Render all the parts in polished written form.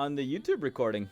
on the YouTube recording.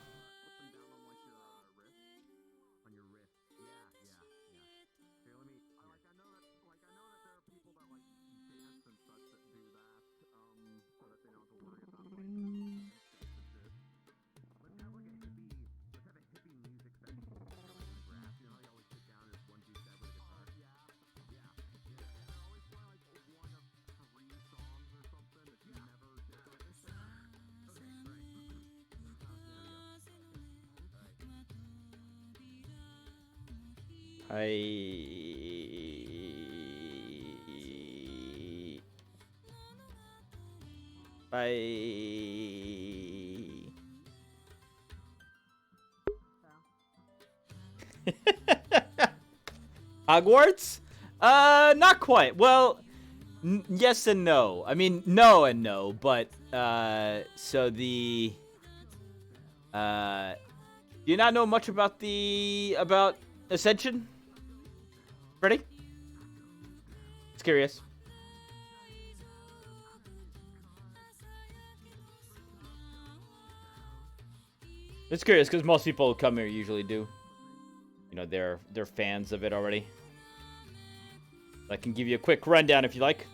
Hogwarts? Not quite. Well, yes and no. I mean, no and no, but, so the, do you not know much about about Ascension? Ready? It's curious. It's curious because most people who come here usually do. You know, they're fans of it already. I can give you a quick rundown if you like.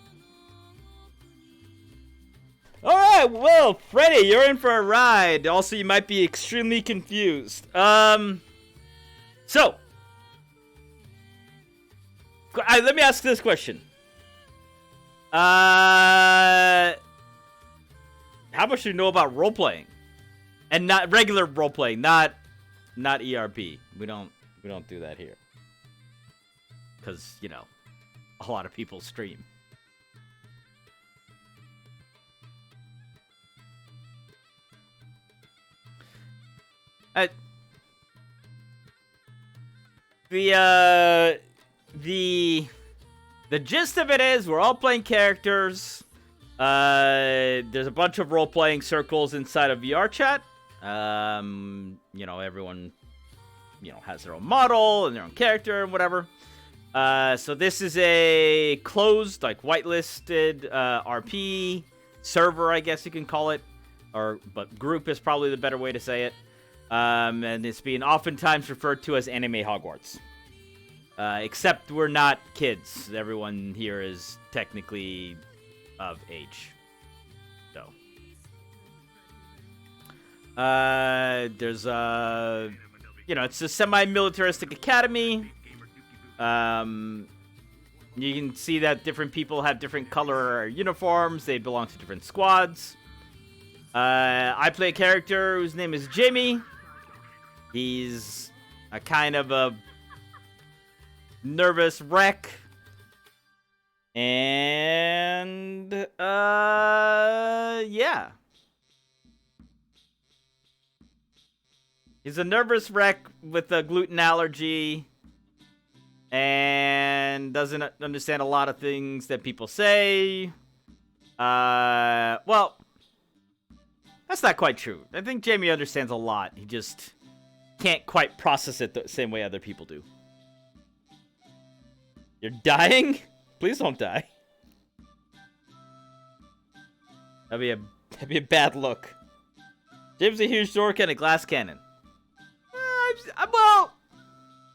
Alright, well, Freddy, you're in for a ride. Also, you might be extremely confused. So, let me ask this question. How much do you know about role-playing? And not regular role-playing, not ERP. We don't do that here. Because, you know, a lot of people stream. The gist of it is we're all playing characters. There's a bunch of role-playing circles inside of VRChat. You know, everyone, you know, has their own model and their own character and whatever. So this is a closed, like, whitelisted RP server, I guess you can call it, but group is probably the better way to say it. And it's being oftentimes referred to as Anime Hogwarts. Except we're not kids. Everyone here is technically of age. So. There's you know, it's a semi-militaristic academy. You can see that different people have different color uniforms. They belong to different squads. I play a character whose name is Jamie. He's a kind of a nervous wreck. And, yeah. He's a nervous wreck with a gluten allergy. And doesn't understand a lot of things that people say. Well, that's not quite true. I think Jamie understands a lot. He just can't quite process it the same way other people do. You're dying? Please don't die. That'd be a bad look. James a huge dork and a glass cannon. Well,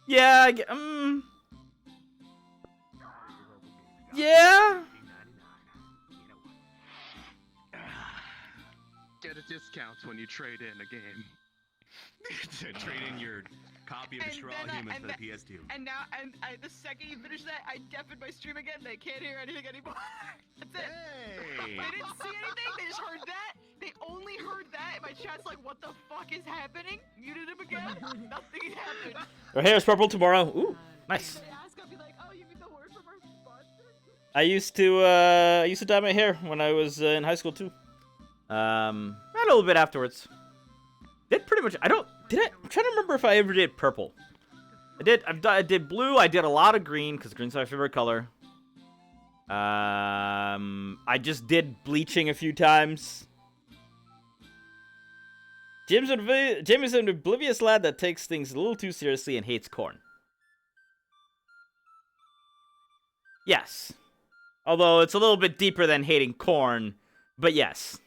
yeah, yeah. Get a discount when you trade in a game. Trade in your copy of the Straw Humans for the PS2. And now, the second you finish that, I deafened my stream again. They can't hear anything anymore. That's it. Hey! They didn't see anything. They just heard that. They only heard that. And my chat's like, what the fuck is happening? Muted him again. Nothing happened. Her hair is purple tomorrow. Ooh, nice. They ask, I'll be like, oh, you mean the word from our sponsor? I used to dye my hair when I was in high school too. A little bit afterwards. Did pretty much. I'm trying to remember if I ever did purple. I did blue. I did a lot of green because green's my favorite color. I just did bleaching a few times. Jim's an oblivious lad that takes things a little too seriously and hates corn. Yes. Although it's a little bit deeper than hating corn, but yes.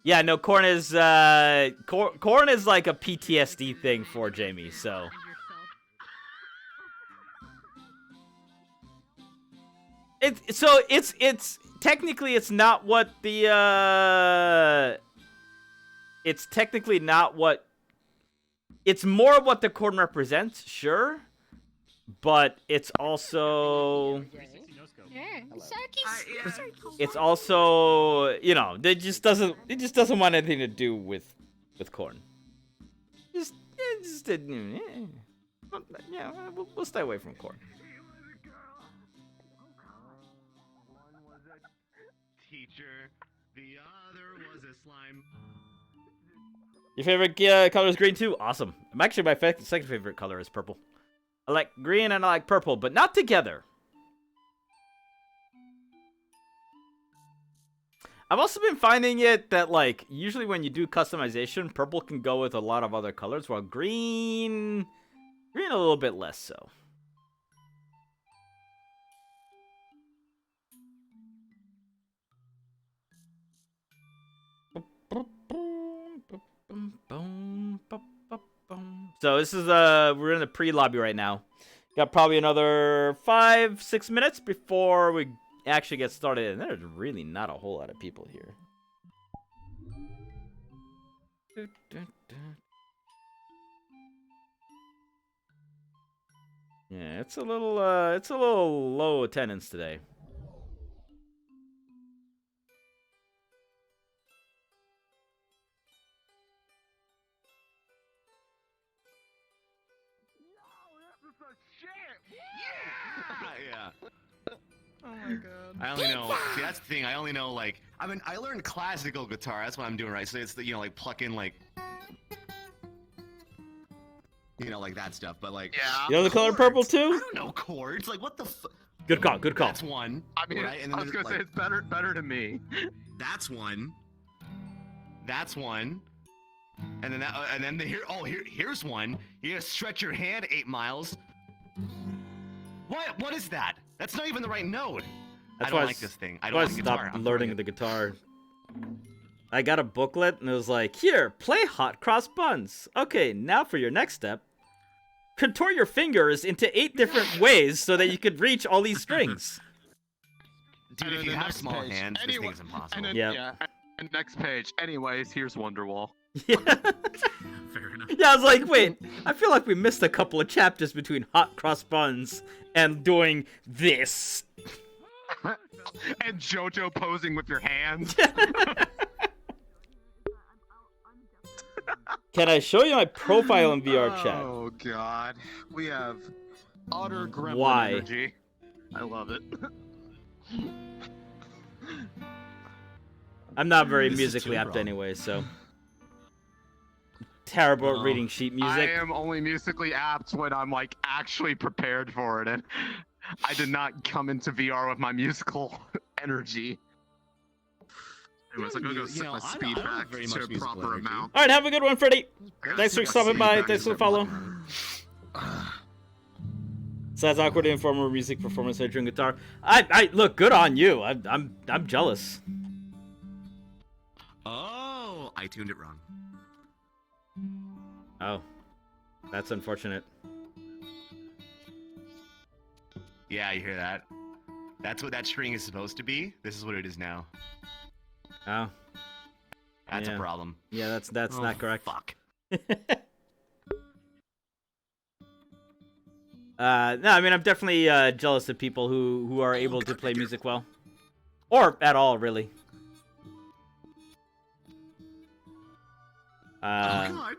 Yeah, no, corn is corn is like a PTSD thing for Jamie, so. It's technically it's not what the it's technically not what it's more what the corn represents, sure, but it's also it's also, you know, it just doesn't want anything to do with corn. Yeah, we'll stay away from corn. One was a teacher, the other was a slime. Your favorite color is green too? Awesome. Actually, my second favorite color is purple. I like green and I like purple, but not together. I've also been finding it that, like, usually when you do customization, purple can go with a lot of other colors, while green a little bit less so. So this is we're in the pre-lobby right now. Got probably another 5-6 minutes before we actually get started, and there's really not a whole lot of people here. Yeah, it's a little low attendance today. Yeah. Oh my god. I only know. See, that's the thing. I only know, like, I mean, I learned classical guitar. That's what I'm doing, right? So it's the, you know, like plucking, like, you know, like that stuff. But like, Yeah. You know the color purple too? I don't know chords. Like, what the? Good call. Good call. That's one. I mean, right? And I then was gonna like, say it's better to me. That's one. That's one. And then here's one. You gotta stretch your hand 8 miles. What is that? That's not even the right note. That's I don't why like this thing. I don't like stopped guitar. I'm learning the guitar. I got a booklet and it was like, here, play hot cross buns. Okay, now for your next step. Contour your fingers into 8 different ways so that you could reach all these strings. Dude, if you have small hands, this thing's impossible. And then, Yeah. yeah. And next page. Anyways, here's Wonderwall. Yeah. Fair enough. Yeah, I was like, wait, I feel like we missed a couple of chapters between hot cross buns and doing this. And JoJo posing with your hands. Can I show you my profile in VRChat? Oh god. We have utter gremlin Why? energy. I love it. I'm not very This is musically too apt wrong. anyway, so. Terrible at No. reading sheet music. I am only musically apt when I'm like actually prepared for it, and I did not come into VR with my musical energy. Anyways, I'm gonna go set my speed back to a proper amount. Alright, have a good one, Freddy. Thanks for stopping by. Thanks for the follow. Sounds awkward to inform a music performance during guitar. I look, good on you. I'm jealous. Oh, I tuned it wrong. Oh, that's unfortunate. Yeah, you hear that? That's what that string is supposed to be. This is what it is now. Oh, That's Yeah. a problem. yeah, that's Oh, not correct. Fuck. No, I mean, I'm definitely jealous of people who are able to play music well, or at all, really. Oh god.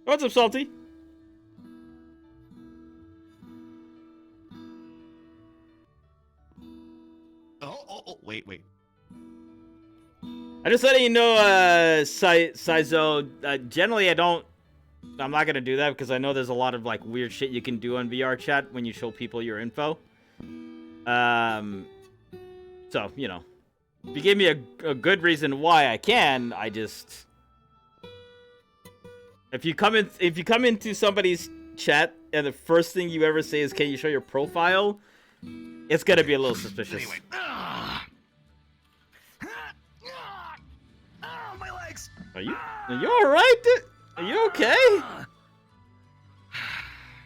What's up, Salty? Wait. I just letting you know, Saizo, generally I'm not gonna do that because I know there's a lot of like weird shit you can do on VRChat when you show people your info. So, you know, if you give me a good reason why I can, I just... If you come into somebody's chat and the first thing you ever say is, can you show your profile? it's gonna be a little suspicious. Anyway. My legs. Are you all right? Are you okay?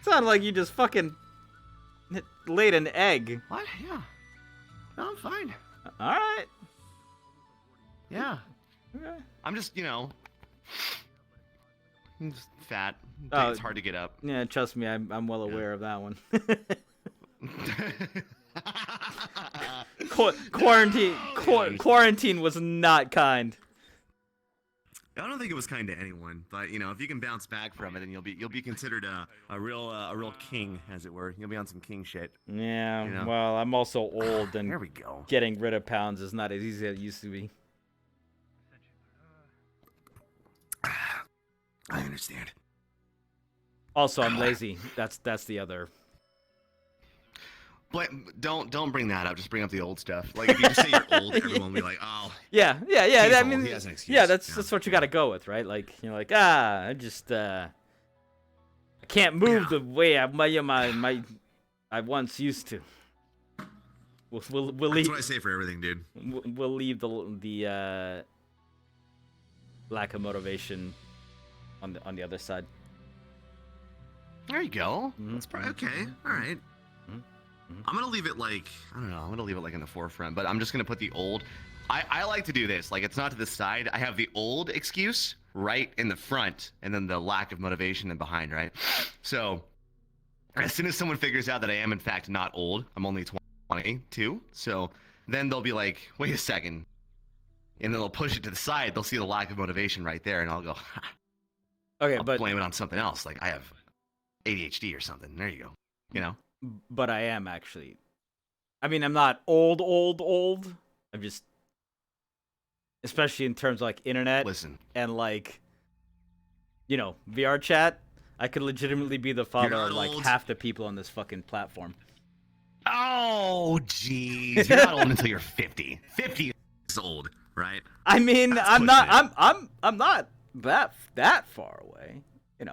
Sounded like you just fucking laid an egg. What? Yeah. No, I'm fine. All right. Yeah. Okay. I'm just, I'm just fat. Oh, It's hard to get up. Yeah, trust me, I'm well aware of that one. Quarantine was not kind. I don't think it was kind to anyone, but if you can bounce back from it, then you'll be considered a real king, as it were. You'll be on some king shit. Yeah. Well, I'm also old, and there we go. Getting rid of pounds is not as easy as it used to be. I understand. Also, I'm lazy. That's the other. But don't bring that up. Just bring up the old stuff. Like if you just say you're old, everyone will be like, oh. Yeah. He's I old. mean, He has an excuse. yeah, that's what you gotta go with, right? Like you're like, I just I can't move the way I once used to. We'll leave. That's what I say for everything, dude. We'll leave the lack of motivation on the other side. There you go. Mm-hmm. That's probably okay. All right. I'm gonna leave it like I'm gonna leave it like in the forefront, but I'm just gonna put the old. I like to do this. Like it's not to the side. I have the old excuse right in the front, and then the lack of motivation in behind, right? So as soon as someone figures out that I am in fact not old, I'm only 22. So then they'll be like, wait a second, and then they'll push it to the side. They'll see the lack of motivation right there, and I'll go. Okay, I'll but blame it on something else. Like I have ADHD or something. There you go. But I am actually. I mean, I'm not old. I'm just, especially in terms of like internet. Listen. And like, VRChat. I could legitimately be the father of like half the people on this fucking platform. Oh, jeez. You're not old until you're 50. 50 is old, right? I mean, That's I'm not. pushing it. I'm not that far away. I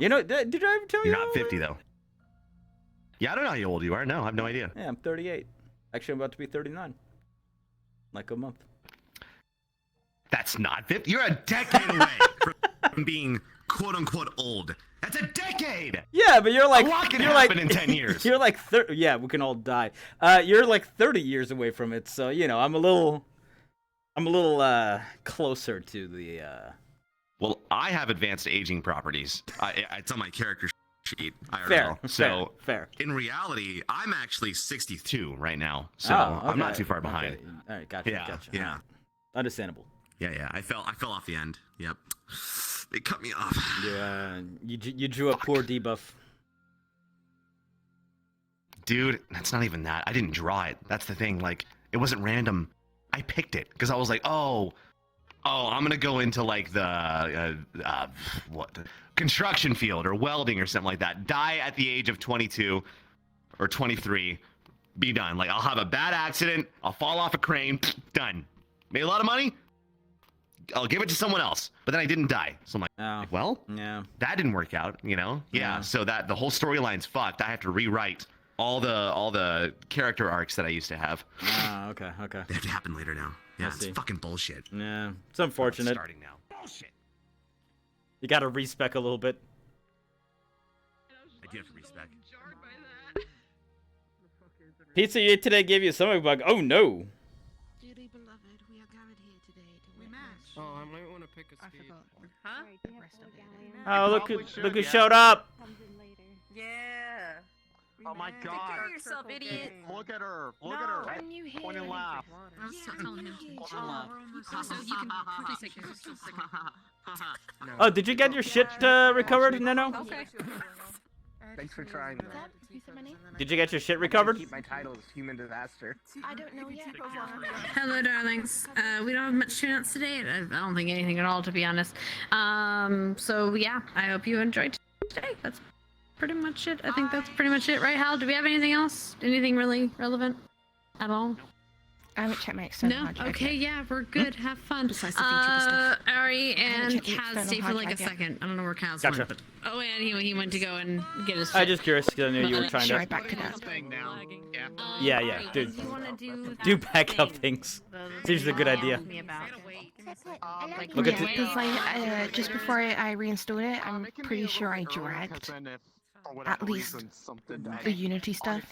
don't know. Did I ever tell you? You're not 50 though. Yeah, I don't know how old you are. No, I have no idea. Yeah, I'm 38. Actually, I'm about to be 39. Like a month. That's not 50. You're a decade away from being quote unquote old. That's a decade. Yeah, but you're like a lot can you're happen like in 10 years. You're like 30. Yeah, we can all die. You're like 30 years away from it, so I'm a little closer to the. Well, I have advanced aging properties. It's on my character sheet. Fair. So fair. in reality, I'm actually 62 right now. So Okay. I'm not too far behind. Okay. All right, gotcha. Yeah, Gotcha. yeah. All right. Understandable. Yeah. I fell off the end. Yep. They cut me off. You drew a poor debuff. Dude, that's not even that. I didn't draw it. That's the thing. Like, it wasn't random. I picked it because I was like, oh, I'm gonna go into like the construction field or welding or something like that. Die at the age of 22 or 23. Be done. Like, I'll have a bad accident. I'll fall off a crane. Done. Made a lot of money. I'll give it to someone else. But then I didn't die. So I'm like, well, Yeah. that didn't work out. Yeah. So that the whole storyline's fucked. I have to rewrite all the character arcs that I used to have. Okay. They have to happen later now. Yeah, it's see. fucking bullshit. Yeah, it's unfortunate. Starting now. Bullshit. You gotta respec a little bit. I do have to respec. Jarred by that. Pizza you ate today gave you a stomach bug. Oh no. Dearly beloved, we are gathered here today to We witness. matched. Oh, I might want to pick a I speed. forgot. Huh? Oh look probably should, who yeah. showed up. Yeah. Oh my Take god. care of yourself, idiot. Look at her. Look No, at her. When you hear Point and laugh. I was telling him to. Oh, Also, you can quickly take care of yourself. No. Oh, did you get your shit recovered, Neno? Okay. Thanks for trying, though. You said my name? Did you get your shit recovered? Keep my title as Human Disaster. I don't know yet. Hello, darlings. We don't have much to announce today. I don't think anything at all, to be honest. So yeah, I hope you enjoyed today. That's pretty much it. I think that's pretty much it, right, Hal? Do we have anything else? Anything really relevant at all? I haven't checked my external No? hard drive Okay, yet. yeah, we're good. Have fun. Besides the feature stuff. Ari and checked the Kaz external stay for hard like a drive yet. second. I don't know where Kaz Gotcha. went, but oh, and he went to go and get his. I shit. just curious because I knew you were trying Sure, I to. backed it up. Thing now. Yeah. Yeah, Ari, dude. do you want to do Do that back up thing? things. The Seems a thing good you idea. asked me about? Like, Look at Yeah, the- because just before I reinstalled it, I'm pretty sure I dragged at least the Unity stuff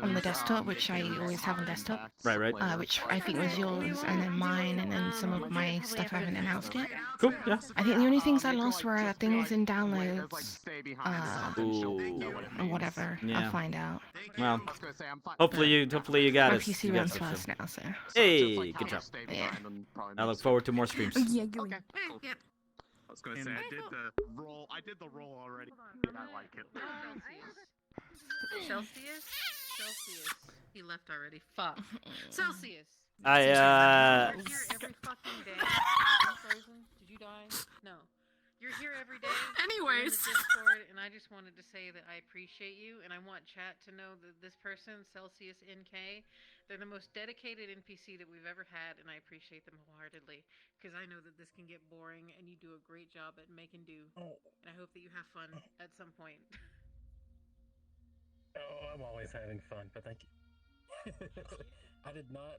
on the desktop, which I always have on desktop. Right. Which I think was yours, and then mine, and then some of my stuff I haven't announced yet. Cool. Yeah. I think the only things I lost were things in downloads, Ooh. or whatever. Yeah. I'll find out. Well, hopefully you got My it. PC You got runs it. fast now, so. Hey, good job. Yeah. I look forward to more streams. Yeah, Okay. Eh, yep. I was gonna say I did the roll. I did the roll already. And I like it. Celsius? He left already. Fuck. Celsius. I You're here every fucking day. Are you frozen? Did you die? No. You're here every day. Anyways. You're in the Discord, and I just wanted to say that I appreciate you, and I want chat to know that this person, Celsius NK, they're the most dedicated NPC that we've ever had, and I appreciate them wholeheartedly, because I know that this can get boring, and you do a great job at making do, and I hope that you have fun at some point. Oh, I'm always having fun, but thank you. I did not.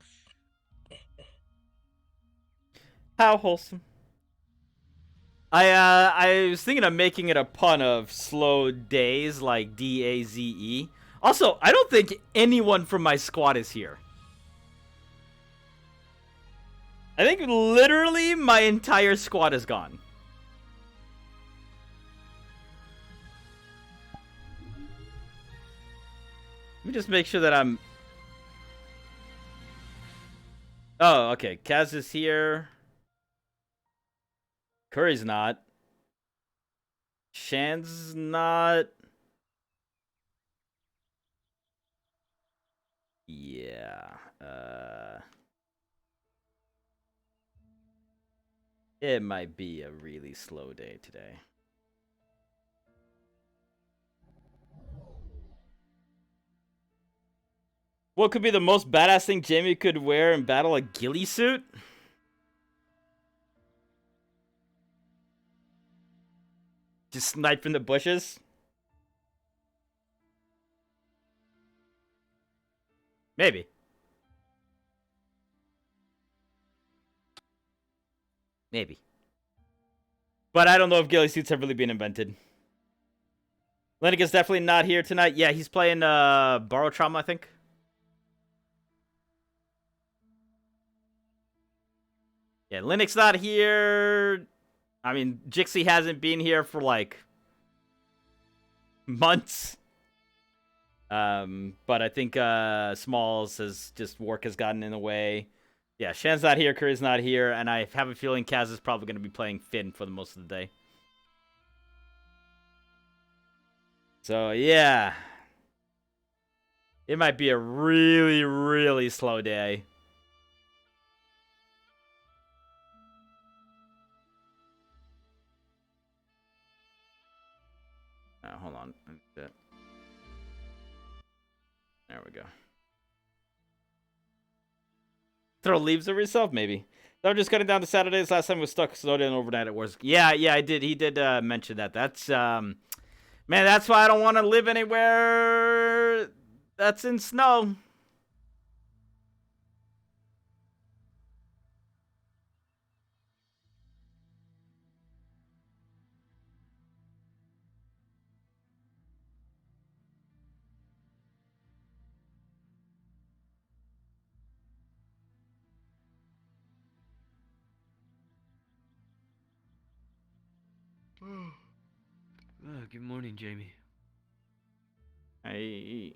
How wholesome. I was thinking of making it a pun of slow days, like DAZE. Also, I don't think anyone from my squad is here. I think literally my entire squad is gone. Let me just make sure that I'm... Oh, okay. Kaz is here. Curry's not. Shan's not. Yeah. It might be a really slow day today. What could be the most badass thing Jamie could wear in battle? A ghillie suit? Just snipe from the bushes? Maybe. Maybe. But I don't know if ghillie suits have really been invented. Lennick is definitely not here tonight. Yeah, he's playing Borrow Trauma, I think. Yeah, Lennick's not here. I mean, Jixie hasn't been here for like months. But I think Smalls has just work has gotten in the way. Yeah, Shan's not here, Curry's not here, and I have a feeling Kaz is probably going to be playing Finn for the most of the day. So, yeah. It might be a really, really slow day. Hold on. There we go. Throw leaves over yourself, maybe. So I'm just cutting down to Saturdays. Last time we was stuck snowed in overnight at work. Yeah, I did. He did mention that. That's man, that's why I don't want to live anywhere that's in snow. Good morning, Jamie. Hey.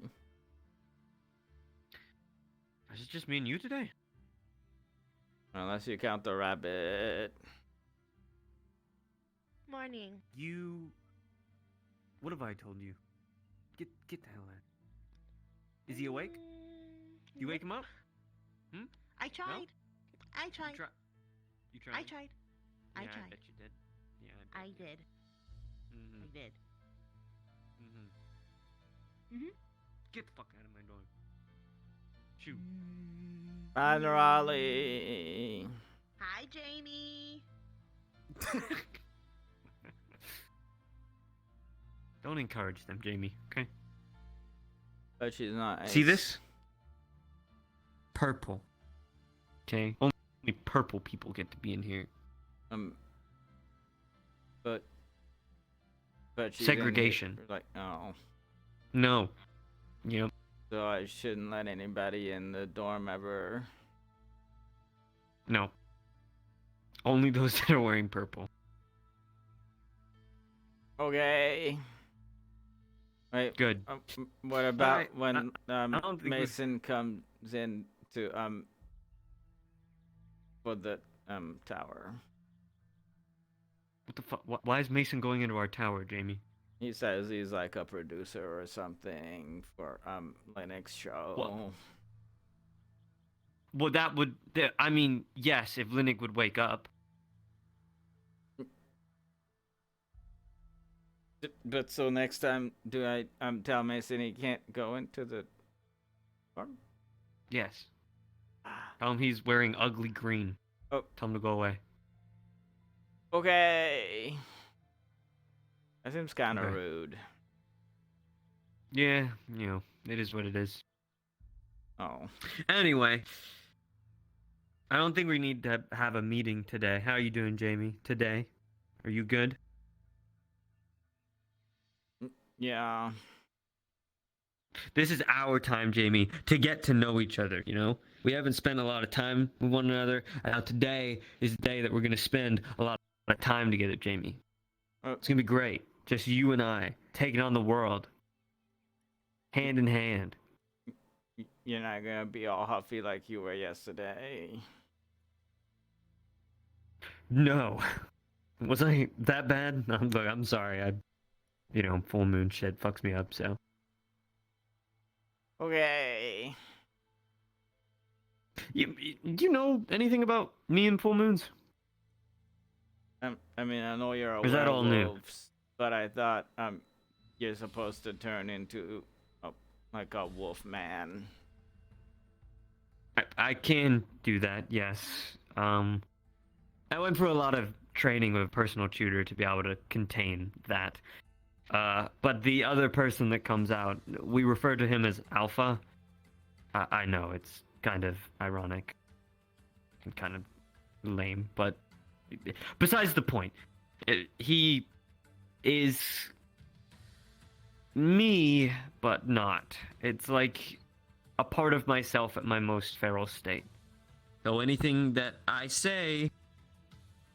Is it just me and you today? Unless you count the rabbit. Morning. You... What have I told you? Get the hell out. Is he awake? You wake him up? Hmm? I tried. No? I tried. You tried? I tried. Yeah, I tried. bet you did. Yeah, I did. Mm-hmm. I did. Mm-hmm. Mhm. Get the fuck out of my door. Shoot. Bye, Raleigh. Hi, Jamie. Don't encourage them, Jamie. Okay. But she's not. See this? Purple. Okay. Only purple people get to be in here. But she's Segregation. Like, oh. No. Yep. So I shouldn't let anybody in the dorm ever. No. Only those that are wearing purple. Okay. Wait. Good. What about Alright, when I don't think Mason comes in to for the tower? What the fuck? Why is Mason going into our tower, Jamie? He says he's like a producer or something for Linux show. Well, that would. I mean, yes, if Linux would wake up. But so next time, do I tell Mason he can't go into the farm? Yes. Tell him he's wearing ugly green. Oh. Tell him to go away. Okay. That seems kind of Okay. rude. Yeah, it is what it is. Oh. Anyway, I don't think we need to have a meeting today. How are you doing, Jamie? Today? Are you good? Yeah. This is our time, Jamie, to get to know each other, We haven't spent a lot of time with one another. And now today is the day that we're going to spend a lot of time together, Jamie. It's going to be great. Just you and I, taking on the world. Hand in hand. You're not gonna be all huffy like you were yesterday. No. Was I that bad? I'm sorry. Full moon shit fucks me up, so. Okay. You know anything about me and full moons? I mean, I know you're a Is that all new? werewolf, but I thought you're supposed to turn into like a wolf man. I can do that, yes. I went through a lot of training with a personal tutor to be able to contain that. But the other person that comes out, we refer to him as Alpha. I know, it's kind of ironic and kind of lame, but besides the point, he is me, but not. It's like a part of myself at my most feral state. So anything that I say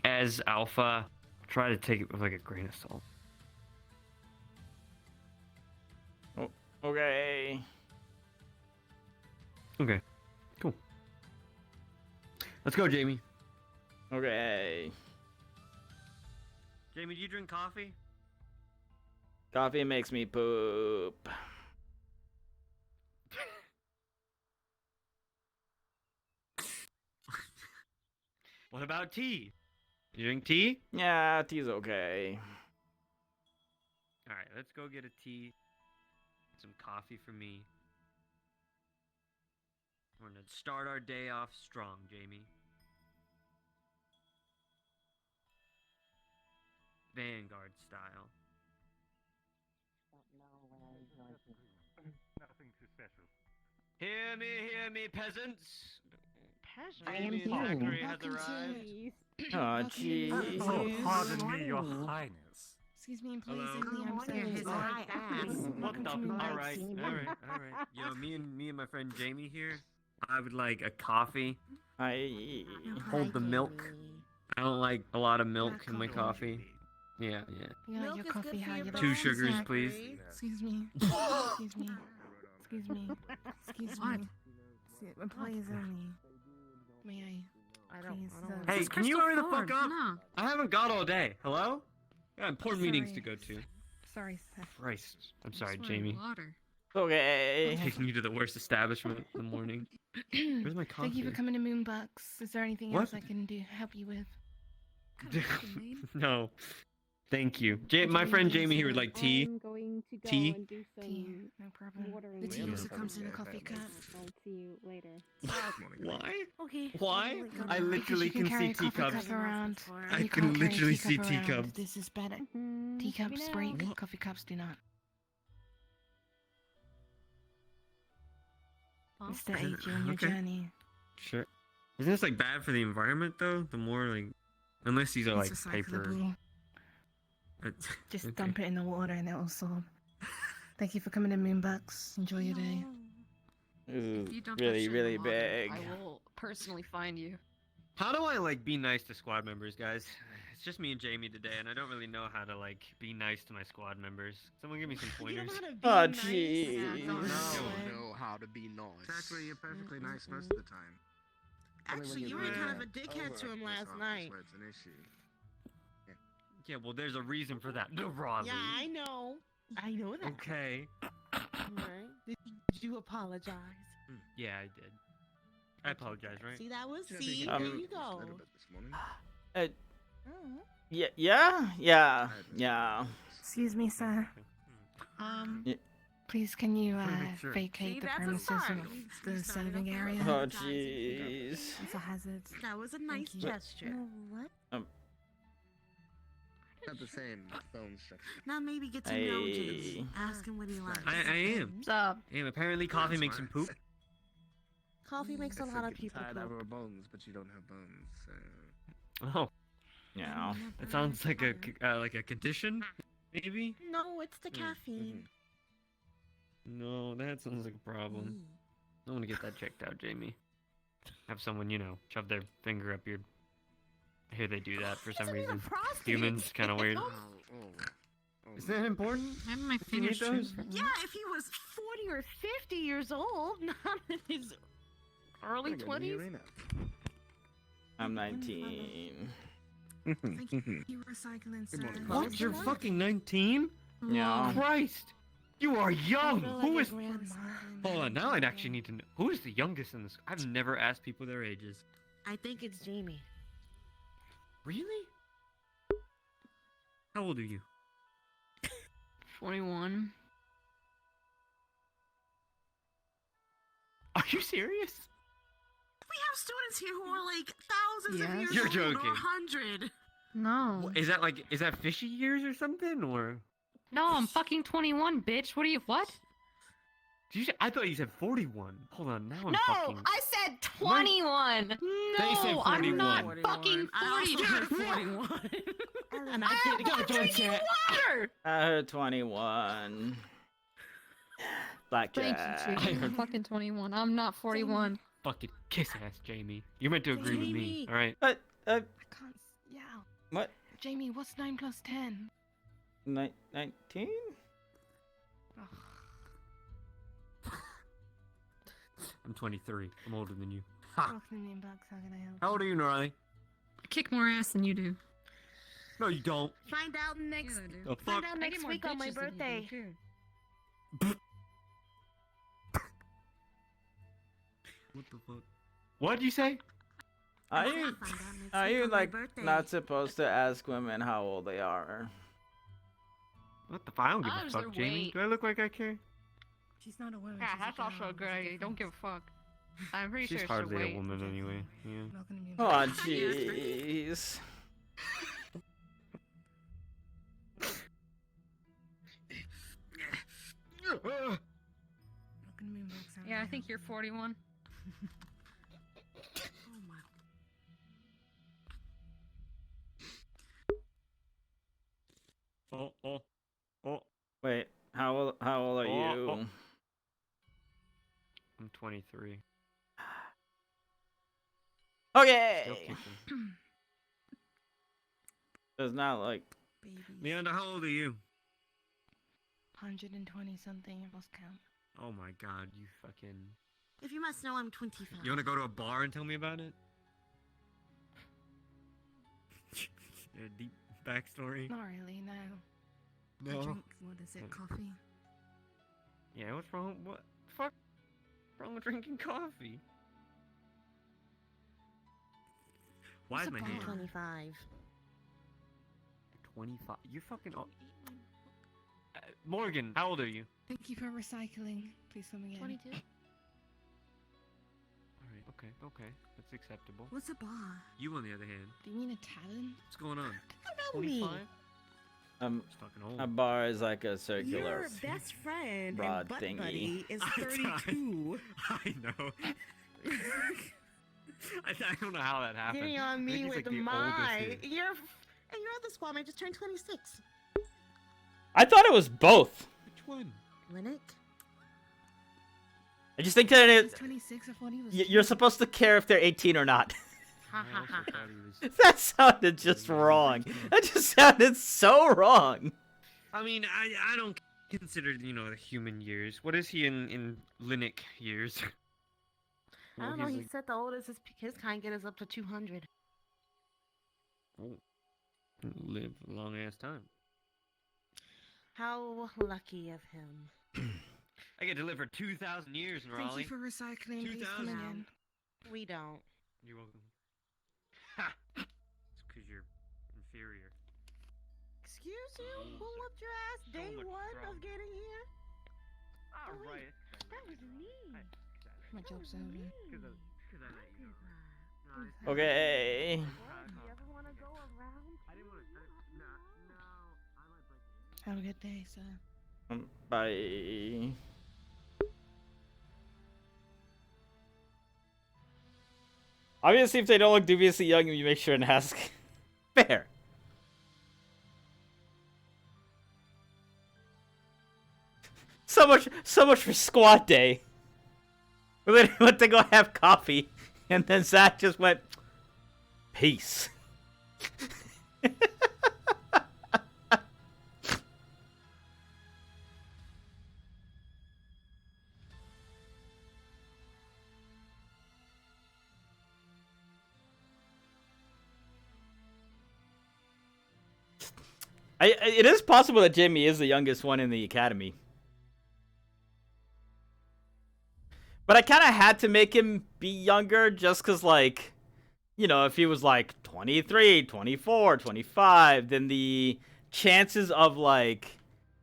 as Alpha, try to take it with like a grain of salt. Okay. Okay, cool. Let's go, Jamie. Okay. Jamie, do you drink coffee? Coffee makes me poop. What about tea? You drink tea? Yeah, tea's okay. Alright, let's go get a tea. Some coffee for me. We're gonna start our day off strong, Jamie. Vanguard style. Nothing too special. Hear me, peasants! Peasant? Jamie and Zachary has arrived. Oh, jeez. Oh, pardon me, your highness. Excuse me, please. Hello? I'm sorry. His high ass. What the? Alright. Yo, me and my friend Jamie here, I would like a coffee. Hold the milk. I don't like a lot of milk in my coffee. Yeah. You like your coffee how you like 2 it, sugars, Zach? please. Excuse me. Excuse me. Excuse me. Excuse What? me. Please only. May I? Please. Hey, can you hurry the fuck up? No. I haven't got all day. Hello? I got important meetings to go to. Sorry, Seth. Christ. I'm sorry, Just wanted Jamie. Water. Okay. Taking you to the worst establishment in the morning. Where's my coffee? Thank you for coming to Moonbucks. Is there anything What? else I can do help you with? No. Thank you. My friend Jamie here would like tea. I'm going to go Tea? and do some Tea, no problem. watering. The tea usually comes in a coffee cup. I'll see you later. Why? Okay. Why? I Because literally you can can carry see a coffee teacups. cup around. I You can can't carry a literally teacup see around. teacups. This is better. Mm, Teacups you break, know. coffee cups do not. It's to aid you in your Okay. journey. Sure. Isn't this like bad for the environment though? The more like, unless these are like It's paper. recyclable. Just Okay. dump it in the water and it'll solve. Thank you for coming in, Moonbucks. Enjoy your day. This is You dump that really, shit in really the water, big. I will personally find you. How do I like be nice to squad members, guys? It's just me and Jamie today, and I don't really know how to like be nice to my squad members. Someone give me some pointers. Oh, jeez. You don't know how to be nice. Actually, you're perfectly nice most of the time. Actually, you were kind of a dickhead to him last night. Where it's an issue. Yeah, well, there's a reason for that. No, Raleigh. Yeah, I know. I know that. Okay. Right. Did you apologize? Yeah, I did. I apologize, right? See, that was Yeah, see. they There did you a go. little bit this morning. Yeah. Excuse me, sir. Please, can you Sure. vacate See, the that's a premises start. of We the started serving off area? Oh, apologizing. jeez. It's a hazard. That was a nice you. gesture. What? Not the same phone structure. Now maybe get to know James. Hey. Ask him what he likes. I am. What's up? And apparently coffee makes him poop. Coffee makes a lot of people tired of poop. our bones, but you don't have bones. So. Oh, Yeah. that sounds like a condition, maybe? No, it's the caffeine. No, that sounds like a problem. I want to get that checked out, Jamie. Have someone, shove their finger up your... I hear they do that for some Doesn't need a reason. prostate. Humans, kind of weird. Oh, Is that important? I have my You fingers need those? Yeah, if he was 40 or 50 years old, not in his early 20s. I'm 19. You recycling, sir. What? You're fucking 19? Yeah. Christ! You are young! Who is... Grandma. Hold on, now I actually need to know. Who is the youngest in this? I've never asked people their ages. I think it's Jamie. Really? How old are you? 21. Are you serious? We have students here who are like thousands of years You're old joking. or 100. No. Is that fishy years or something, or? No, I'm fucking 21, bitch. What? Did you say, I thought you said 41. Hold on, now I'm No, fucking... I said 21. They said No, I'm not 41. fucking 40. I also heard 41. And I can't I'm drinking water. I heard 21. Blackjack. Thank you, Chief. I'm fucking 21. I'm not 41. Fucking kiss ass, Jamie. You're meant to agree with me, Jamie. alright? But, I can't. Yeah. what? Jamie, what's 9 plus 10? 19? I'm 23. I'm older than you. Welcome to Moonbucks. How can I help? How old are you, Riley? I kick more ass than you do. No, you don't. Find out next. Yeah, I do. The fuck? Find out next week on my birthday. What the fuck? What'd you say? Are you, not supposed to ask women how old they are? What the fuck? I don't give How a does fuck, their Jamie. weight- Do I look like I care? She's not a woman. Yeah, she's that's a also girl. a good idea. Don't give a fuck. I'm pretty She's sure it's her hardly weight. a woman anyway. Yeah. Welcome to Oh, Moonbucks. jeez. Welcome to Moonbucks. How can Yeah, I help think you're 41. Oh my. Oh. Wait, how old are you? Oh. I'm 23. Still Okay. kicking. It's not like Babies. Leander, how old are you? 120 something. I lost count. Oh my god, you fucking... If you must know, I'm 25. You wanna go to a bar and tell me about it? A deep backstory? Not really, no. I No. drink, what is it, coffee? Yeah, what's wrong? What the fuck? What's wrong with drinking coffee? Why is my I'm hand? 25. 25. You're fucking old. Morgan, how old are you? Thank you for recycling. Please come again. 22. Alright, okay. That's acceptable. What's a bar? You, on the other hand. Do you mean a tavern? What's going on? About me. 25? It's fucking old. A bar is like a circular Your best friend rod and butt thingy. buddy is 32. I know. I don't know how that happened. Getting on I think me he's, with like, the my. oldest here. And your other squad mate just turned 26. I thought it was both. Which one? Linux? I just think that He's 26. I thought he was. you're supposed to care if they're 18 or not. Ha I ha also ha ha. thought he was... That sounded just wrong. That just sounded so wrong. I mean, I don't consider, the human years. What is he in Linux years? I don't know. He said the oldest his kind get us up to 200. Oh, live a long ass time. How lucky of him. I get to live for 2,000 years in Raleigh. Thank you for recycling. Please come 2,000. again. We don't. You're welcome. Ha! It's because you're inferior. Excuse you? Who whooped your ass day much one trouble. of getting here? Alright. That was me. My joke's over. Because I let you know. Okay. You ever want to go around? I didn't want to. No. I might break it. Have a good day, sir. Bye. Obviously, if they don't look dubiously young, you make sure and ask. Fair. So much for squad day. We then went to go have coffee, and then Zach just went, peace. It is possible that Jamie is the youngest one in the academy. But I kind of had to make him be younger just because, like, if he was, like, 23, 24, 25, then the chances of, like,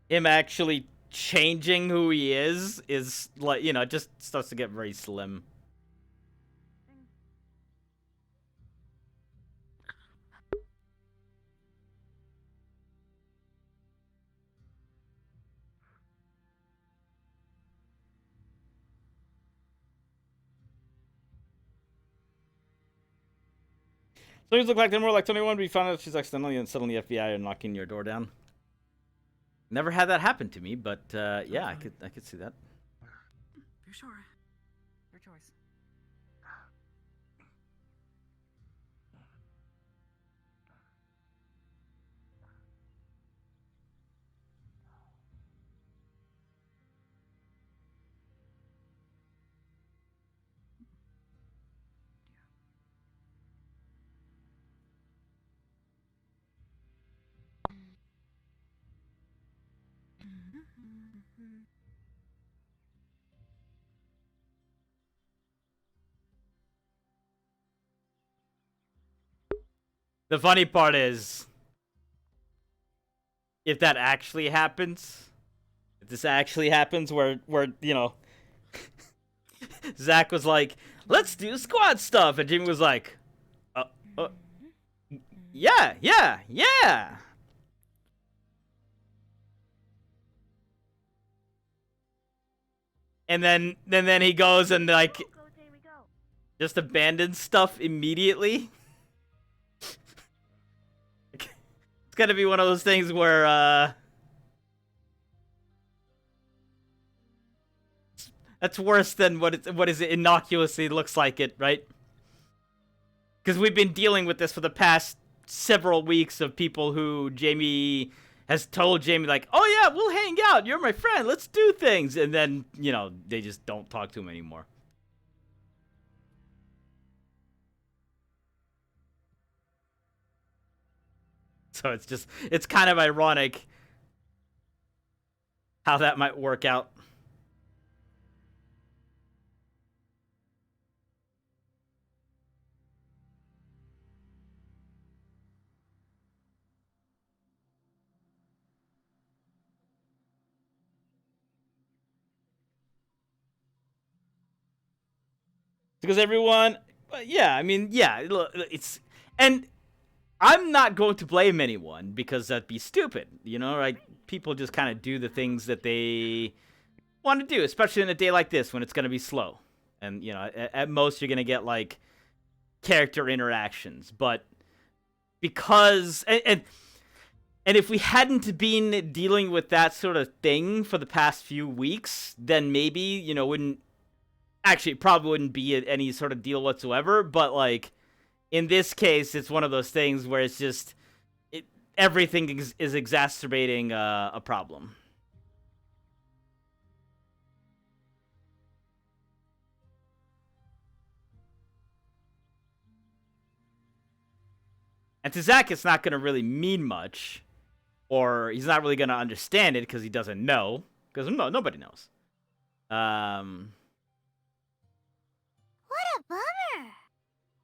him actually changing who he is, like, it just starts to get very slim. So these look like they're more like 21, but you found out she's accidentally and suddenly FBI are knocking your door down. Never had that happen to me, but yeah, I could see that. You're sure? Your choice. The funny part is, if that actually happens, if this actually happens, where Zach was like, "Let's do squad stuff," and Jimmy was like, yeah." And then he goes and like just abandons stuff immediately. It's gotta be one of those things where that's worse than what is it innocuously looks like it, right? Because we've been dealing with this for the past several weeks of people who Jamie has told Jamie, like, oh yeah, we'll hang out, you're my friend, let's do things, and then they just don't talk to him anymore. So it's kind of ironic how that might work out. Because everyone, yeah, I mean, yeah, it's, and I'm not going to blame anyone because that'd be stupid, you know, like, people just kind of do the things that they want to do, especially in a day like this when it's going to be slow. And, you know, at most you're going to get, like, character interactions. But because, and if we hadn't been dealing with that sort of thing for the past few weeks, then maybe, you know, it probably wouldn't be any sort of deal whatsoever. But, like, in this case, it's one of those things where it's just, everything is exacerbating a problem. And to Zach, it's not going to really mean much, or he's not really going to understand it because he doesn't know, because nobody knows. What a bummer.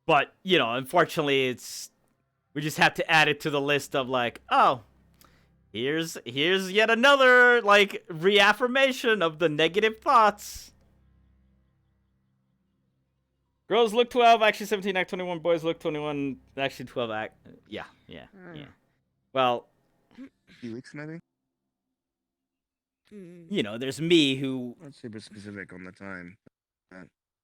But, you know, unfortunately, we just have to add it to the list of, like, oh, here's yet another, like, reaffirmation of the negative thoughts. Girls look 12, actually 17, act 21. Boys look 21, actually 12, act... Yeah. Well... few weeks, maybe? You know, there's me who... Not super specific on the time.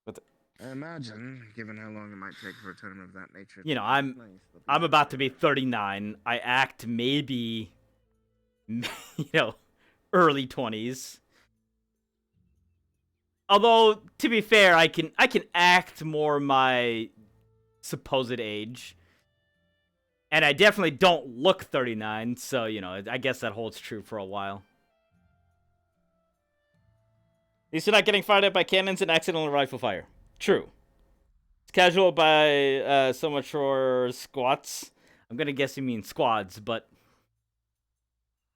But I imagine, given how long it might take for a tournament of that nature... You know, I'm about to be 39. I act maybe... You know, early 20s. Although, to be fair, I can act more my supposed age. And I definitely don't look 39, so, you know, I guess that holds true for a while. At least you're not getting fired up by cannons and accidental rifle fire. True. It's casual by so much for squats. I'm gonna guess you mean squads, but...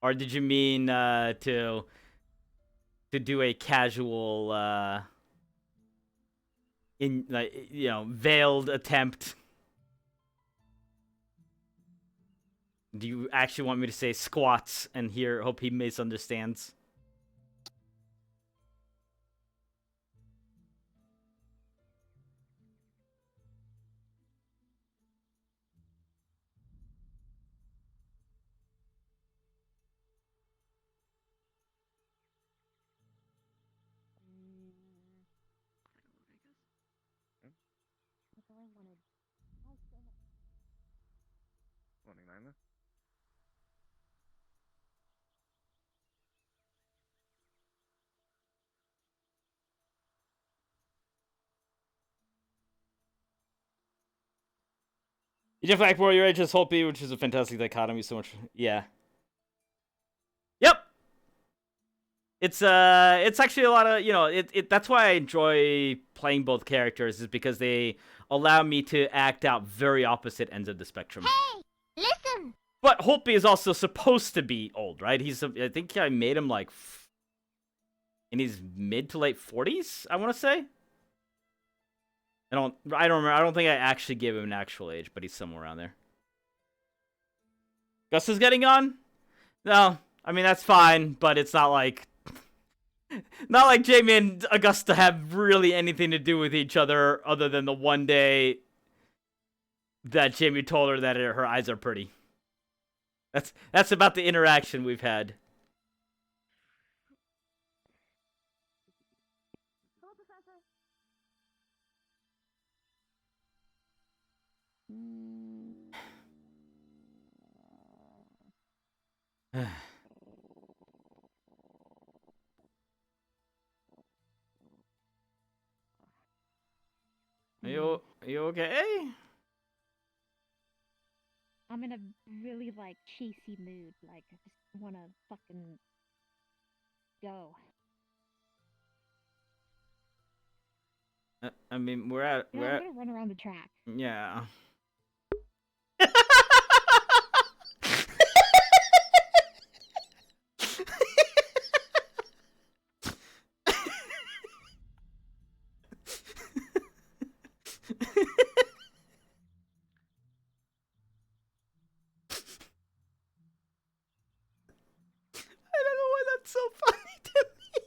Or did you mean to do a casual, veiled attempt? Do you actually want me to say squats and hope he misunderstands? Morning, Lila. You definitely act more your age as Holtby, which is a fantastic dichotomy. So much, yeah. Yep. It's actually a lot of, you know, that's why I enjoy playing both characters, is because they allow me to act out very opposite ends of the spectrum. Hey, listen. But Holtby is also supposed to be old, right? I think I made him like in his mid to late 40s, I want to say. I don't remember. I don't think I actually gave him an actual age, but he's somewhere around there. Gus is getting on? No, I mean, that's fine, but it's not like Jamie and Augusta have really anything to do with each other than the one day that Jamie told her that her eyes are pretty. That's about the interaction we've had. Are you okay? I'm in a really, like, cheesy mood. Like, I just want to fucking go. I mean, we're I'm gonna run around the track. Yeah. So funny to me.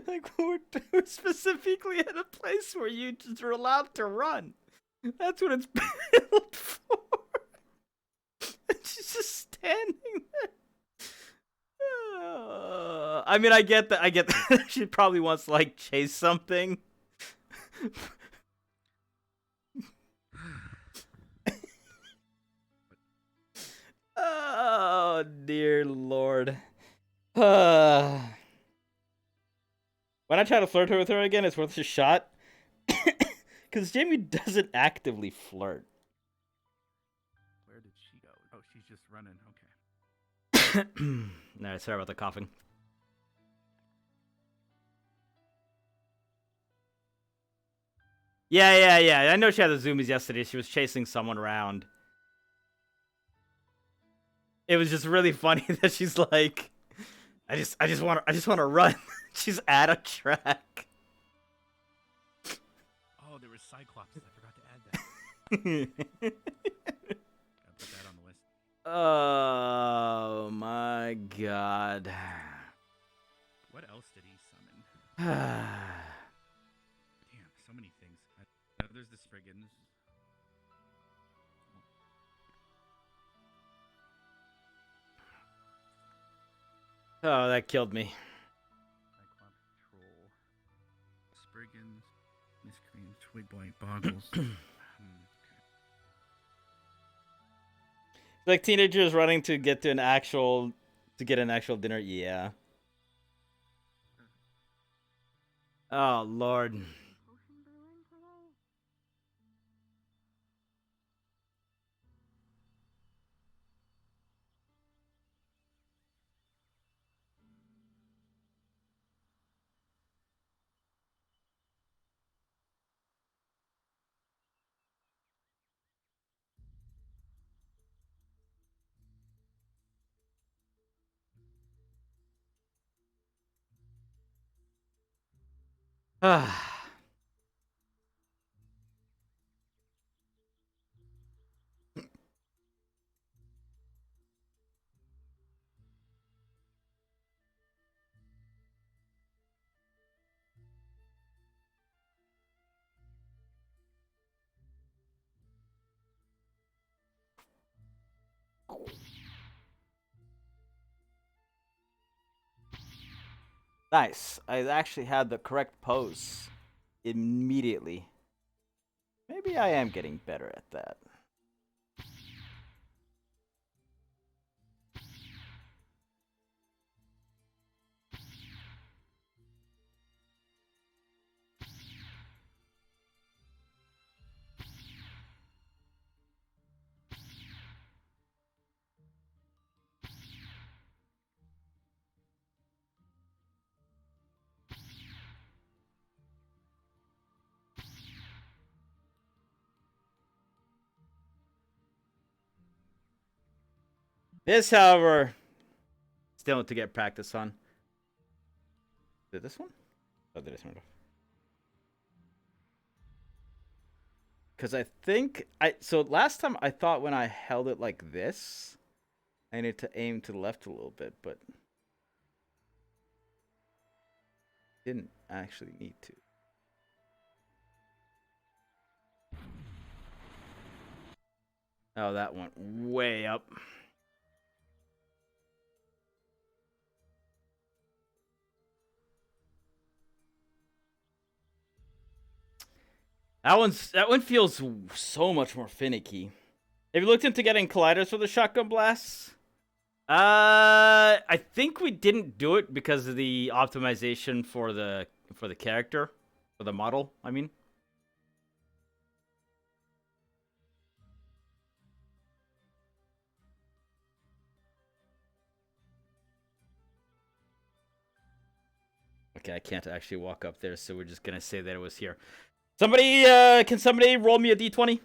Like we're specifically at a place where you just are allowed to run. That's what it's built for. And she's just standing there. I mean, I get that. I get that. She probably wants to like chase something. Oh dear Lord. When I try to flirt with her again, it's worth a shot. Because Jamie doesn't actively flirt. Where did she go? Oh, she's just running. Okay. Alright, sorry about the coughing. Yeah. I know she had the zoomies yesterday. She was chasing someone around. It was just really funny that she's like, I just want to run. She's at a track. Oh, there was Cyclops. I forgot to add that. Gotta put that on the list. Oh my God. What else did he summon? Damn, so many things. There's this friggin'. Oh, that killed me. Cyclops, Troll, Spriggans, Miscreant, Twigblight, Boggles. Like teenagers running to get to an actual dinner. Yeah. Oh Lord. Nice. I actually had the correct pose immediately. Maybe I am getting better at that. This, however, still to get practice on. Did this one? Oh, did I turn it off? Because I think so last time I thought when I held it like this, I needed to aim to the left a little bit, but didn't actually need to. Oh, that went way up. That one feels so much more finicky. Have you looked into getting colliders for the shotgun blasts? I think we didn't do it because of the optimization for the character, for the model, I mean. Okay, I can't actually walk up there, so we're just gonna say that it was here. Somebody, can somebody roll me a d20?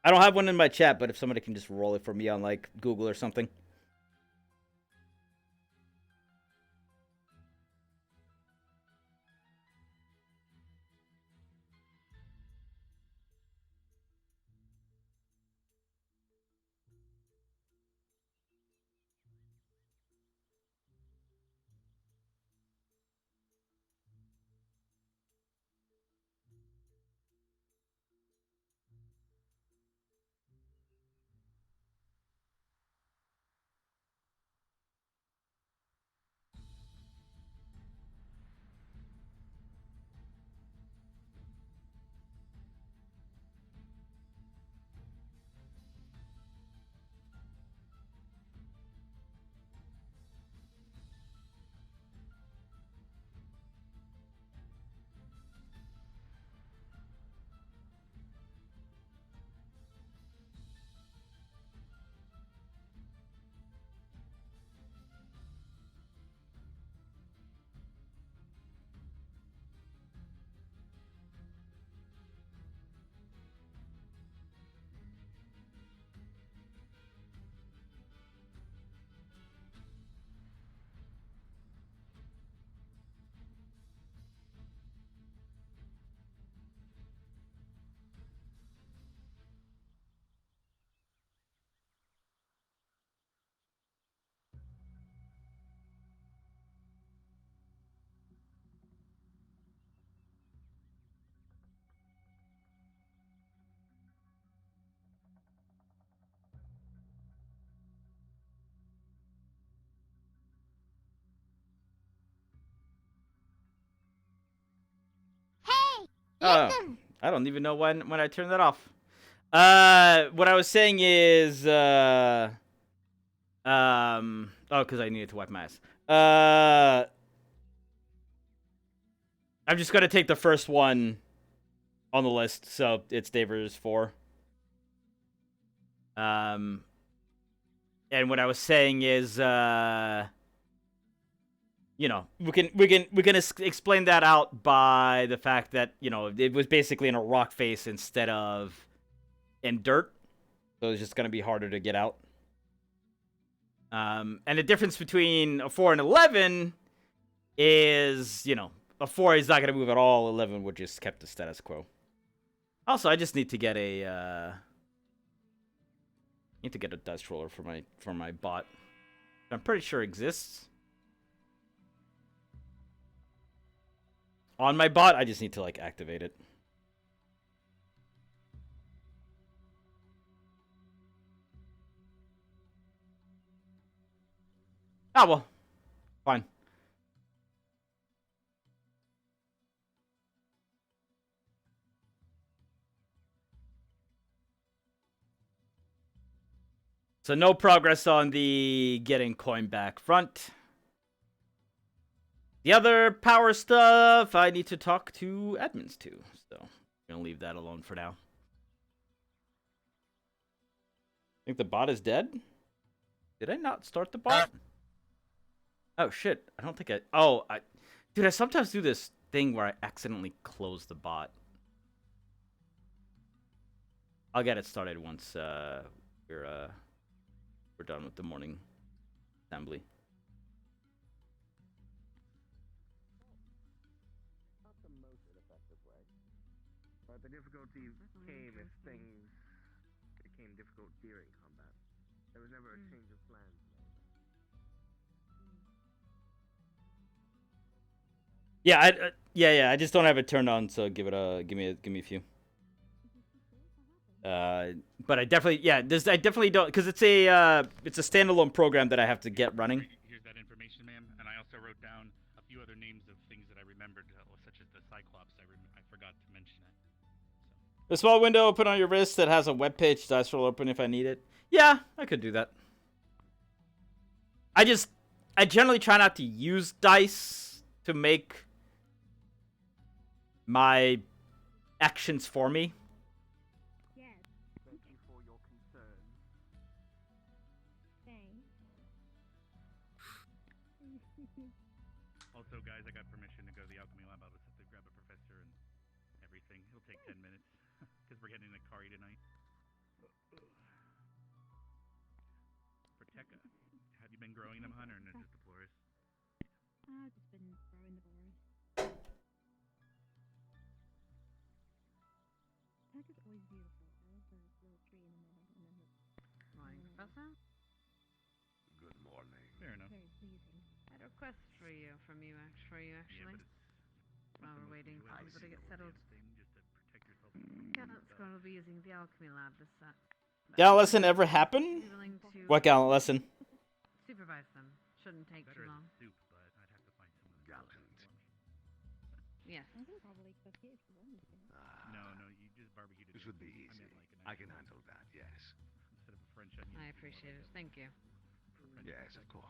I don't have one in my chat, but if somebody can just roll it for me on, like, Google or something. I don't even know when I turned that off. What I was saying is, oh, because I needed to wipe my ass. I'm just gonna take the first one on the list, so it's Daver's 4. And what I was saying is, you know, we can explain that out by the fact that, you know, it was basically in a rock face instead of in dirt, so it's just gonna be harder to get out. And the difference between a 4 and 11 is, you know, a 4 is not gonna move at all. 11 would just kept the status quo. Also, I just need to get a dice roller for my bot. I'm pretty sure exists on my bot. I just need to like activate it. Ah, well, fine. So no progress on the getting coin back front. The other power stuff, I need to talk to admins too. So I'm gonna leave that alone for now. Think the bot is dead? Did I not start the bot? Oh shit! I don't think I. Oh, dude, I sometimes do this thing where I accidentally close the bot. I'll get it started once we're done with the morning assembly. Not the most ineffective way. But the difficulty came if things became difficult during combat. There was never a change of plans made. Yeah, yeah. I just don't have it turned on, so give me a few. But I definitely, I definitely don't, because it's a standalone program that I have to get running. Here's that information, ma'am. And I also wrote down a few other names of things that I remembered, such as the Cyclops. I forgot to mention it. A small window open on your wrist that has a web page. Dice roll open if I need it. Yeah, I could do that. I generally try not to use dice to make my actions for me. Thank you for your concern. Also, guys, I got permission to go to the alchemy lab. I'll just have to grab a professor and everything. It'll take 10 minutes because we're getting a Kari tonight. Proteka, have you been growing them, Hunter, or just the florist? I've just been growing the flowers. Tech is always beautiful. I love the little tree in the middle and then the Morning, Professor. Good morning. Fair enough. very pleasing. I had a request for you, actually. While we're waiting for people to get settled. Gallant's going to be using the alchemy lab this Gallant lesson ever happen? What gallant lesson? Supervise them. Shouldn't take too long. Soup, but I'd have to find someone Gallant. Yes. I can probably cook it if you want me to. No, you just barbecue it. This would be easy. I can handle that, yes. Instead of a French onion. I appreciate it. Thank you. Yes, of course.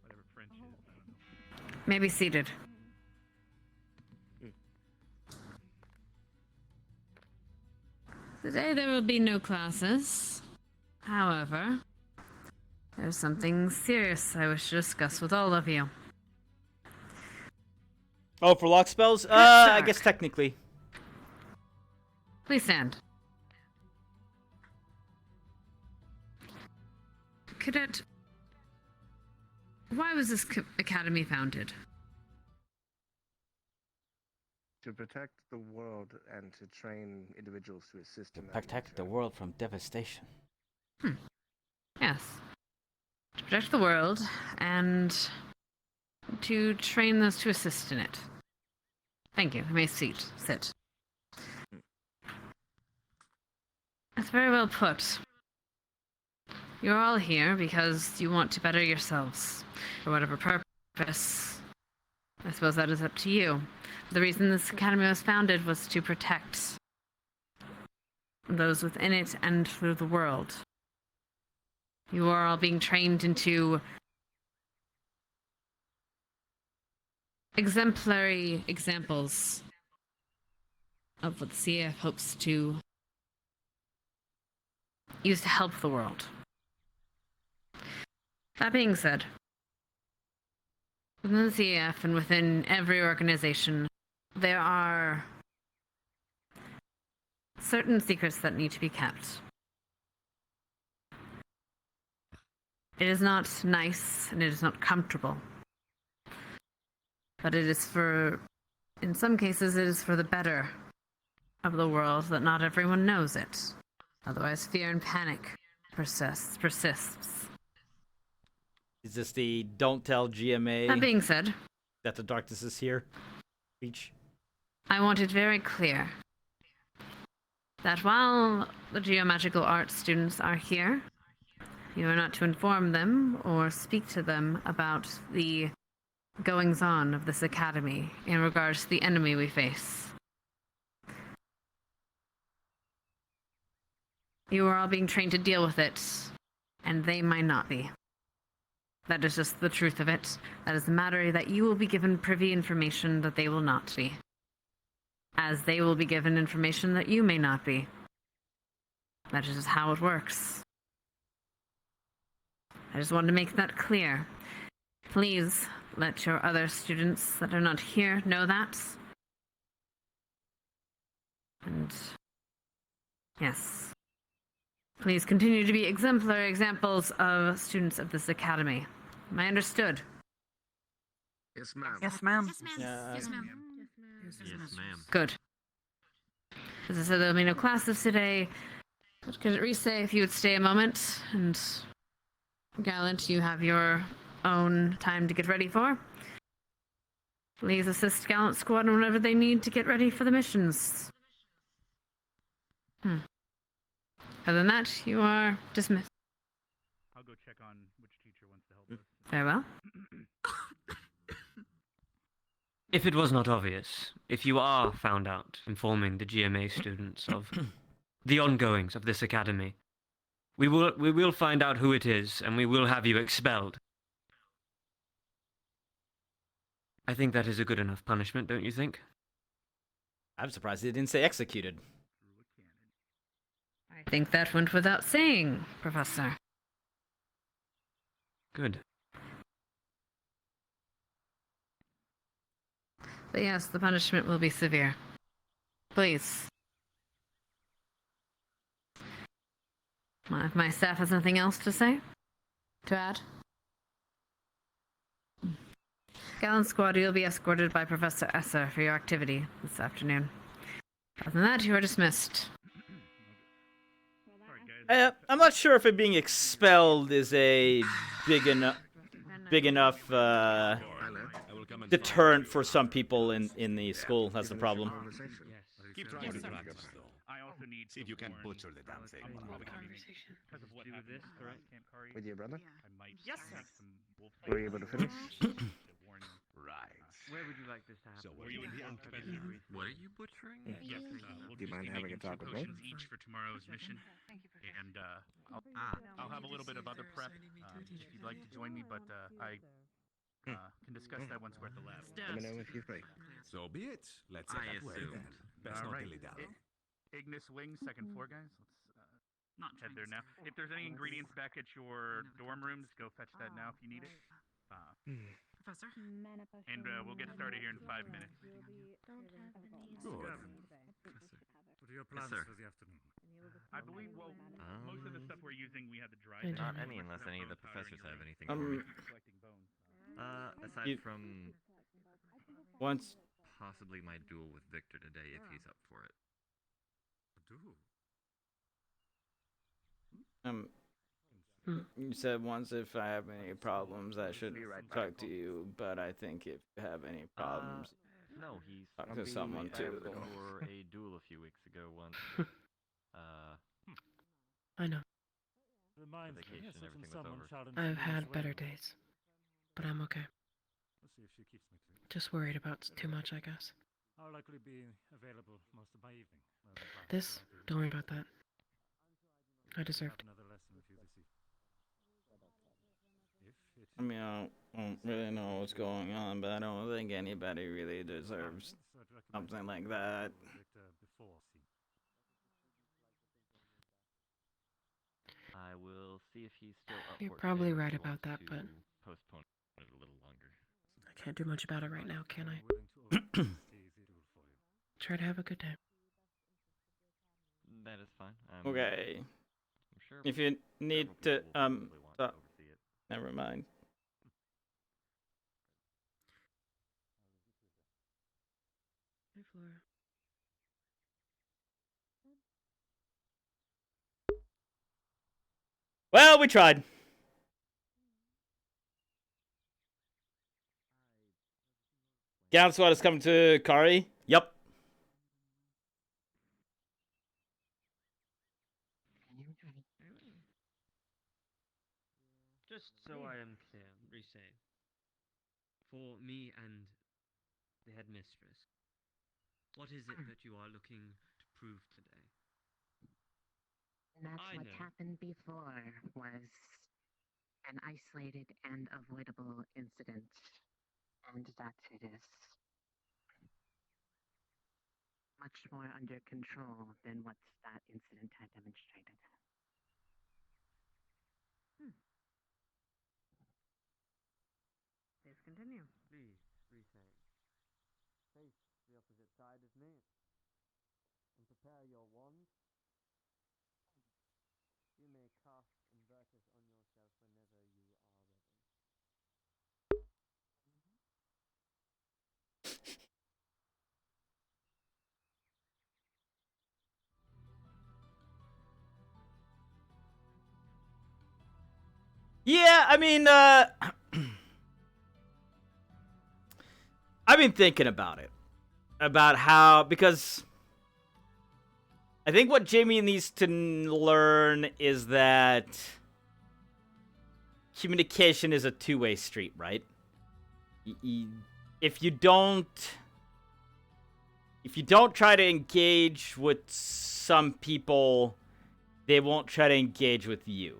Whatever French is, I don't know. Maybe seated. Today there will be no classes. However, there's something serious I wish to discuss with all of you. Oh, for lock spells? I guess technically. Please stand. Cadet, why was this academy founded? To protect the world and to train individuals to assist in that. Protect the world from devastation. Yes. To protect the world and to train those to assist in it. Thank you. You may sit. That's very well put. You're all here because you want to better yourselves, for whatever purpose. I suppose that is up to you. The reason this academy was founded was to protect those within it and through the world. You are all being trained into exemplary examples of what the CAF hopes to use to help the world. That being said, within the CAF and within every organization, there are certain secrets that need to be kept. It is not nice and it is not comfortable. But it is in some cases, it is for the better of the world that not everyone knows it. Otherwise, fear and panic persists. Is this the don't tell GMA? That being said, that the darkness is here speech? I want it very clear that while the geomagical arts students are here, you are not to inform them or speak to them about the goings-on of this academy in regards to the enemy we face. You are all being trained to deal with it, and they might not be. That is just the truth of it. That is a matter that you will be given privy information that they will not be. As they will be given information that you may not be. That is just how it works. I just wanted to make that clear. Please let your other students that are not here know that. And yes. Please continue to be exemplary examples of students of this academy. Am I understood? Yes, ma'am. Yes, ma'am. Yes, ma'am. Yes, ma'am. Good. As I said, there'll be no classes today. But could Reese say if you would stay a moment? And Gallant, you have your own time to get ready for. Please assist Gallant Squad whenever they need to get ready for the missions. Other than that, you are dismissed. I'll go check on which teacher wants to help us. Very well. If it was not obvious, if you are found out informing the GMA students of the ongoings of this academy, we will find out who it is, and we will have you expelled. I think that is a good enough punishment, don't you think? I'm surprised they didn't say executed. I think that went without saying, Professor. Good. But yes, the punishment will be severe. Please. If my staff has nothing else to say? To add? Gallant Squad, you'll be escorted by Professor Esser for your activity this afternoon. Other than that, you are dismissed. I'm not sure if it being expelled is a big enough deterrent for some people in the school. That's the problem. Keep trying to practice, though. I also need See if you can butcher the damn thing. because of what happened this, at correct? Camp Kari. With your brother? I might Yes, make sir. some wolf Were you able to finish? Right. Where would you like this to happen? So Were you in the Professor? What are you butchering? Yes. We'll Do you just mind be having making a talk two with me? potions each for tomorrow's mission, and I'll have a little bit of other prep if you'd like to join me, but I can discuss that once we're at the lab. Let me know if you're free. So be it. Let's get that way then. Best not Alright. dilly-dally. Ignis Wing, second floor, guys. Let's head there now. If there's any ingredients back at your dorm rooms, go fetch that now if you need it. Professor? And we'll get started here in 5 minutes. Good. What are your Yes, plans sir. for the afternoon? I believe, well, most of the stuff we're using, we had the dry. Not any, unless any of the professors have anything. Collecting bones. Aside from Once possibly my duel with Victor today, if he's up for it. you said once if I have any problems, I should talk to you. But I think if you have any problems, No, he's talk to someone too. for a duel a few weeks ago once. I know. Reminds me, vacation, yes, of everything was someone over. shouting I've from had this better way. days. But I'm okay. Let's see if she keeps me to it. Just worried about too much, I guess. I'll likely be available most of my evening. This? Don't worry about that. I deserved. Another lesson with you this evening. I mean, I don't really know what's going on, but I don't think anybody really deserves something like that. I will see if he's still up. You're for it probably today, or right if you about want that, but to postpone it a little longer. I can't do much about it right now, can I? Try to have a good day. That is fine. I'm Okay. sure If you need to, probably want to oversee it. never mind. Hey, Flora. Well, we tried. Gown Squad is coming to Kari. Yup. Just so I am clear, Rise, for me and the headmistress, what is it that you are looking to prove today? That's what's happened before was an isolated and avoidable incident, and that it is much more under control than what that incident had demonstrated. Please continue. Please, Rise, face the opposite side of me, and prepare your wands. You may cast Invertus on yourself whenever you are ready. Yeah, I mean, I've been thinking about it. About how, because I think what Jamie needs to learn is that communication is a two-way street, right? If you don't try to engage with some people, they won't try to engage with you.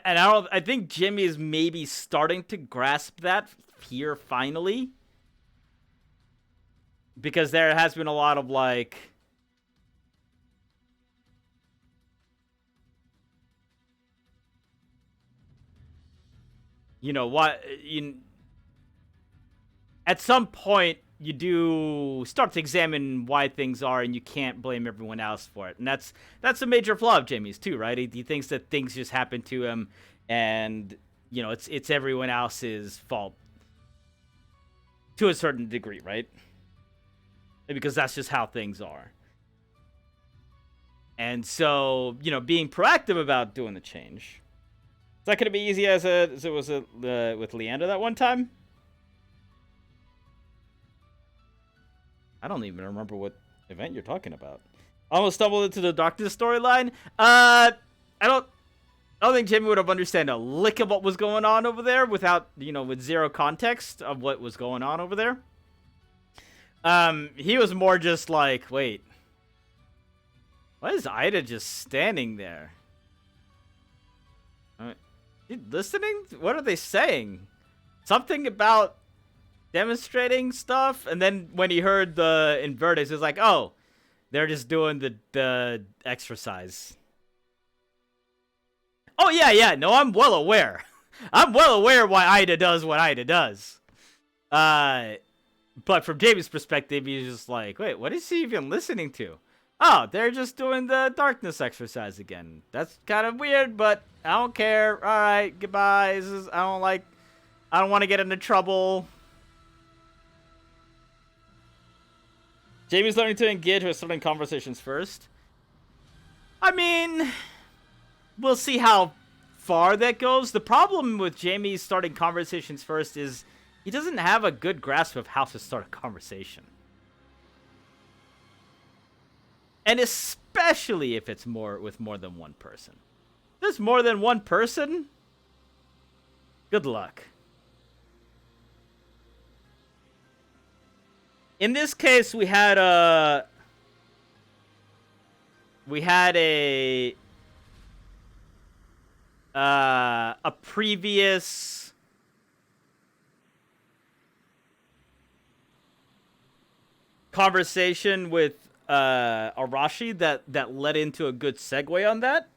And I think Jimmy is maybe starting to grasp that here finally. Because there has been a lot of like, you know what, at some point you do start to examine why things are, and you can't blame everyone else for it. And that's a major flaw of Jamie's too, right? He thinks that things just happen to him, and you know it's everyone else's fault to a certain degree, right? Because that's just how things are. And so, you know, being proactive about doing the change. Is that going to be easy as it was with Leander that one time? I don't even remember what event you're talking about. Almost stumbled into the darkness storyline. I don't think Jamie would have understood a lick of what was going on over there without, you know, with zero context of what was going on over there. He was more just like, wait, why is Ida just standing there? You listening? What are they saying? Something about demonstrating stuff? And then when he heard the Invertus, he was like, oh, they're just doing the exercise. Oh, yeah, no, I'm well aware. I'm well aware why Ida does what Ida does. But from Jamie's perspective, he's just like, wait, what is he even listening to? Oh, they're just doing the darkness exercise again. That's kind of weird, but I don't care. All right, goodbye. I don't want to get into trouble. Jamie's learning to engage with certain conversations first. I mean, we'll see how far that goes. The problem with Jamie starting conversations first is he doesn't have a good grasp of how to start a conversation. And especially if it's with more than one person. If there's more than one person, good luck. In this case, we had a previous conversation with Arashi that led into a good segue on that.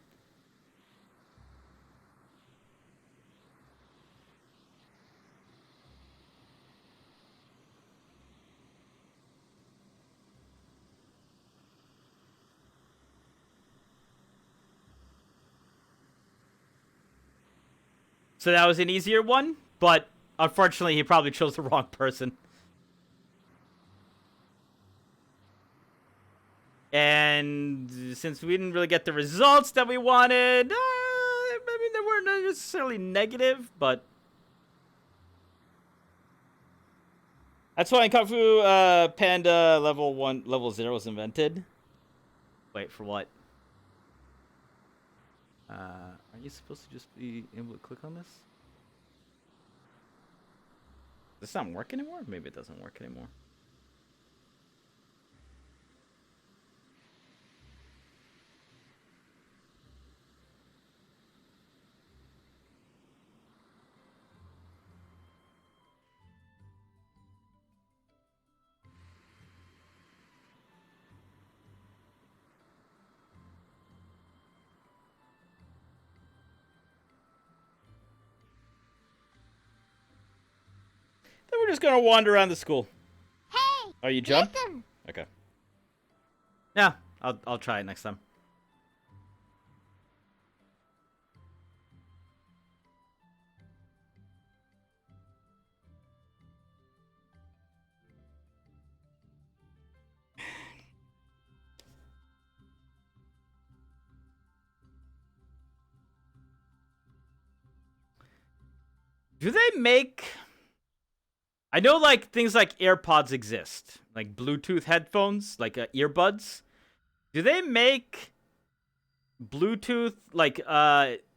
So that was an easier one, but unfortunately he probably chose the wrong person. And since we didn't really get the results that we wanted, I mean, they weren't necessarily negative, but that's why in Kung Fu Panda level 0 was invented. Wait, for what? Are you supposed to just be able to click on this? Does this not work anymore? Maybe it doesn't work anymore. Then we're just gonna wander around the school. Hey! Are you jump? Listen. Okay. Yeah, I'll try it next time. Do they make... I know, like, things like AirPods exist. Like, Bluetooth headphones, like, earbuds. Do they make Bluetooth, like, wireless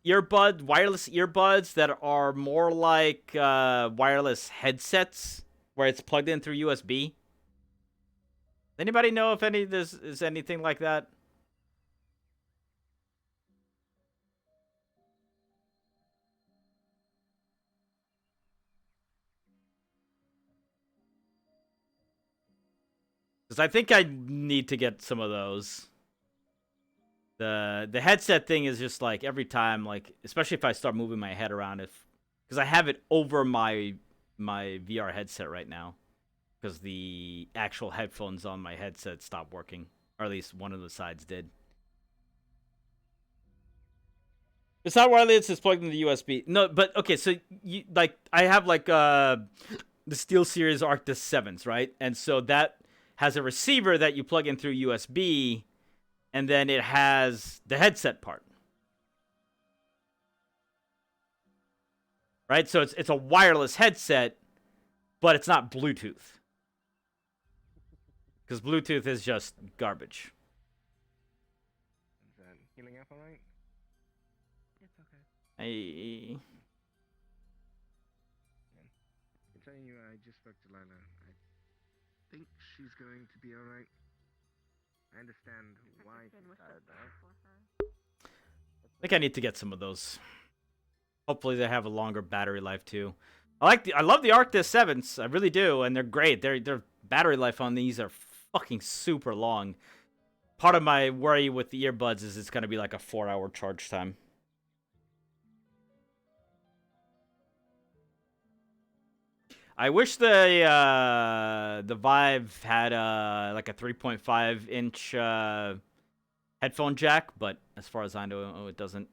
earbuds that are more like, wireless headsets? Where it's plugged in through USB? Anybody know if there's anything like that? Because I think I need to get some of those. The headset thing is just like every time, like, especially if I start moving my head around, because I have it over my VR headset right now, because the actual headphones on my headset stopped working, or at least one of the sides did. It's not wireless; it's plugged into USB. No, but okay, so you like I have like the SteelSeries Arctis 7s, right? And so that has a receiver that you plug in through USB, and then it has the headset part. Right? So it's a wireless headset, but it's not Bluetooth. Because Bluetooth is just garbage. Is that healing up alright? It's okay. I'm telling you, I just spoke to Lila. I think she's going to be alright. I understand why she's tired though. I think I need to get some of those. Hopefully they have a longer battery life too. I love the Arctis 7s. I really do, and they're great. Their battery life on these are fucking super long. Part of my worry with the earbuds is it's gonna be like a 4-hour charge time. I wish the Vive had like a 3.5-inch headphone jack, but as far as I know, it doesn't.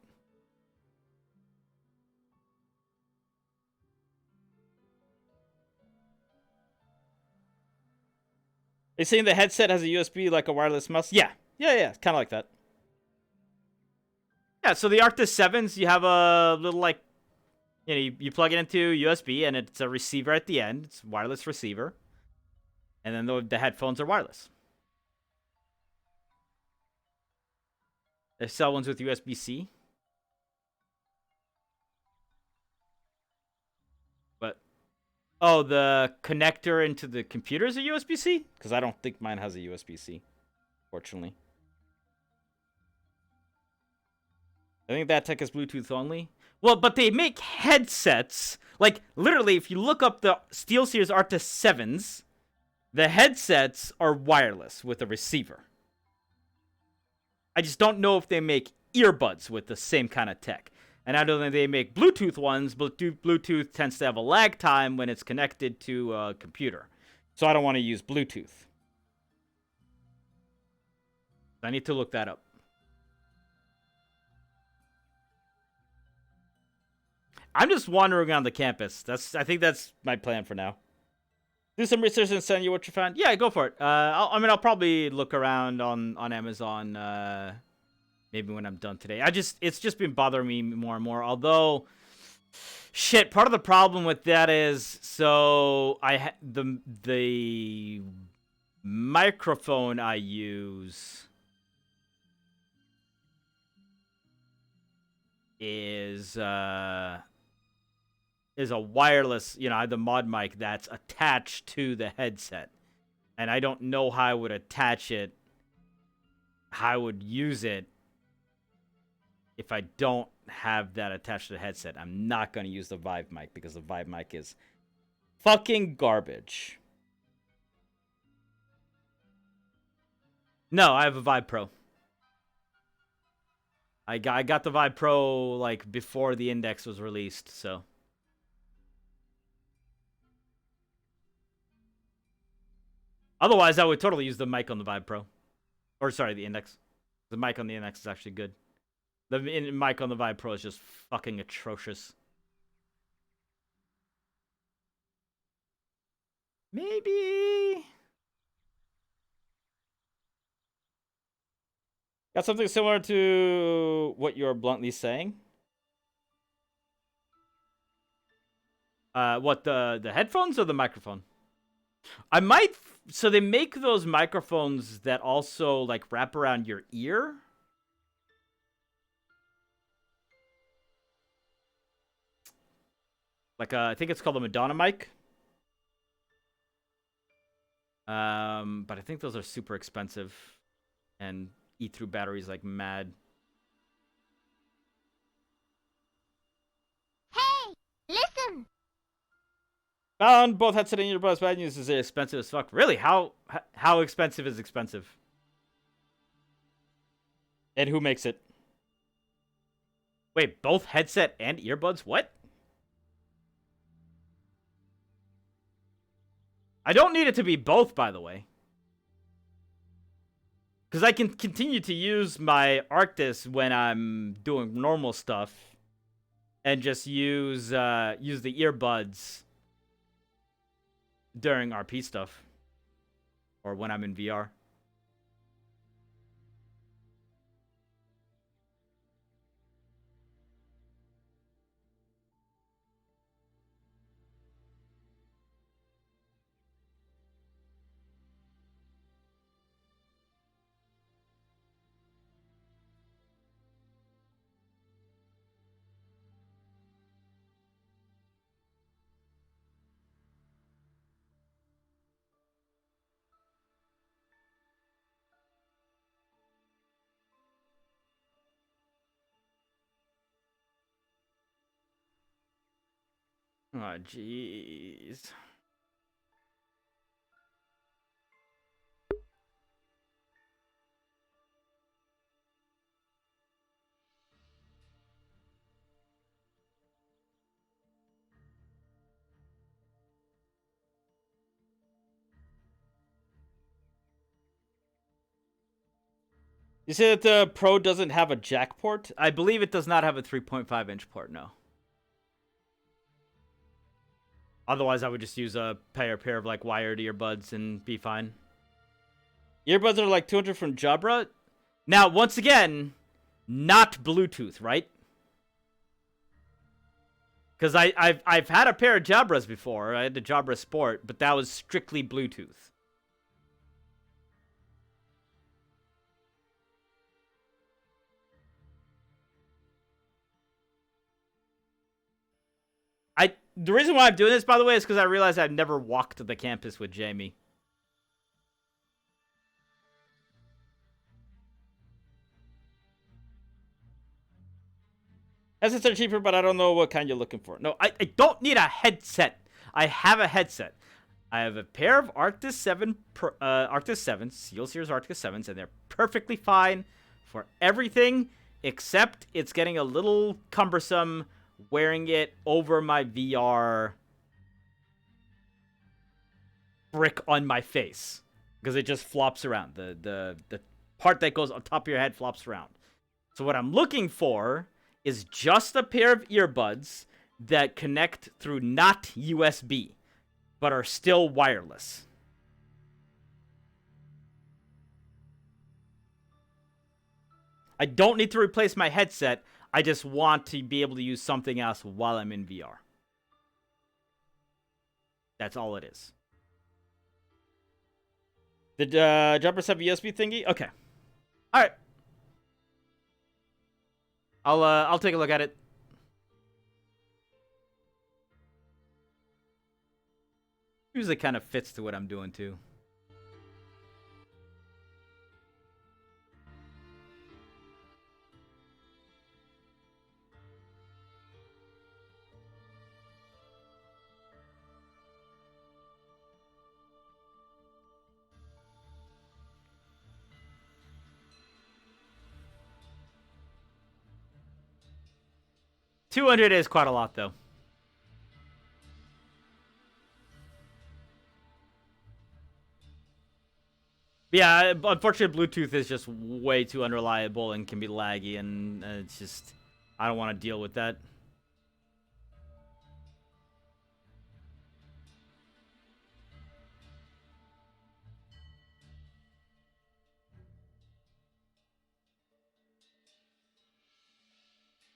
Are you saying the headset has a USB like a wireless mouse? Yeah, kind of like that. Yeah, so the Arctis 7s, you have a little like, you know, you plug it into USB and it's a receiver at the end. It's a wireless receiver. And then the headphones are wireless. They sell ones with USB-C. But oh, the connector into the computer is a USB-C? Because I don't think mine has a USB-C, fortunately. I think that tech is Bluetooth only. Well, but they make headsets. Like, literally, if you look up the SteelSeries Arctis 7s, the headsets are wireless with a receiver. I just don't know if they make earbuds with the same kind of tech. And I don't think they make Bluetooth ones, but Bluetooth tends to have a lag time when it's connected to a computer. So I don't want to use Bluetooth. I need to look that up. I'm just wandering around the campus. I think that's my plan for now. Do some research and send you what you found. Yeah, go for it. I'll probably look around on Amazon. Maybe when I'm done today. It's just been bothering me more and more. Although, shit, part of the problem with that is so the microphone I use is a wireless, I have the mod mic that's attached to the headset. And I don't know how I would attach it, how I would use it if I don't have that attached to the headset. I'm not going to use the Vive mic because the Vive mic is fucking garbage. No, I have a Vive Pro. I got the Vive Pro like before the Index was released, so... Otherwise, I would totally use the mic on the Vive Pro. Or, sorry, the Index. The mic on the Index is actually good. The mic on the Vive Pro is just fucking atrocious. Maybe... Got something similar to what you're bluntly saying? What, the headphones or the microphone? I might... So they make those microphones that also, like, wrap around your ear. Like, I think it's called a Madonna mic. But I think those are super expensive. And eat through batteries like mad. Hey! Listen! Found both headset and earbuds. Bad news is they're expensive as fuck. Really? How expensive is expensive? And who makes it? Wait, both headset and earbuds? What? I don't need it to be both, by the way. Because I can continue to use my Arctis when I'm doing normal stuff. And just use the earbuds during RP stuff. Or when I'm in VR. Oh, jeez. You say that the Pro doesn't have a jack port? I believe it does not have a 3.5-inch port, no. Otherwise, I would just use a pair of like wired earbuds and be fine. Earbuds are like 200 from Jabra. Now, once again, not Bluetooth, right? Because I've had a pair of Jabras before. I had the Jabra Sport, but that was strictly Bluetooth. the reason why I'm doing this, by the way, is because I realized I've never walked the campus with Jamie. Headsets are cheaper, but I don't know what kind you're looking for. No, I don't need a headset. I have a headset. I have a pair of Arctis 7, Steel Series Arctis 7s, and they're perfectly fine for everything, except it's getting a little cumbersome wearing it over my VR brick on my face, because it just flops around. The part that goes on top of your head flops around. So what I'm looking for is just a pair of earbuds that connect through not USB, but are still wireless. I don't need to replace my headset. I just want to be able to use something else while I'm in VR. That's all it is. The jumpers have a USB thingy? Okay. Alright. I'll take a look at it. Usually kind of fits to what I'm doing too. $200 is quite a lot though. Yeah, unfortunately, Bluetooth is just way too unreliable and can be laggy, and it's just, I don't want to deal with that.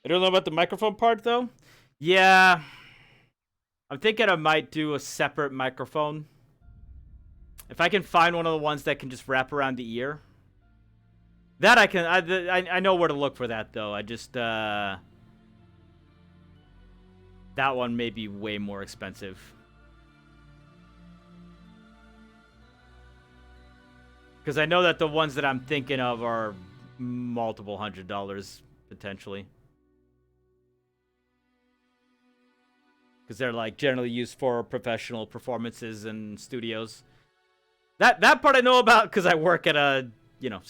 I don't know about the microphone part, though. Yeah, I'm thinking I might do a separate microphone. If I can find one of the ones that can just wrap around the ear. That I can, I know where to look for that, though. I just, that one may be way more expensive. Because I know that the ones that I'm thinking of are multiple $100s, potentially. Because they're, like, generally used for professional performances and studios. That part I know about because I work at a, you know,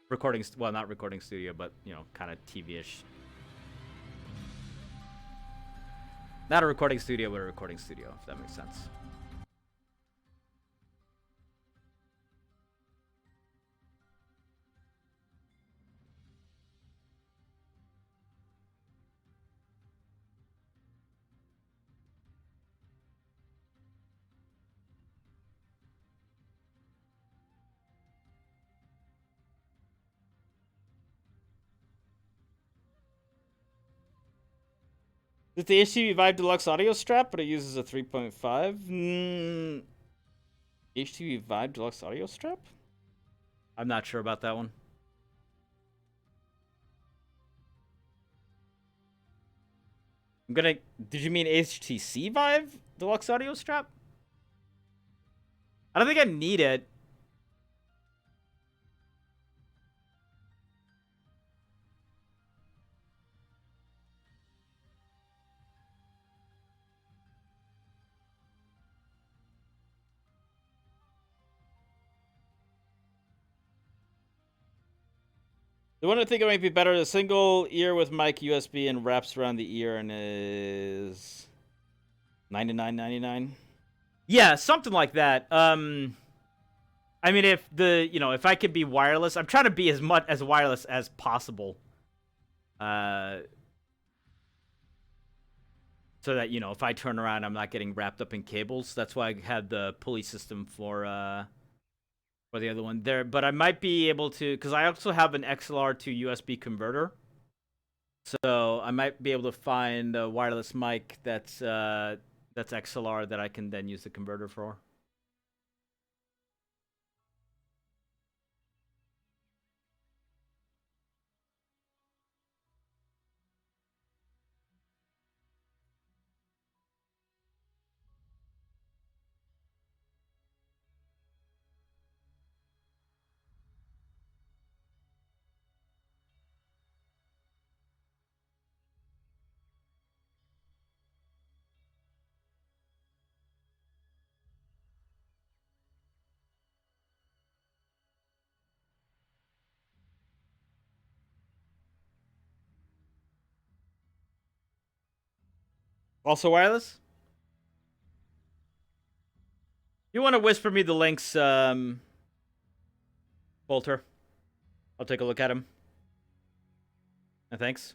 recording, well, not recording studio, but, you know, kind of TV-ish. Not a recording studio, but a recording studio, if that makes sense. It's the HTV Vive Deluxe audio strap, but it uses a 3.5. HTV Vive Deluxe audio strap? I'm not sure about that one. Did you mean HTC Vive Deluxe audio strap? I don't think I need it. The one I think it might be better is a single ear with mic USB and wraps around the ear and is $99.99. Yeah, something like that. I mean, if if I could be wireless, I'm trying to be as much as wireless as possible. So that, if I turn around, I'm not getting wrapped up in cables. That's why I had the pulley system for the other one there, but I might be able to, because I also have an XLR to USB converter, so I might be able to find a wireless mic that's XLR that I can then use the converter for. Also wireless? You want to whisper me the links, Bolter? I'll take a look at them. And thanks.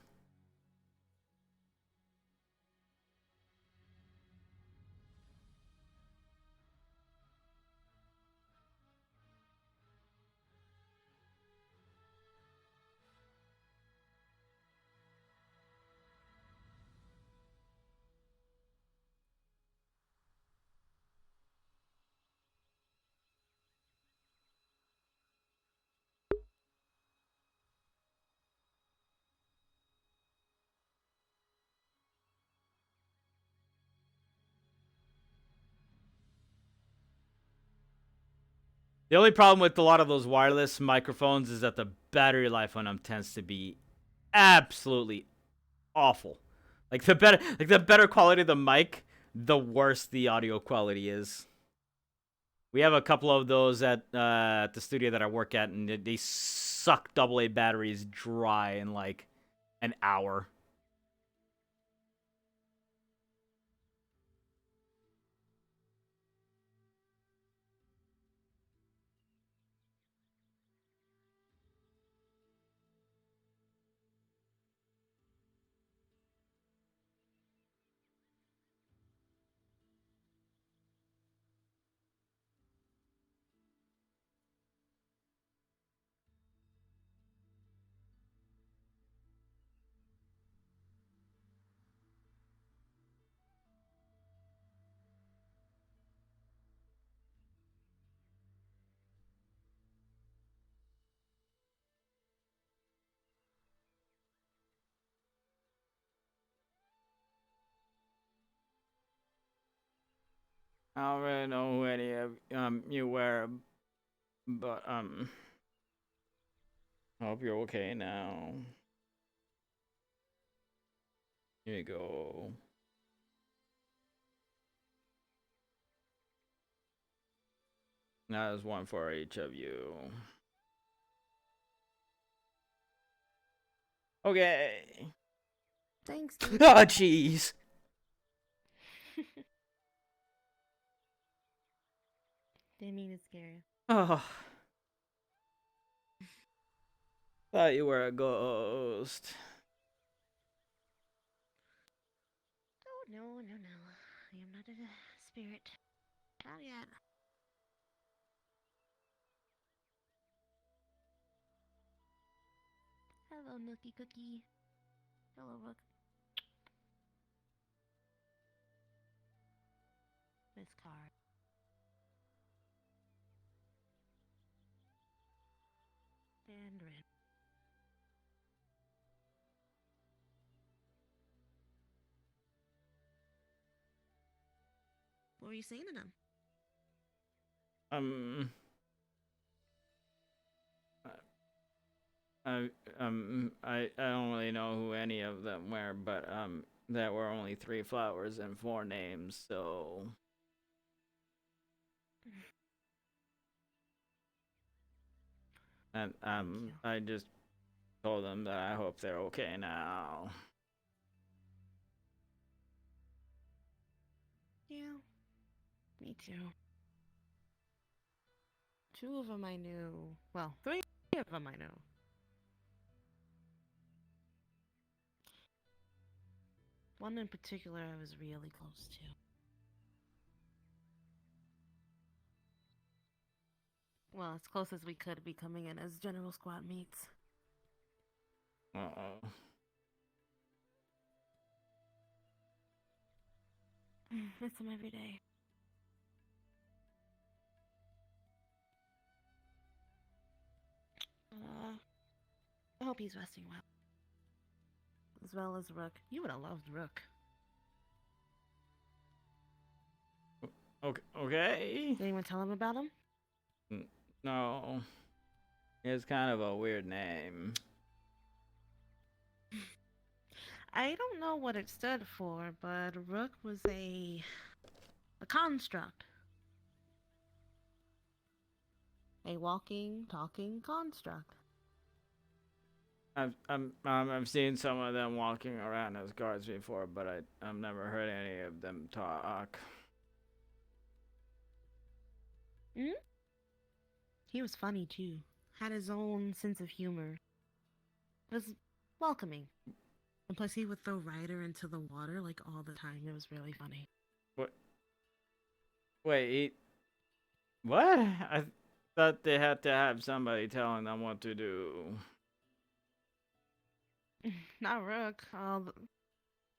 The only problem with a lot of those wireless microphones is that the battery life on them tends to be absolutely awful. Like the better quality of the mic, the worse the audio quality is. We have a couple of those at the studio that I work at, and they suck AA batteries dry in like an hour. I don't really know who any of you were, but I hope you're okay now. Here you go. That is one for each of you. Okay. Thanks. Oh, jeez. Didn't mean to scare you. Oh. Thought you were a ghost. Oh, no. I am not a spirit. Not yet. Hello, Nookie Cookie. Hello, Rook. This card. And Ren. What were you saying to them? I don't really know who any of them were, but there were only 3 flowers and 4 names, so and I just told them that I hope they're okay now. Yeah, me too. 2 of them I knew. Well, 3 of them I know. One in particular I was really close to. Well, as close as we could be coming in as General Squad mates. Uh-oh. Miss him every day. I hope he's resting well. As well as Rook. You would have loved Rook. Okay. Did anyone tell him about him? No. It's kind of a weird name. I don't know what it stood for, but Rook was a construct. A walking, talking construct. I've seen some of them walking around as guards before, but I've never heard any of them talk. Hmm? He was funny too. Had his own sense of humor. It was welcoming. And plus, he would throw Ryder into the water like all the time. It was really funny. What? Wait, what? I thought they had to have somebody telling them what to do. Not Rook.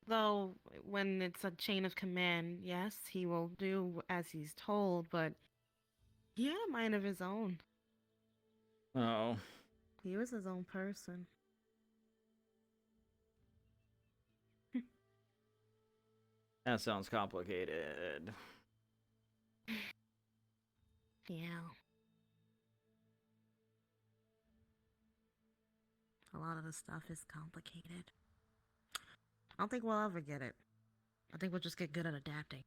Though, when it's a chain of command, yes, he will do as he's told, but he had a mind of his own. Oh. He was his own person. That sounds complicated. Yeah. A lot of the stuff is complicated. I don't think we'll ever get it. I think we'll just get good at adapting.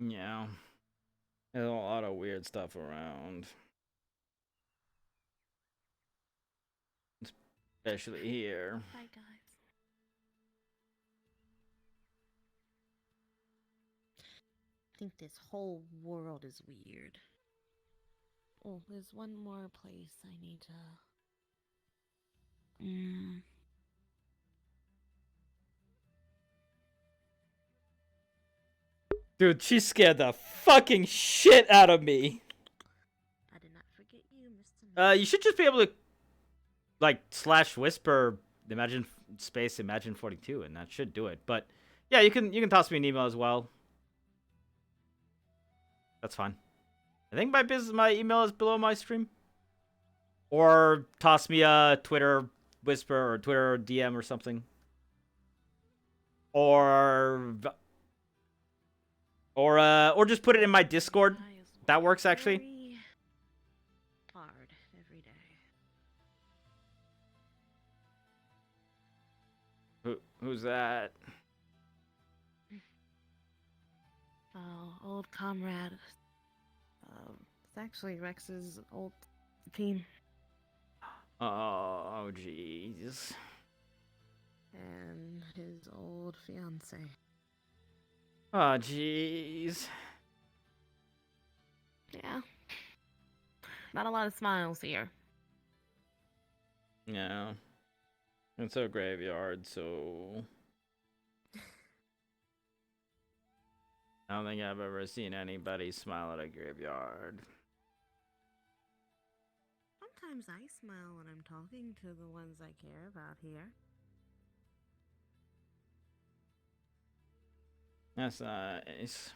Yeah. There's a lot of weird stuff around. Especially here. Bye, guys. I think this whole world is weird. Oh, there's one more place I need to... Dude, she scared the fucking shit out of me. I did not forget you, Mr. You should just be able to, like, / whisper imagine space imagine 42, and that should do it. But yeah, you can toss me an email as well. That's fine. I think my email is below my stream. Or toss me a Twitter whisper or Twitter DM or something. Or just put it in my Discord. That works actually. Hard every day. Who's that? Oh, old comrade. It's actually Rex's old team. Oh, jeez. And his old fiance. Oh, jeez. Yeah. Not a lot of smiles here. Yeah. It's a graveyard, so... I don't think I've ever seen anybody smile at a graveyard. Sometimes I smile when I'm talking to the ones I care about here. That's nice.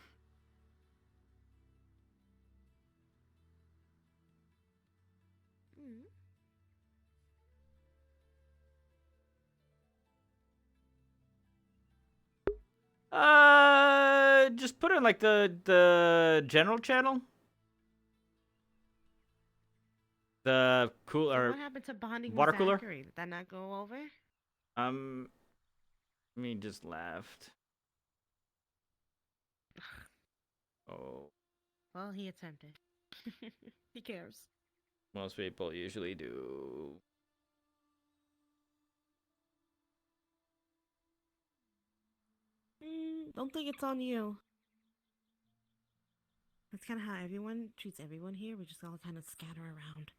Just put it in like the general channel. The cooler. What happened to bonding water with cooler? Zachary? Did that not go over? Me just left. Oh. Well, he attempted. He cares. Most people usually do. Don't think it's on you. That's kind of how everyone treats everyone here. We just all kind of scatter around.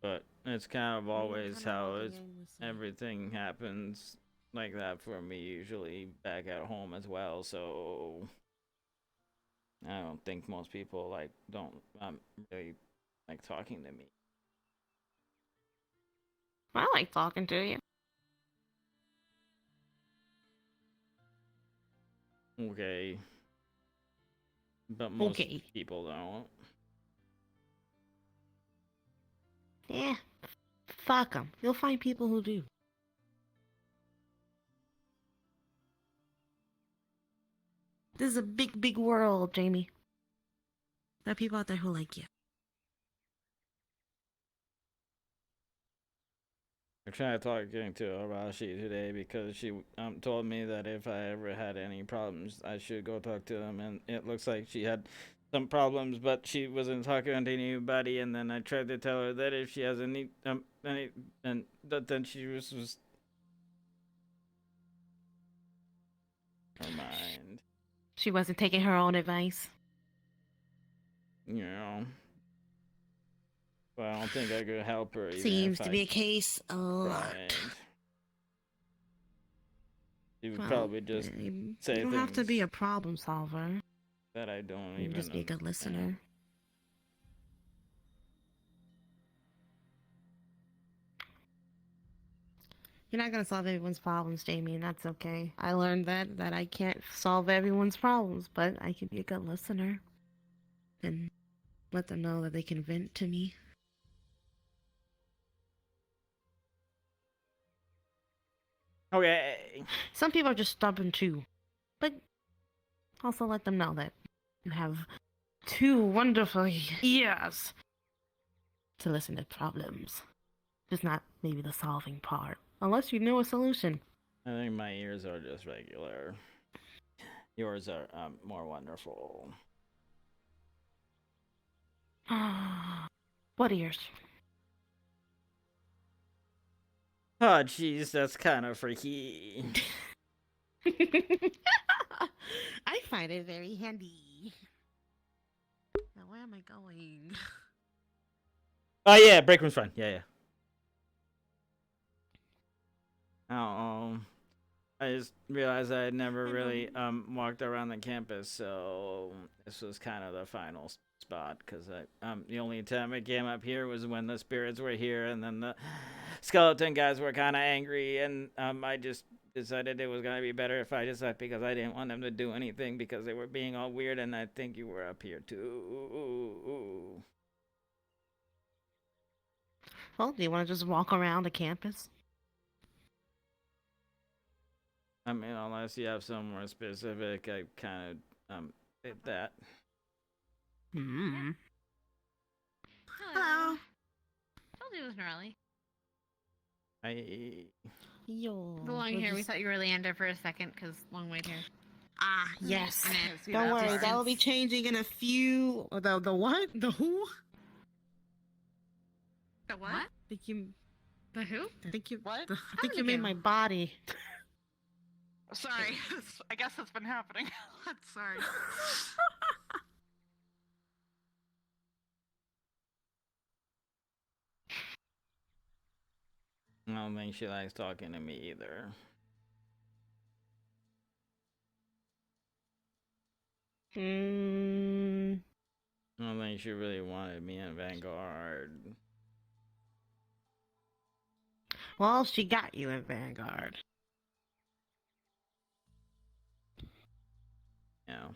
But it's kind of always kinda how walking it's, aimlessly. everything happens like that for me, usually back at home as well, so I don't think most people don't really like talking to me. I like talking to you. Okay. But most Okay. people don't. Yeah. Fuck them. You'll find people who do. This is a big, big world, Jamie. There are people out there who like you. I tried talking to Arashi today because she told me that if I ever had any problems, I should go talk to him, and it looks like she had some problems, but she wasn't talking to anybody. And then I tried to tell her that if she has any and then she was her mind. She wasn't taking her own advice. You know. But I don't think I could help her. Even Seems if to I be a case a lot. tried. She would probably just say You don't things have to be a problem solver. that I don't You even just be a good listener. You're not gonna solve everyone's problems, Jamie, and that's okay. I learned that I can't solve everyone's problems, but I can be a good listener and let them know that they can vent to me. Okay. Some people are just stubborn too, but also let them know that you have 2 wonderful ears to listen to problems. Just not maybe the solving part, unless you knew a solution. I think my ears are just regular. Yours are more wonderful. What ears? Oh, jeez, that's kind of freaky. I find it very handy. Now, where am I going? Oh yeah, break room's fine. Yeah. I just realized I had never really walked around the campus, so this was kind of the final spot, because the only time I came up here was when the spirits were here, and then the skeleton guys were kind of angry, and I just decided it was gonna be better if I just left, because I didn't want them to do anything because they were being all weird, and I think you were up here too. Well, do you want to just walk around the campus? I mean, unless you have somewhere specific, I kind of did that. Hmm. Hello. Told you it was gnarly. Yo. The long hair. We thought you were Leander for a second because long white hair. Ah, yes. Nah, Don't worry, that will be changing in a few. The what? The who? The what? Think you? The who? I think you. What? I think you made my body. Sorry, I guess that's been happening. Sorry. I don't think she likes talking to me either. I don't think she really wanted me in Vanguard. Well, she got you in Vanguard. Yeah.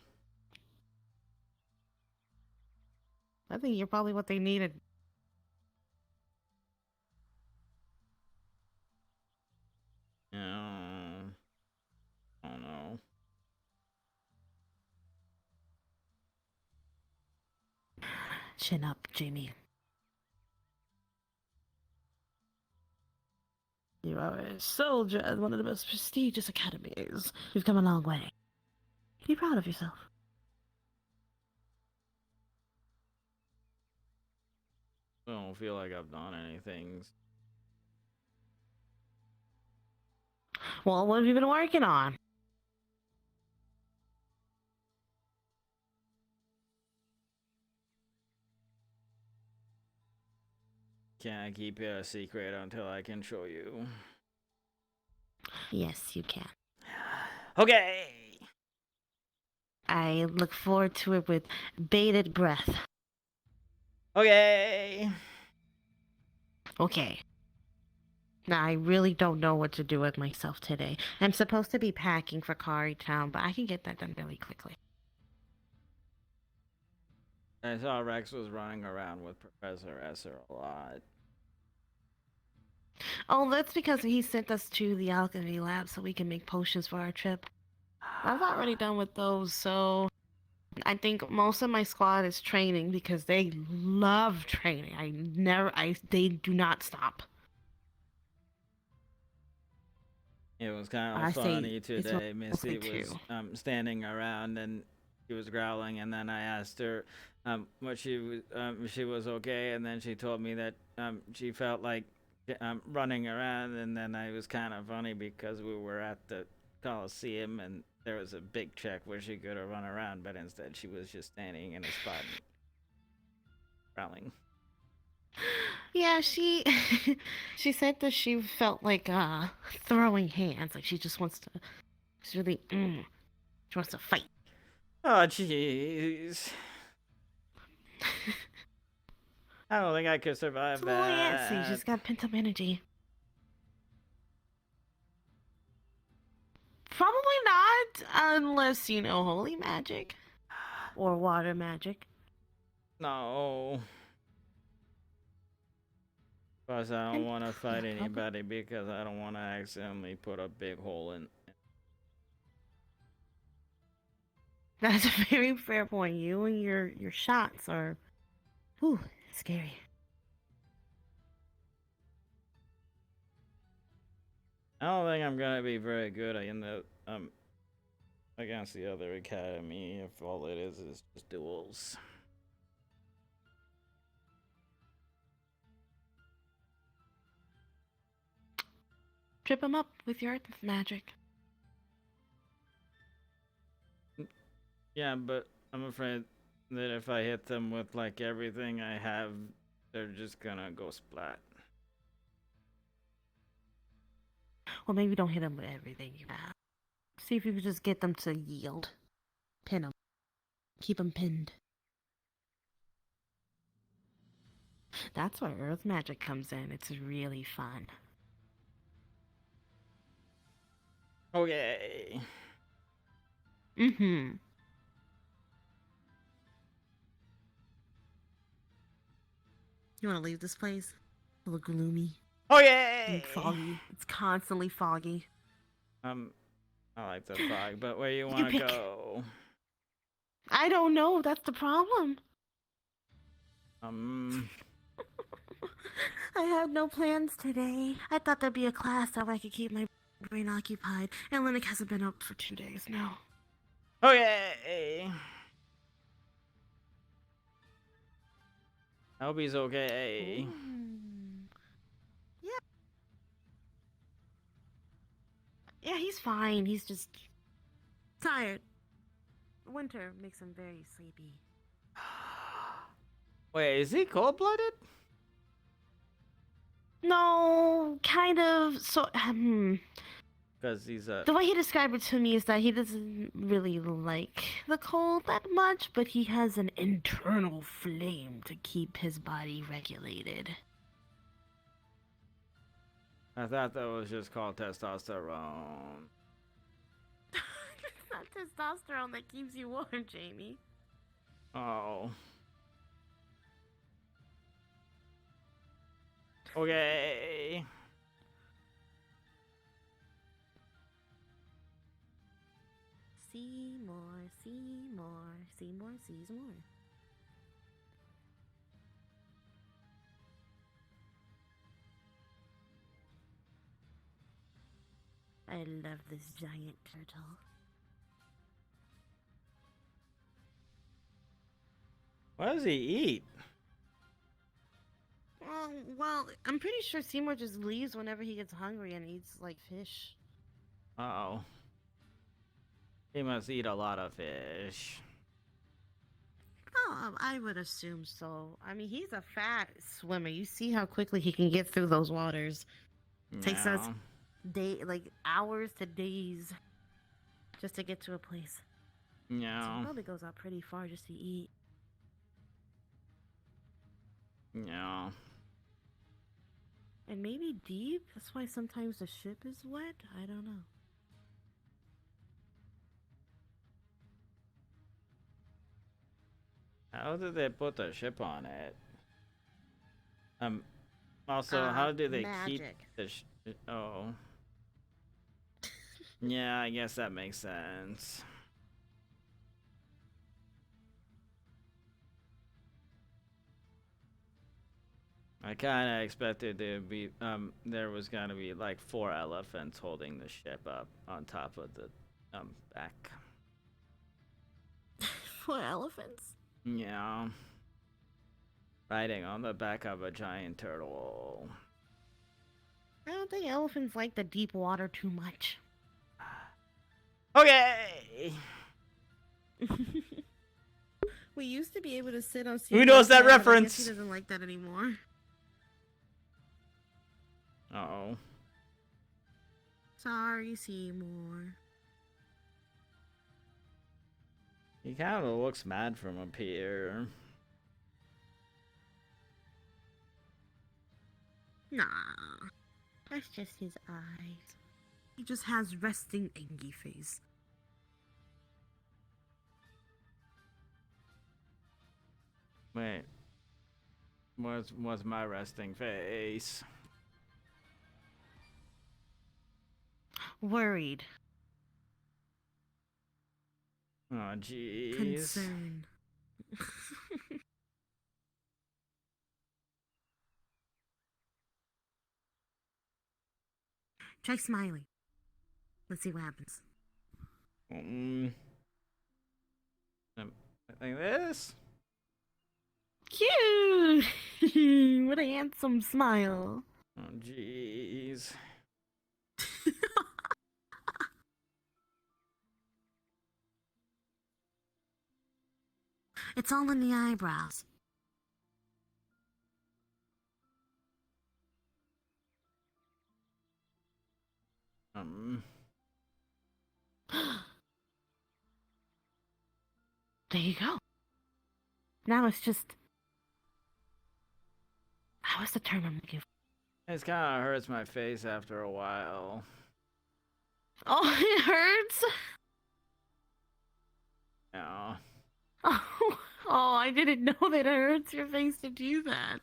I think you're probably what they needed. Yeah. I don't know. Chin up, Jamie. You are a soldier at one of the most prestigious academies. You've come a long way. Be proud of yourself. I don't feel like I've done anything. Well, what have you been working on? Can I keep it a secret until I can show you? Yes, you can. Okay. I look forward to it with bated breath. Okay. Okay. Now, I really don't know what to do with myself today. I'm supposed to be packing for Kari Town, but I can get that done really quickly. I saw Rex was running around with Professor Esser a lot. Oh, that's because he sent us to the alchemy lab so we can make potions for our trip. I've already done with those, so I think most of my squad is training because they love training. They do not stop. It was kind of funny today. Missy was standing around and she was growling, and then I asked her what she was okay, and then she told me that she felt like running around, and then I was kind of funny because we were at the Coliseum and there was a big check where she could have run around, but instead she was just standing in a spot and growling. Yeah, she she said that she felt like throwing hands, like she just wants to. She's really she wants to fight. Oh jeez. I don't think I could survive It's a that. little antsy. She's got pent up energy. Probably not, unless you know holy magic or water magic. No. Plus, I don't want to fight anybody because I don't want to accidentally put a big hole in. That's a very fair point. You and your shots are, whew, scary. I don't think I'm gonna be very good in the against the other academy if all it is just duels. Trip them up with your earth magic. Yeah, but I'm afraid that if I hit them with like everything I have, they're just gonna go splat. Well, maybe don't hit them with everything you have. See if you can just get them to yield. Pin them. Keep them pinned. That's where earth magic comes in. It's really fun. Okay. Mm-hmm. You want to leave this place? A little gloomy. Oh yeah. And foggy. It's constantly foggy. I like the fog, but where you want to go? I don't know. That's the problem. I have no plans today. I thought there'd be a class so I could keep my brain occupied. And Linux hasn't been up for 2 days now. Okay. I hope he's okay. Yeah. Yeah, he's fine. He's just tired. Winter makes him very sleepy. Wait, is he cold-blooded? No, kind of. So, Because he's a... The way he described it to me is that he doesn't really like the cold that much, but he has an internal flame to keep his body regulated. I thought that was just called testosterone. It's not testosterone that keeps you warm, Jamie. Oh. Okay. Seymour, Seymour, Seymour sees more. I love this giant turtle. What does he eat? Well, I'm pretty sure Seymour just leaves whenever he gets hungry and eats, like, fish. Uh-oh. He must eat a lot of fish. Oh, I would assume so. I mean, he's a fat swimmer. You see how quickly he can get through those waters. Takes us hours to days just to get to a place. No. So he probably goes out pretty far just to eat. No. And maybe deep? That's why sometimes the ship is wet? I don't know. How did they put the ship on it? Also, how do they keep the oh. Yeah, I guess that makes sense. I kind of expected there to be there was gonna be like 4 elephants holding the ship up on top of the back. For elephants? Yeah. Riding on the back of a giant turtle. I don't think elephants like the deep water too much. Okay. We used to be able to sit on. Who knows that Seymour's head, but I reference? guess he doesn't like that anymore. Uh-oh. Sorry, Seymour. He kind of looks mad from up here. Nah. That's just his eyes. He just has resting angry face. Wait. What's my resting face? Worried. Oh, jeez. Concern. Try smiling. Let's see what happens. Like this? Cute! What a handsome smile. Oh, jeez. It's all in the eyebrows. There you go. Now it's just... What's the term I'm looking for? It kind of hurts my face after a while. Oh, it hurts? Yeah. Oh, I didn't know that it hurts your face to do that.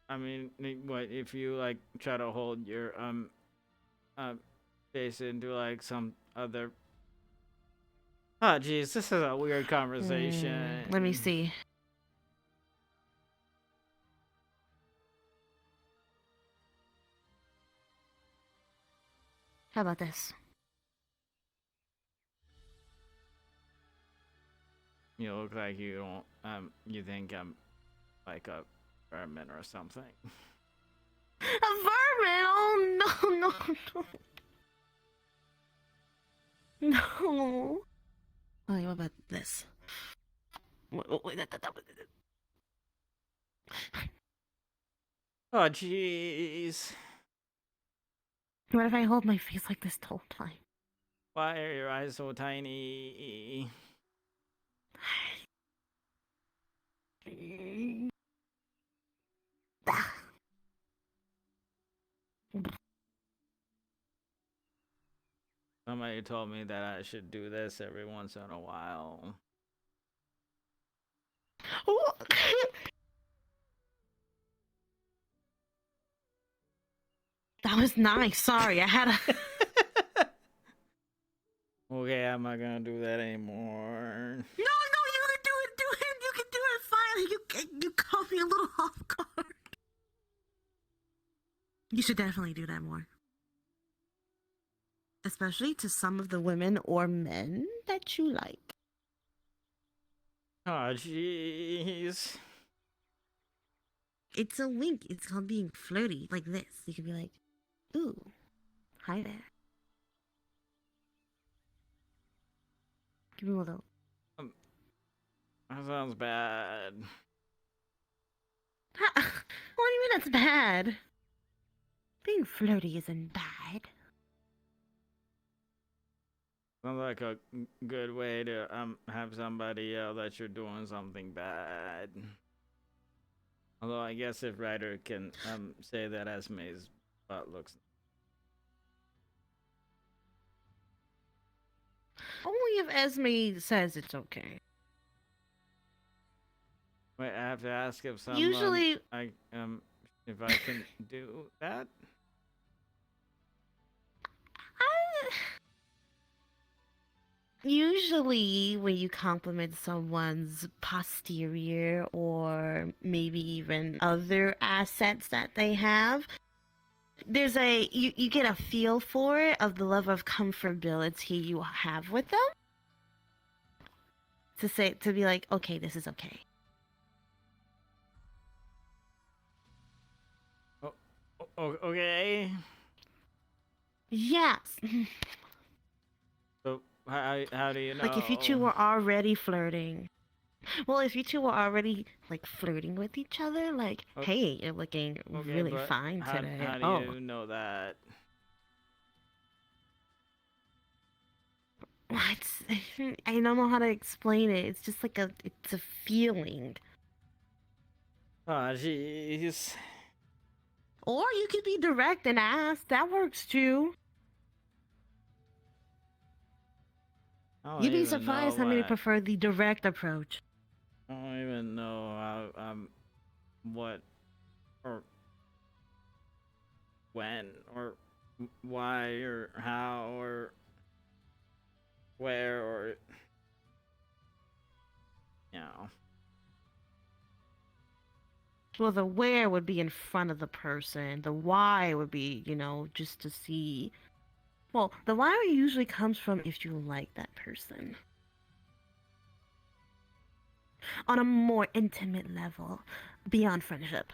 I mean, what if you like try to hold your face into like some other? Oh, jeez, this is a weird conversation. Let me see. How about this? You look like you don't you think I'm like a vermin or something. A vermin? Oh no, no, no. No. Wait, what about this? Wait, Oh, jeez. What if I hold my face like this the whole time? Why are your eyes so tiny? Somebody told me that I should do this every once in a while. That was nice. Sorry, I had a... Okay, I'm not gonna do that anymore. No, you can do it. You can do it fine. You caught me a little off guard. You should definitely do that more. Especially to some of the women or men that you like. Oh, jeez. It's a wink. It's called being flirty, like this. You can be like, ooh, hi there. Give me a little. That sounds bad. What do you mean that's bad? Being flirty isn't bad. Sounds like a good way to have somebody yell that you're doing something bad. Although I guess if Ryder can say that Esme's butt looks. Only if Esme says it's okay. Wait, I have to ask if someone Usually, if I can do that. Usually, when you compliment someone's posterior or maybe even other assets that they have, there's you get a feel for it of the level of comfortability you have with them. to be like, okay, this is okay. Okay. Yes. So how do you know? Like if you two were already flirting. Well, if you two were already like flirting with each other, like, hey, you're looking really but fine how, today. How do you know that? What? I don't know how to explain it. It's just like it's a feeling. Oh, jeez. Or you could be direct and ask. That works too. You'd be surprised how many prefer the direct approach. I don't even know how, what, or when, or why, or how, or where, or, you know. Well, the where would be in front of the person. The why would be, just to see. Well, the why usually comes from if you like that person. On a more intimate level, beyond friendship.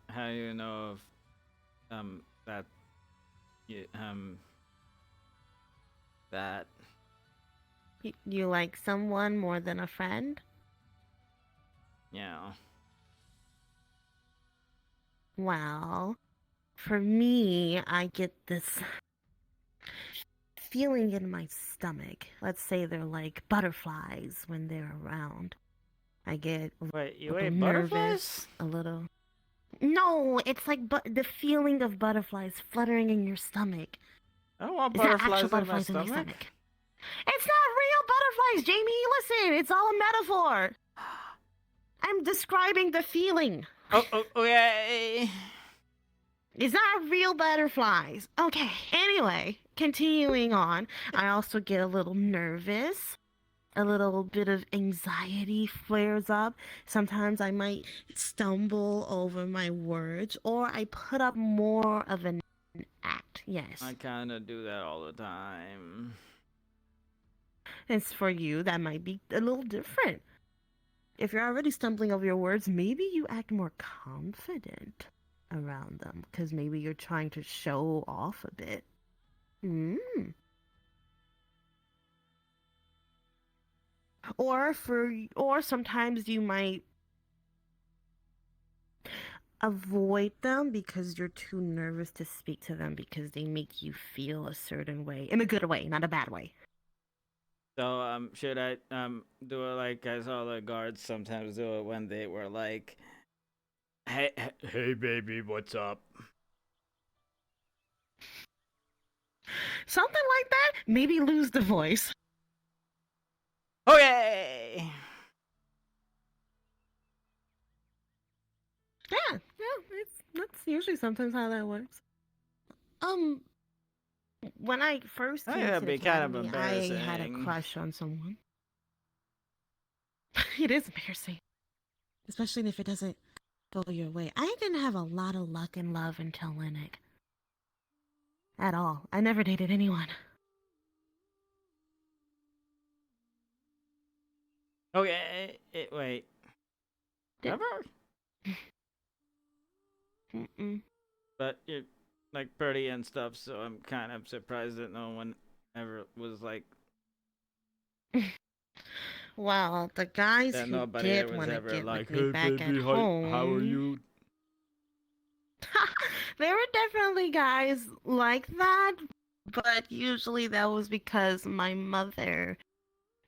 How do you know if, that, that... You like someone more than a friend? Yeah. Well, for me, I get this feeling in my stomach. Let's say they're like butterflies when they're around. I get you ate nervous, butterflies? A little. No, it's like the feeling of butterflies fluttering in your stomach. I don't want butterflies in my in stomach. your stomach. It's not real butterflies, Jamie. Listen, it's all a metaphor. I'm describing the feeling. Okay. It's not real butterflies. Okay, anyway, continuing on. I also get a little nervous. A little bit of anxiety flares up. Sometimes I might stumble over my words, or I put up more of an act. Yes. I kind of do that all the time. It's for you, that might be a little different. If you're already stumbling over your words, maybe you act more confident around them, because maybe you're trying to show off a bit. Or sometimes you might avoid them because you're too nervous to speak to them because they make you feel a certain way, in a good way, not a bad way. So should I do it like I saw the guards sometimes do it when they were like, hey baby, what's up? Something like that. Maybe lose the voice. Okay. Yeah, that's usually sometimes how that works. When I first came to the academy, I had a crush on someone. It is embarrassing, especially if it doesn't go your way. I didn't have a lot of luck in love until Linux. At all. I never dated anyone. Okay, wait. Never? But you're like pretty and stuff, so I'm kind of surprised that no one ever was like. Well, the guys who did want to get like, with me back at home. How are you? There were definitely guys like that, but usually that was because my mother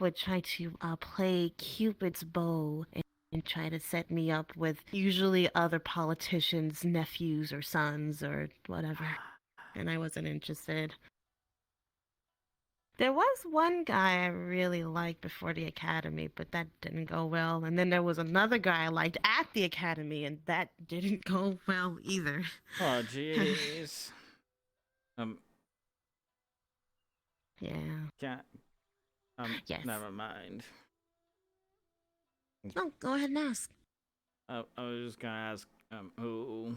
would try to play Cupid's bow and try to set me up with usually other politicians' nephews or sons or whatever, and I wasn't interested. There was one guy I really liked before the academy, but that didn't go well. And then there was another guy I liked at the academy, and that didn't go well either. Oh, jeez. Yeah. Can't. Yes. Never mind. Oh, go ahead and ask. I was just gonna ask, who?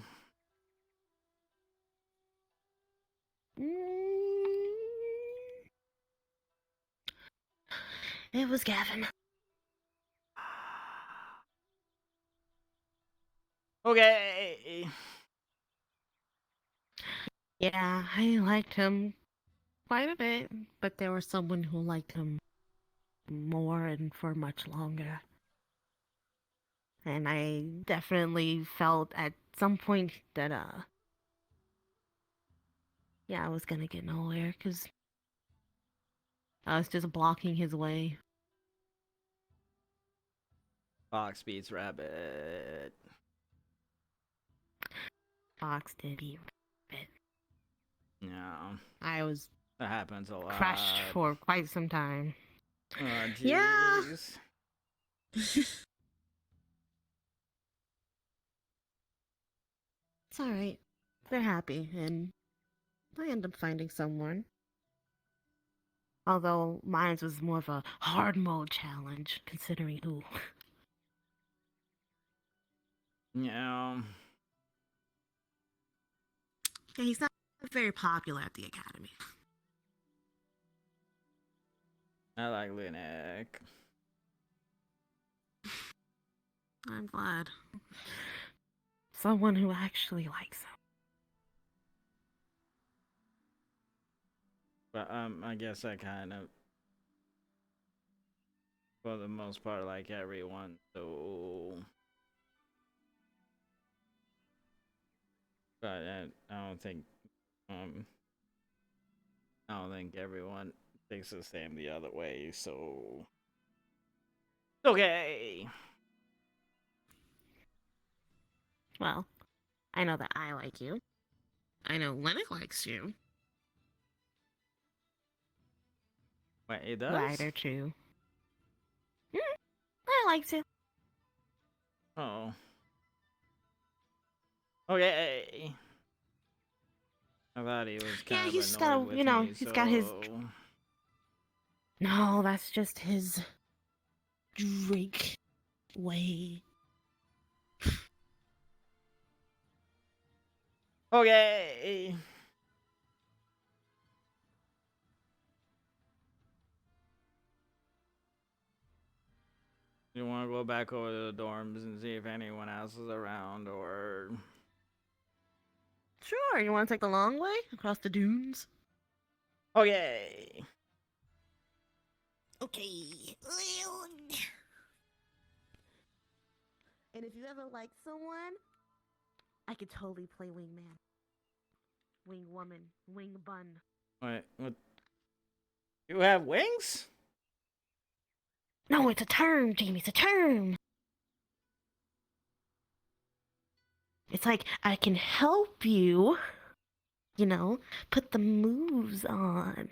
It was Gavin. Okay. Yeah, I liked him quite a bit, but there was someone who liked him more and for much longer. And I definitely felt at some point that, yeah, I was gonna get nowhere, because I was just blocking his way. Fox beats rabbit. Fox did eat rabbit. Yeah. I was That happens a lot. crushed for quite some time. Oh, jeez. Yeah. It's alright. They're happy, and I end up finding someone. Although mine was more of a hard mode challenge, considering who. Yeah. Yeah, he's not very popular at the academy. I like Lunac. I'm glad. Someone who actually likes him. But I guess I kind of, for the most part, like everyone. So, but I don't think everyone thinks the same the other way. So, okay. Well, I know that I like you. I know Lennox likes you. Wait, it does? Ryder too. I liked it. Oh. Okay. I thought he was kind of he's annoyed got a, with you know, me, he's got his. so- No, that's just his Drake way. Okay. You want to go back over to the dorms and see if anyone else is around, or... Sure, you want to take the long way across the dunes? Okay. Okay. And if you ever like someone, I could totally play wingman, wing woman, wing bun. Wait, what? You have wings? No, it's a term, Jamie. It's a term. It's like I can help you, you know, put the moves on.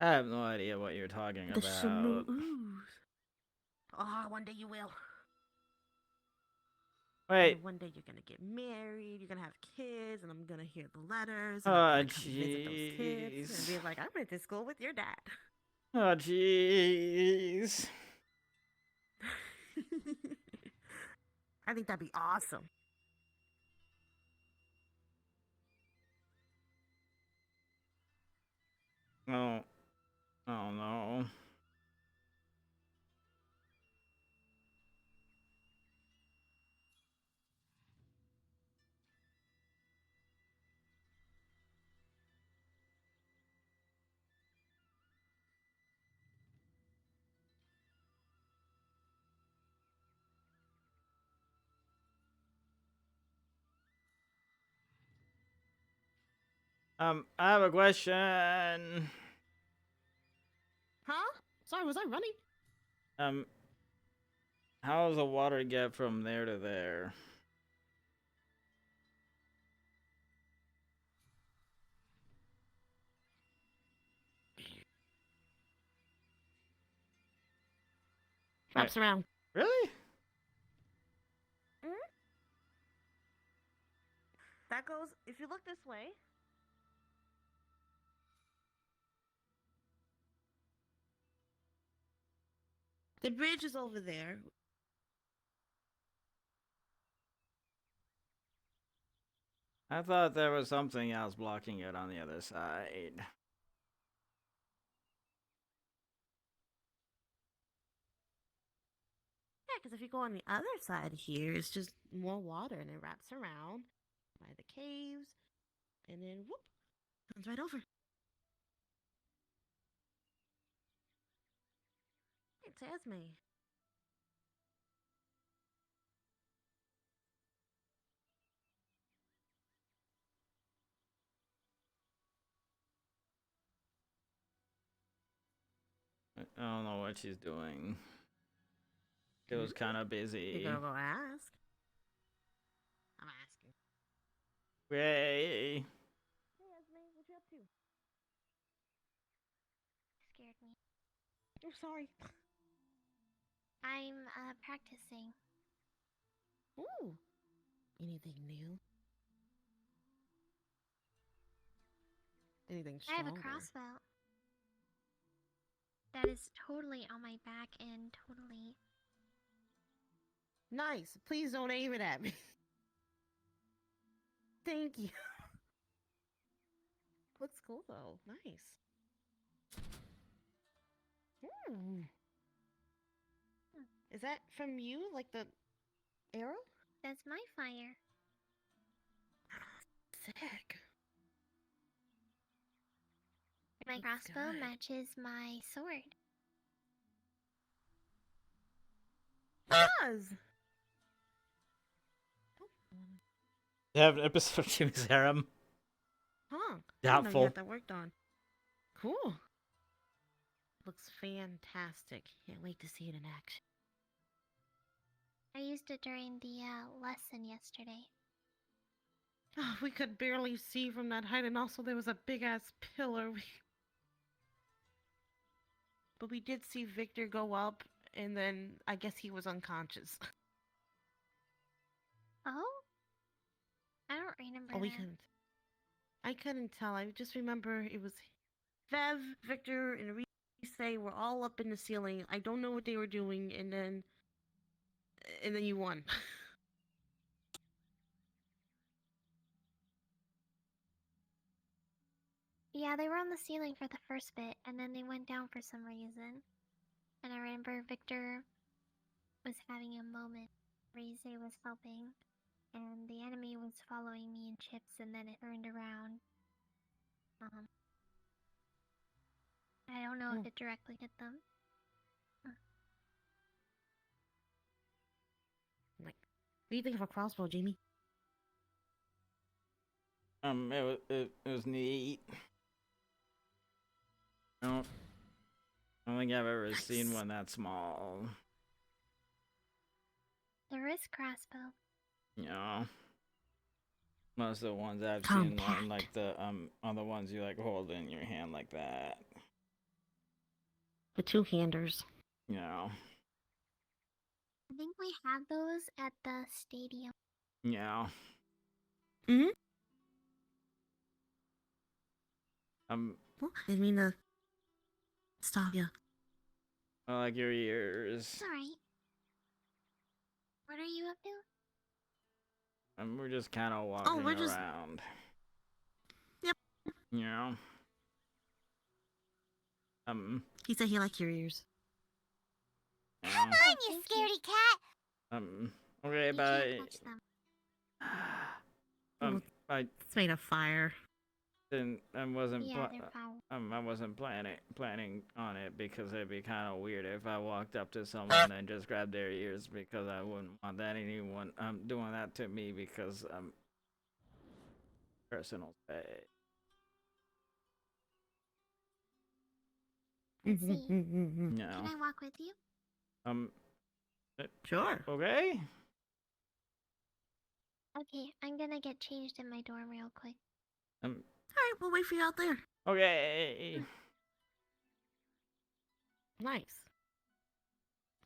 I have no idea what you're talking The about. schmooze. Oh, one day you will. Wait. And one day you're gonna get married, you're gonna have kids, and I'm gonna hear the letters. And Oh, I'm gonna come visit those kids and be like, I went to school with your dad. Oh, jeez. I think that'd be awesome. Oh. Oh, no. I have a question. Huh? Sorry, was I running? How does the water get from there to there? Wraps around. Really? That goes, if you look this way. The bridge is over there. I thought there was something else blocking it on the other side. Yeah, because if you go on the other side here, it's just more water and it wraps around by the caves and then whoop, comes right over. It's Esme. I don't know what she's doing. It was kind of busy. You gotta go ask. I'm asking. Yay! Hey Esme, what you up to? Scared me. I'm sorry. I'm practicing. Ooh. Anything new? Anything I have stronger? a crossbow. That is totally on my back and totally. Nice. Please don't aim it at me. Thank you. Looks cool though. Nice. Is that from you? Like the arrow? That's my fire. Sick. My Looks crossbow good. matches my sword. It does. They have an episode of Jimmy's Harem. Huh. I didn't know Doubtful. you had that worked on. Cool. Looks fantastic. Can't wait to see it in action. I used it during the lesson yesterday. Oh, we could barely see from that height, and also there was a big ass pillar. But we did see Victor go up, and then I guess he was unconscious. Oh? I don't remember Oh, we that. couldn't. I couldn't tell. I just remember it was Fev, Victor, and Reese were all up in the ceiling. I don't know what they were doing, and then you won. Yeah, they were on the ceiling for the first bit, and then they went down for some reason. And I remember Victor was having a moment. Rize was helping, and the enemy was following me in chips, and then it turned around. I don't know if it directly hit them. Like, what do you think of a crossbow, Jamie? It was neat. I don't think I've ever seen one that small. There is crossbow. You know, most of the ones I've seen on like the are the ones you like hold in your hand like that. The two-handers. You know. I think we have those at the stadium. Yeah. Mm-hmm. Oh, I didn't mean to stop you. I like your ears. It's alright. What are you up to? We're just kind of walking around. Yep. You know. He said he liked your ears. Come on, you scaredy cat! Okay, You bye. can't touch them. It's made of fire. Then I wasn't. Yeah, they're foul. I wasn't planning on it because it'd be kind of weird if I walked up to someone and just grabbed their ears, because I wouldn't want that anyone doing that to me, because personal space. Let's see. No. Can I walk with you? Sure. Okay. Okay, I'm gonna get changed in my dorm real quick. Alright, we'll wait for you out there. Okay. Nice.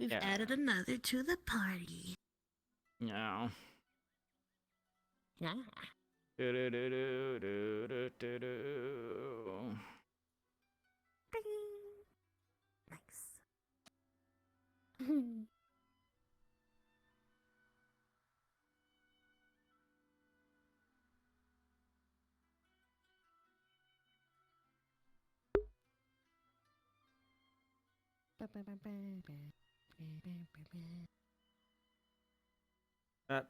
We've added another to the party. No. Yeah. Do do do do do do do. Nice. I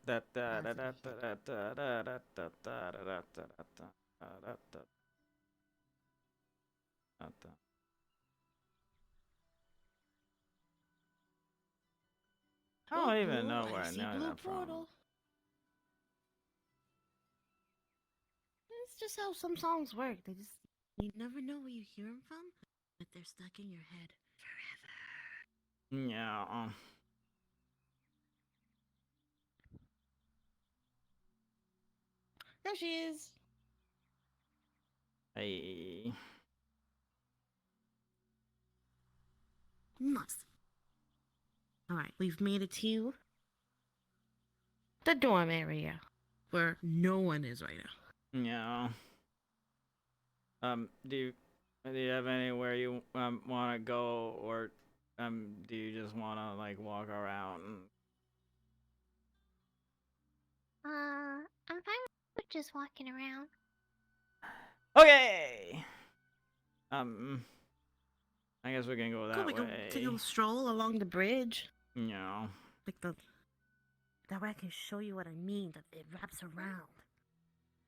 don't even blue, know I where I see know blue that from. portal. It's just how some songs work. You never know where you hear them from, but they're stuck in your head forever. Yeah. There she is. Hey. Nice. Alright, we've made it to the dorm area where no one is right now. Yeah. Do you have anywhere you want to go, or do you just want to like walk around? I'm fine with just walking around. Okay. I guess we can go that Cool, we way. can take a stroll along the bridge. Yeah. Like that way I can show you what I mean, that it wraps around.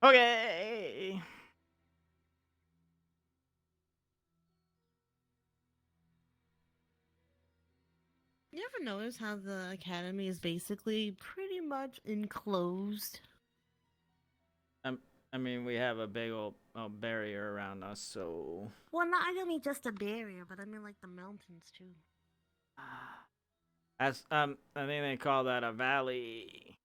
Okay. You ever notice how the academy is basically pretty much enclosed? I mean, we have a big old barrier around us, so. Well, I don't mean just a barrier, but I mean like the mountains too. As I think they call that a valley.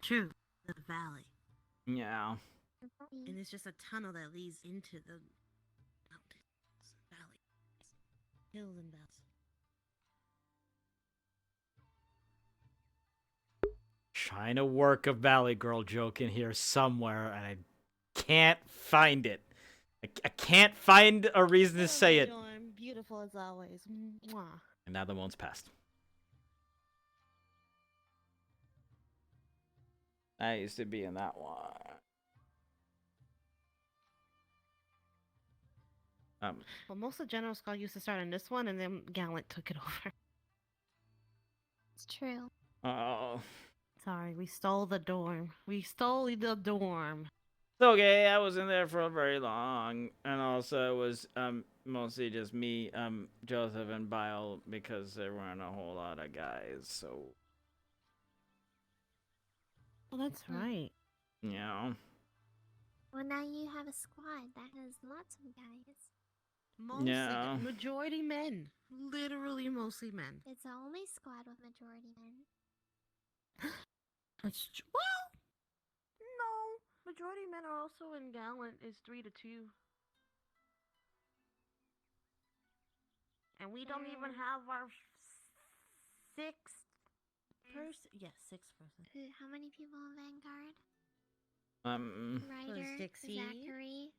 True, the valley. Yeah. And it's just a tunnel that leads into the mountains, valleys, hills, and valleys. Trying to work a Valley Girl joke in here somewhere, and I can't find it. I can't find a reason to say it. Beautiful as always. Mwah. And now the moment's passed. I used to be in that one. Well, most of General Skull used to start in this one, and then Gallant took it over. It's true. Oh. Sorry, we stole the dorm. We stole the dorm. It's okay, I wasn't there for very long. And also it was mostly just me, Joseph, and Bile, because there weren't a whole lot of guys, so. Well, that's right. Yeah. Well, now you have a squad that has lots of guys. Mostly Yeah. majority men. Literally mostly men. It's the only squad with majority men. That's well, no. Majority men are also in Gallant is 3-2. And we don't even have our sixth person. Yes, sixth person. How many people in Vanguard? So Ryder, Dixie. Zachary,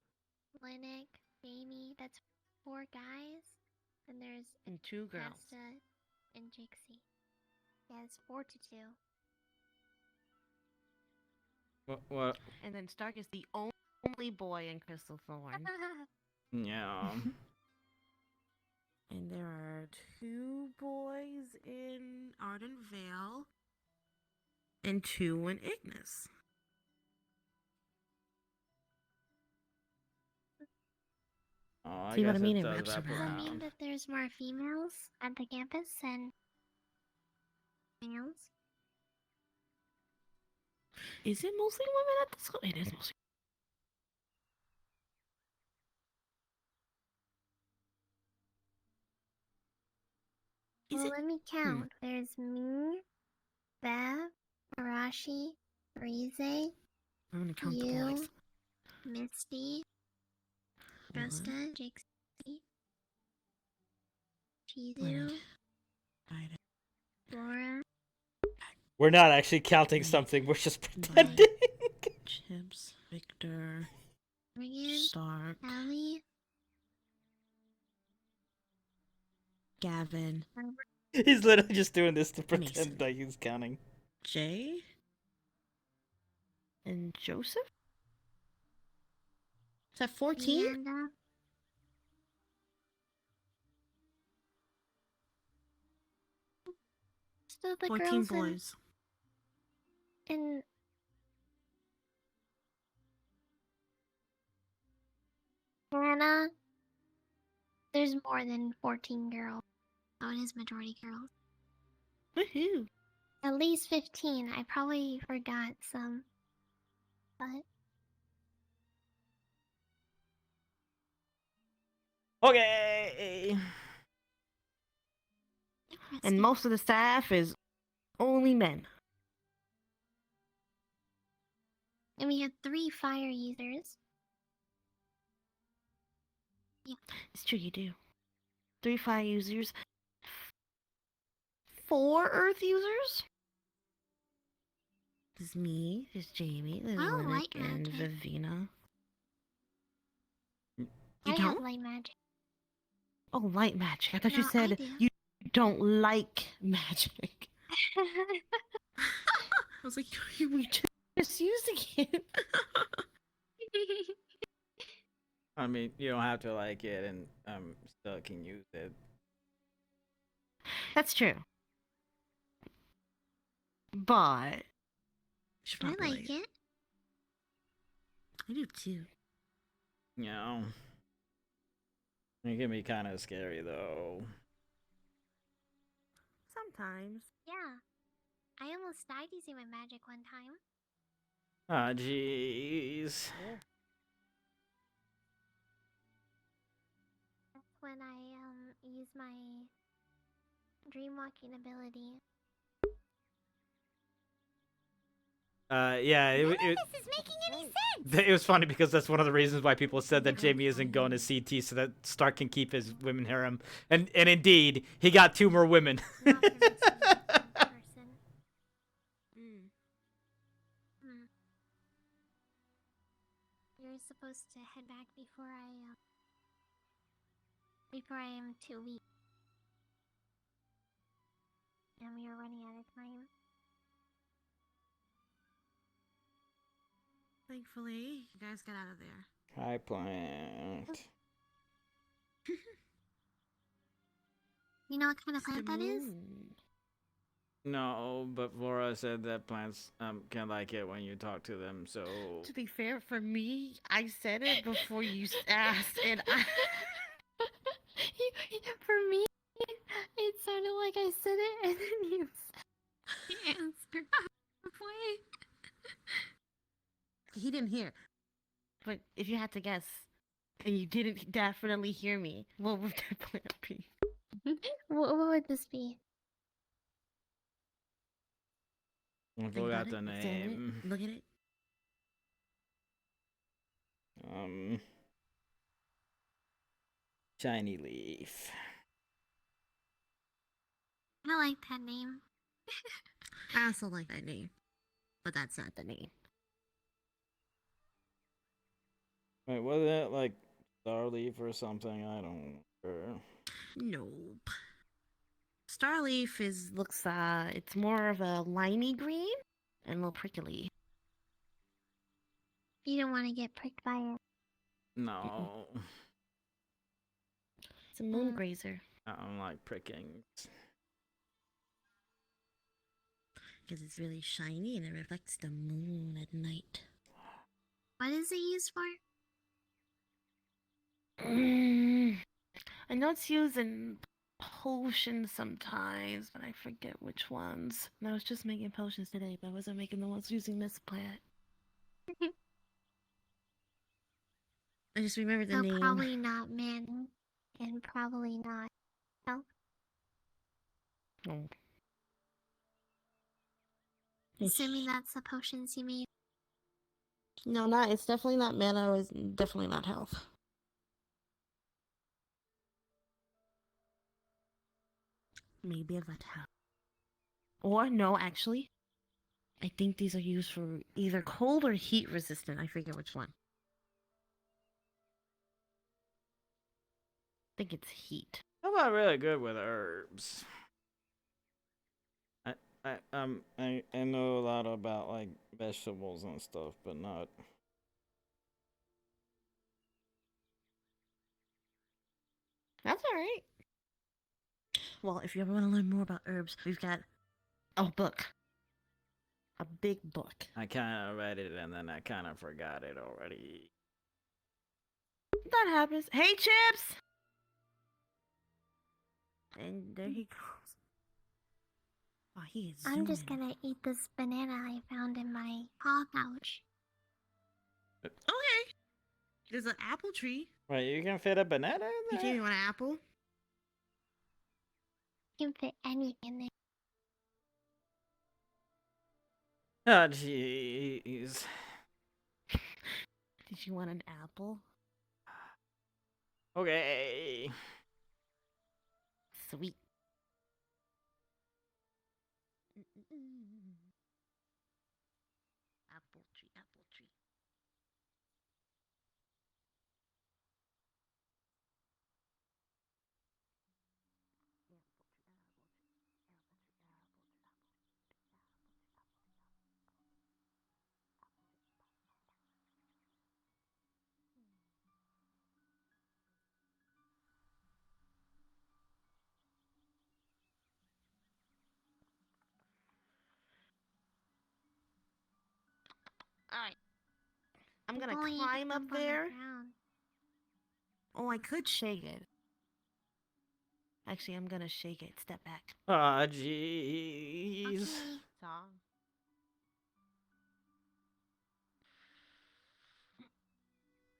Linnick, Jamie. That's 4 guys. And there's And 2 girls. Testa and Jixie. Yeah, it's 4-2. What? And then Stark is the only boy in Crystal Thorn. Yeah. And there are 2 boys in Arden Vale. And 2 in Ignis. Oh, See what I mean? It does wraps wrap Does that around. mean that there's more females at the campus than males? Is it mostly women at the school? It is mostly. Well, let me count. There's me, Bev, Arashi, Rize, I'm gonna count the you, boys. Misty, Justin, Jixie, Chizu, Laura. We're not actually counting something, we're just pretending. Chips, Victor, Megan, Stark, Allie, Gavin, He's literally just doing this to pretend Mason. like he's counting. Jay, and Joseph? Is that 14? Amanda. of the 14 girls boys. in Anna, there's more than 14 girls. Oh, it is majority girls. Woohoo! At least 15. I probably forgot some. But Okay. And most of the staff is only men. and we had 3 fire users. Yeah. It's true, you do. 3 fire users. 4 earth users? There's me, there's Jamie, there's Oh, Linux, light and magic. Vivina. I You have don't? light magic. Oh, light magic. I thought you No, I said do. you don't like magic. I was like, we just using it. I mean, you don't have to like it, and still can use it. That's true. But I like it. I do too. You know, it can be kind of scary though. Sometimes. Yeah. I almost died using my magic one time. Ah, jeez. That's when I used my dream walking ability. Yeah, None of this is making any sense. it was funny because that's one of the reasons why people said that Jamie isn't going to CT so that Stark can keep his women harem, and indeed he got 2 more women. You're supposed to head back before I am 2 weeks. And we are running out of time. Thankfully, you guys got out of there. High plant. You know what kind of plant that is? No, but Laura said that plants can like it when you talk to them. So To be fair, for me, I said it before you asked, and I. For me, it sounded like I said it, and then you answered halfway. He didn't hear. But if you had to guess, and you didn't definitely hear me, what would that plant be? What would this be? I Think about forgot the it, examine name. it, look at it. Shiny leaf. I like that name. I also like that name, but that's not the name. Wait, wasn't it like Starleaf or something? I don't remember. Nope. Starleaf looks it's more of a limey green and a little prickly. You don't want to get pricked by it. No. It's a moon grazer. I don't like prickings. Because it's really shiny and it reflects the moon at night. What is it used for? I know it's used in potions sometimes, but I forget which ones. And I was just making potions today, but I wasn't making the ones using this plant. I just remember the So name. probably not mana, and probably not health. Oh. Assuming that's the potions you made. No, it's definitely not mana, it's definitely not health. Maybe a health. Or no, actually. I think these are used for either cold or heat resistant. I forget which one. I think it's heat. I'm not really good with herbs. I know a lot about like vegetables and stuff, but not. That's alright. Well, if you ever want to learn more about herbs, we've got Oh, book. A big book. I kind of read it and then I kind of forgot it already. That happens. Hey, Chips! And there he goes. Oh, he is I'm just zooming. gonna eat this banana I found in my paw pouch. Okay. There's an apple tree. Wait, you can fit a banana in PJ, you want an apple? You can fit anything in there. Oh, jeez. Did you want an apple? Okay. Sweet. Apple tree, apple tree. Alright. I'm gonna Only climb up jump on the there. ground. Oh, I could shake it. Actually, I'm gonna shake it. Step back. Ah, jeez. Song.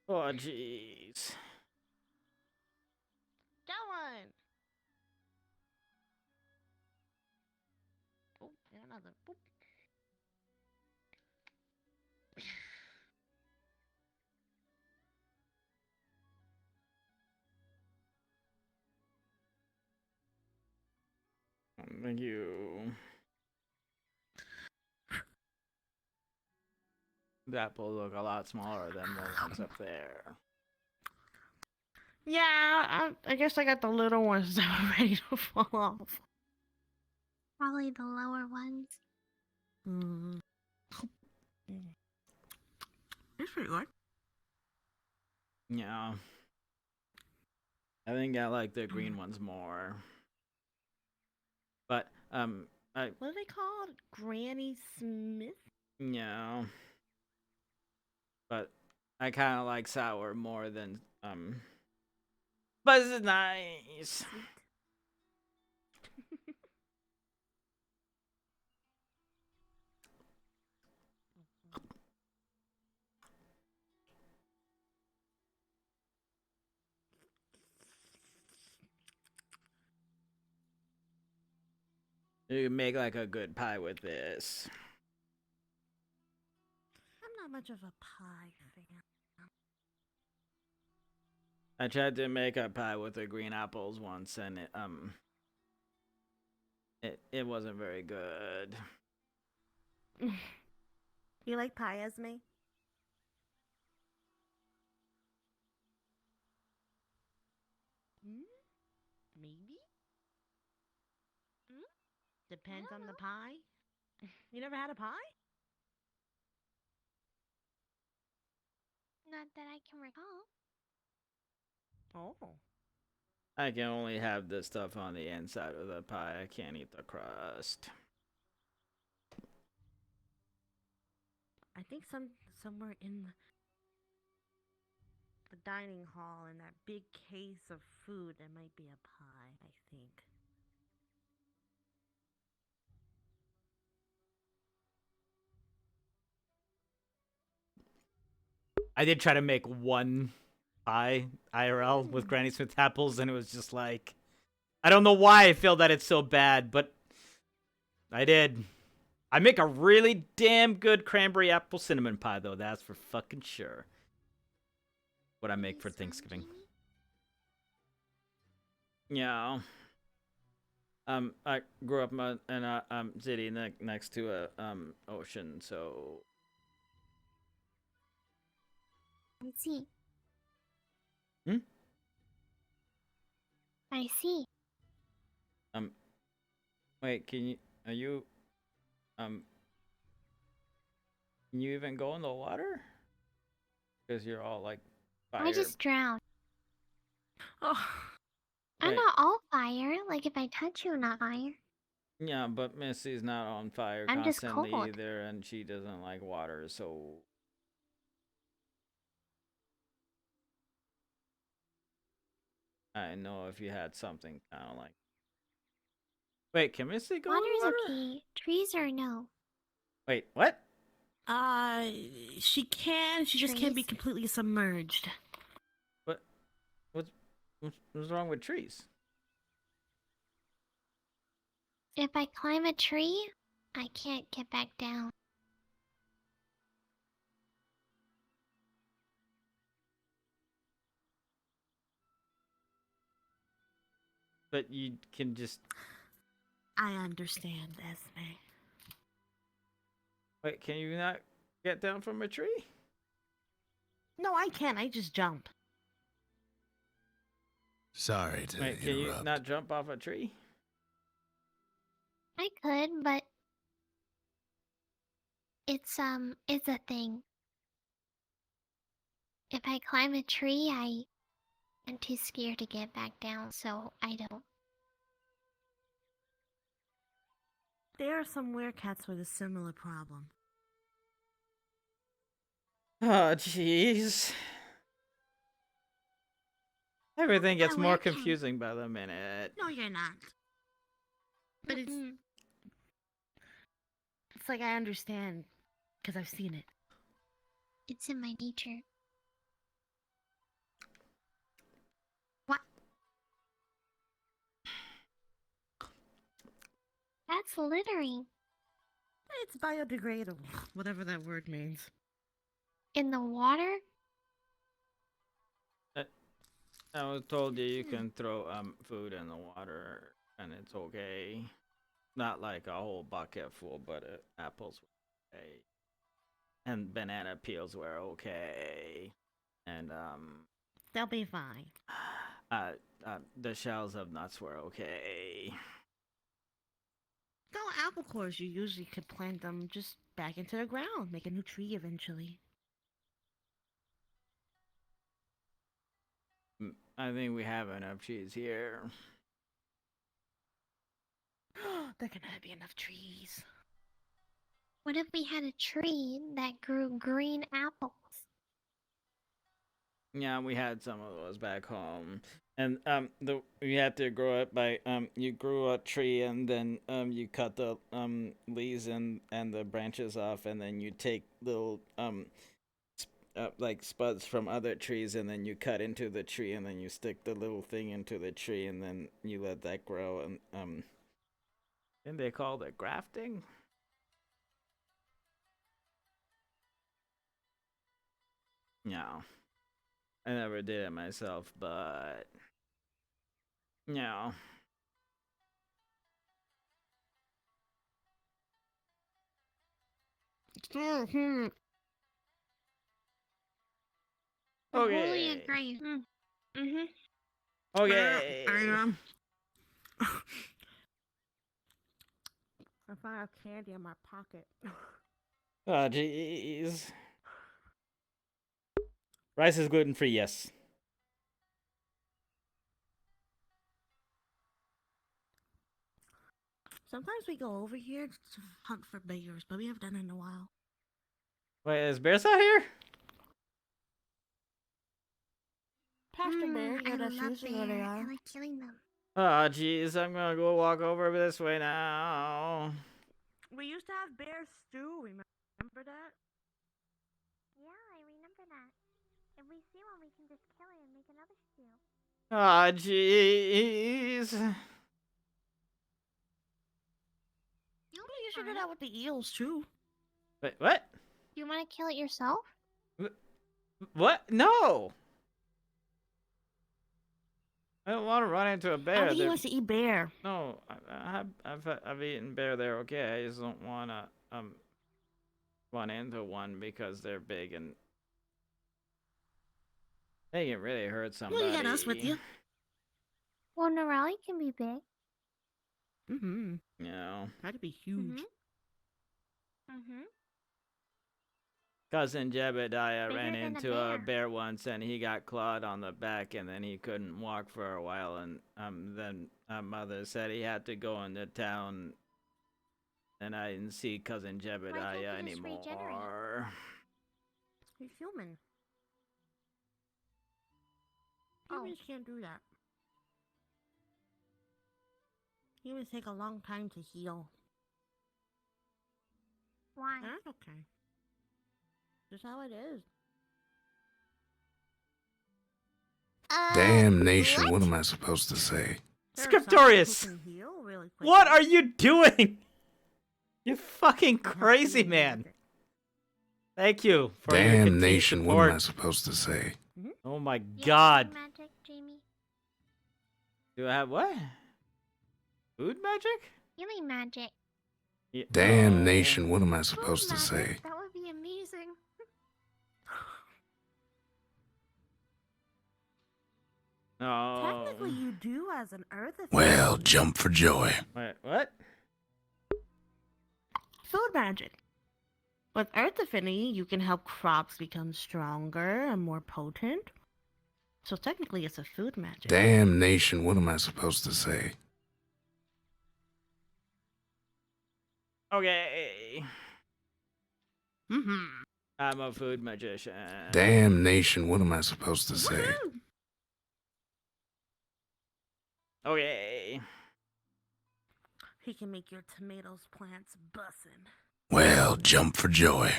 Oh, jeez. Going. Oh, and another. Boop. Thank you. The apples look a lot smaller than the ones up there. Yeah, I guess I got the little ones that are ready to fall off. Probably the lower ones. It's pretty good. Yeah. I think I like the green ones more. But, What are they called? Granny Smith? yeah. But I kind of like sour more than, but it's nice. You can make like a good pie with this. I'm not much of a pie fan. I tried to make a pie with the green apples once and it wasn't very good. You like pie, Esme? Maybe? Depends on the pie. You never had a pie? Not that I can recall. Oh. I can only have the stuff on the inside of the pie. I can't eat the crust. I think somewhere in the dining hall in that big case of food there might be a pie, I think. I did try to make one pie IRL with Granny Smith apples, and it was just like, I don't know why I feel that it's so bad, but I did. I make a really damn good cranberry apple cinnamon pie, though. That's for fucking sure. What I make for Thanksgiving. Yeah. I grew up in a city next to a ocean, so. I see. Hmm? I see. Wait, can you even go in the water? Because you're all like fire. I just drowned. Oh. I'm not all fire. Like if I touch you, I'm not fire. Yeah, but Missy's not on fire I'm just constantly cold. either, and she doesn't like water, so. I know if you had something kind of like. Wait, can Missy go in Water's water? okay. Trees are no. Wait, what? She can. She just can't be Trees? completely submerged. What's wrong with trees? If I climb a tree, I can't get back down. But you can just. I understand, Esme. Wait, can you not get down from a tree? No, I can't. I just jump. Sorry to Wait, can you interrupt. not jump off a tree? I could, but it's a thing. If I climb a tree, I'm too scared to get back down, so I don't. There are some werecats with a similar problem. Oh, jeez. Everything gets more werecat. confusing by the minute. No, you're not. But it's like I understand because I've seen it. It's in my nature. What? That's littering. It's biodegradable, whatever that word means. In the water? I was told you can throw food in the water and it's okay. Not like a whole bucket full, but apples were okay. And banana peels were okay. And They'll be fine. the shells of nuts were okay. No, apple cores, you usually could plant them just back into the ground, make a new tree eventually. I think we have enough trees here. There cannot be enough trees. What if we had a tree that grew green apples? Yeah, we had some of those back home. And you had to grow it by you grew a tree and then you cut the leaves and the branches off, and then you take little like spuds from other trees, and then you cut into the tree, and then you stick the little thing into the tree, and then you let that grow. And then they called it grafting. No, I never did it myself, but no. I Okay. totally agree. Okay. I found a candy in my pocket. Oh, jeez. Rice is gluten-free, yes. Sometimes we go over here to hunt for bears, but we haven't done it in a while. Wait, is bears out here? Pastor Bear, yeah, I that's love usually where they bears. are. I like killing them. Oh, jeez, I'm gonna go walk over this way now. We used to have bear stew, remember that? Yeah, I remember that. If we see one, we can just kill it and make another stew. Oh, jeez. You should do that with the eels, too. Wait, what? You want to kill it yourself? What? No! I don't want to run into a bear. I think he wants to eat bear. No, I've eaten bear. They're okay. I just don't want to run into one because they're big and they can really hurt somebody. Well, you got us with you. Well, Norali can be big. Mm-hmm. No. That'd be huge. Cousin Jebediah Bigger ran than a into a bear. bear once, and he got clawed on the back, and then he couldn't walk for a while. And then mother said he had to go into town And I didn't see Cousin Jebediah anymore. He's human. Humans can't do that. Humans take a long time to heal. Why? That's okay. Just how it is. Damnation, what am I supposed to say? Scriptorius! What are you doing? You fucking crazy man. Thank you for your continued Damnation, what support. am I supposed to say? Oh my god. Magic, Jamie. Do I have what? Food magic? Healing magic. Yeah. Damnation, what am I supposed to say? That would be amazing. Oh. Technically, you do as an Earth Affinity. Well, jump for joy. Wait, what? Food magic. With Earth Affinity, you can help crops become stronger and more potent. So technically, it's a food magic. Damnation, what am I supposed to say? Okay. I'm a food magician. Damnation, what am I supposed to say? Okay. He can make your tomatoes plants bussin'. Well, jump for joy.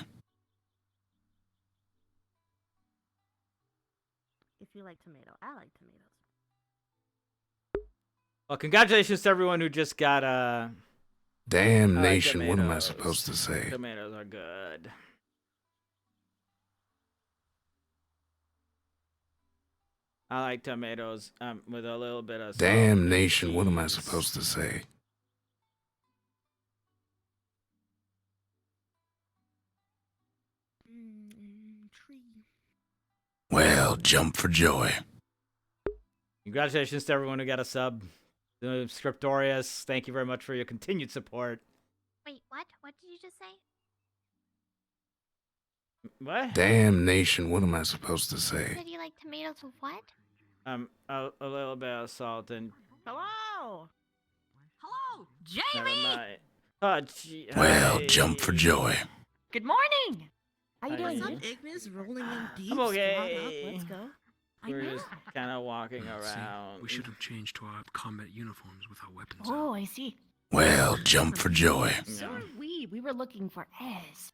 If you like tomato, I like tomatoes. Well, congratulations to everyone who just got Damnation, what am I tomatoes. supposed to say? Tomatoes are good. I like tomatoes with a little bit of salt. Damnation, what am I supposed to say? Tree. Well, jump for joy. Congratulations to everyone who got a sub. Scriptorius, thank you very much for your continued support. Wait, what? What did you just say? What? Damnation, what am I supposed to You say? said you like tomatoes with what? A little bit of salt and. Hello. Hello, Never Jamie. mind. Oh, gee. Well, hi. jump for joy. Good morning. How you doing? Hi. What's up, Ignis? Rolling in deep. I'm okay. Squad up. Let's go. We're just kind of walking See, around. we should have changed to our combat uniforms with our weapons. Oh, I see. Well, jump for joy. So are we. We were looking for S.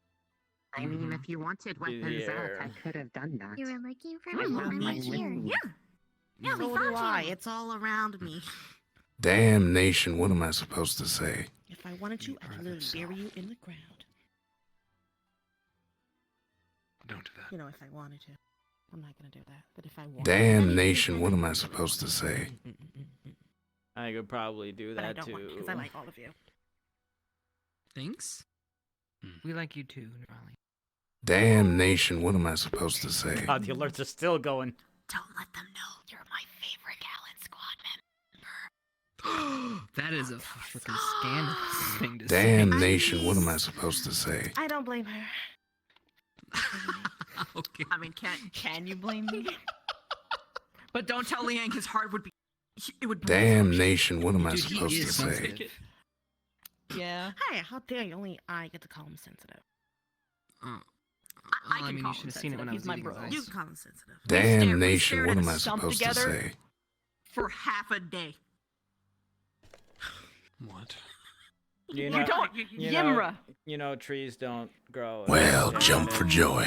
I mean, if you wanted weapons out, I could have done that. You were looking for I me. have I'm my right here. wings. Yeah, so do I. It's all around me. Damnation, what am I supposed to say? If I wanted to, I could literally bury you in the ground. Don't do that. You know, if I wanted to. I'm not gonna do that. But if I wanted Damnation, what am I supposed to say? I could probably do But I that don't want too. because I like all of you. Thanks. We like you too, Raleigh. Damnation, what am I supposed to say? God, the alerts are still going. Don't let them know you're my favorite Allen Squad member. That is a freaking scandalous thing to Damnation, what am I supposed to say? I don't blame her. say. Okay. I mean, can you blame me? But don't tell Liang his heart would be. It would. Damnation, what am I Dude, he supposed to is say? sensitive. Yeah. Hey, how dare you? Only I get to call him sensitive. Oh. I Well, can mean, call you should him have seen it when I was sensitive. He's my eating his bro. ice. You can call him sensitive. Damnation, stared what at am a I stump supposed to together. say? For half a day. What? You Yimra. You know, trees don't grow. Well, jump for joy.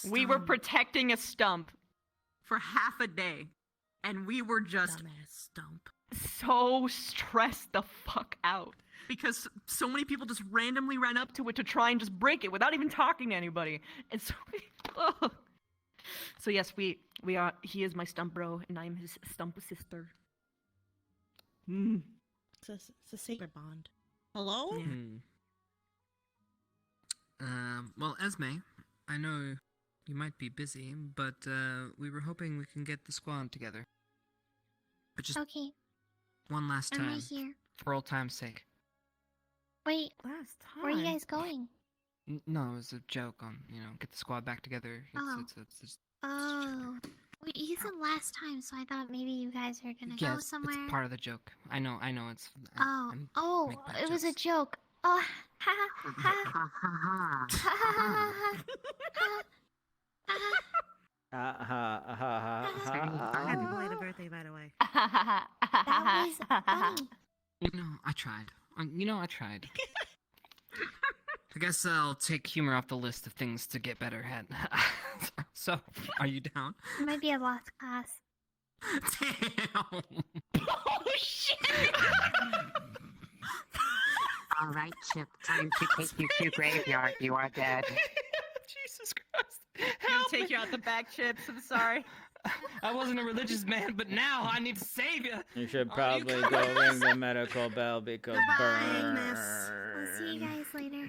We were protecting a stump for half a day, and we were just stump. so stressed the fuck out because so many people just randomly ran up to it to try and just break it without even talking to anybody, and so so yes, we are. He is my stump bro, and I am his stump sister. It's a sacred bond. Hello? Well, Esme, I know you might be busy, but we were hoping we can get the squad together. But just Okay. one last I'm time, right here. for old time's sake. Wait, Last time. where are you guys going? No, it was a joke on, get the squad back together. It's Oh. Wait, you said last time, so I thought maybe you guys are gonna yeah, go it's somewhere. part of the joke. I know, it's... Oh, I'm oh, make bad it was a jokes. joke. Oh, Happy belated birthday, by the way. That was funny. I tried. I tried. I guess I'll take humor off the list of things to get better at. So, are you down? Might be a lost class. Damn. Oh shit! All right, Chip. Time to take you to graveyard. You are dead. Jesus Christ. I'm gonna take you out the back, Chips. I'm sorry. I wasn't a religious man, but now I need to save you. You should probably go ring the medical bell because burn. I'll see you guys later.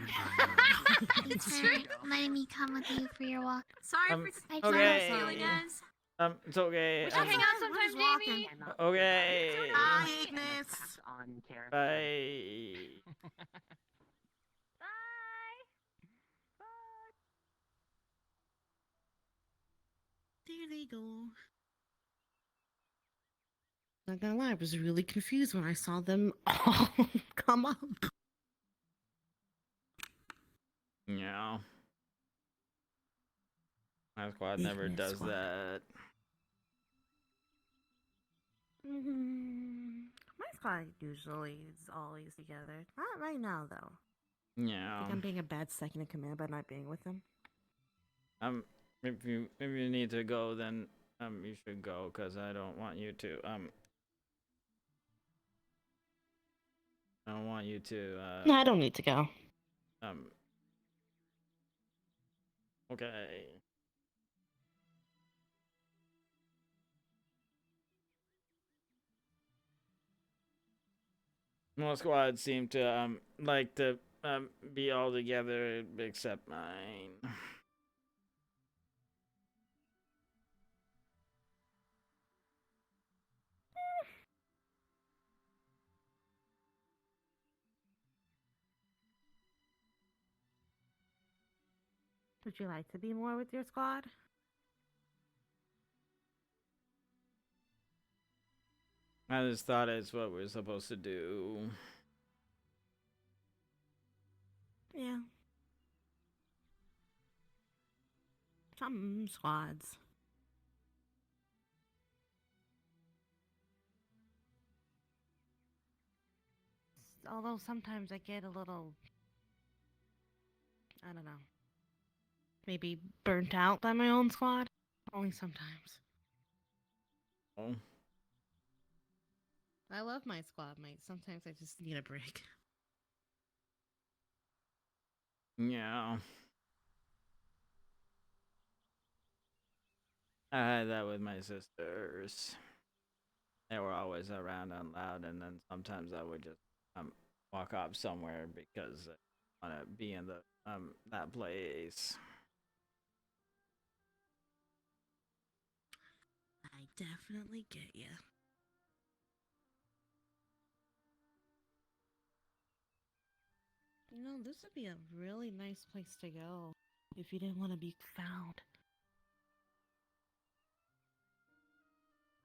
Thanks for letting me come with you for your walk. Sorry for okay. stealing us. It's okay. We should hang out sometime, Jamie. Okay. Bye, Ignis. Bye. There they go. Not gonna lie, I was really confused when I saw them all come up. Yeah. My squad never does that. My squad usually is always together. Not right now, though. Yeah. I think I'm being a bad second in command by not being with them. If you need to go, then you should go, cause I don't want you to I don't want you to No, I don't need to go. Okay. Most squads seem to like to be all together except mine. Would you like to be more with your squad? I just thought it's what we're supposed to do. Yeah. Some squads. Although sometimes I get a little, I don't know, maybe burnt out by my own squad. Only sometimes. Oh. I love my squad mates. Sometimes I just need a break. Yeah. I had that with my sisters. They were always around and loud, and then sometimes I would just walk off somewhere because I want to be in the that place. I definitely get you. You know, this would be a really nice place to go if you didn't want to be found.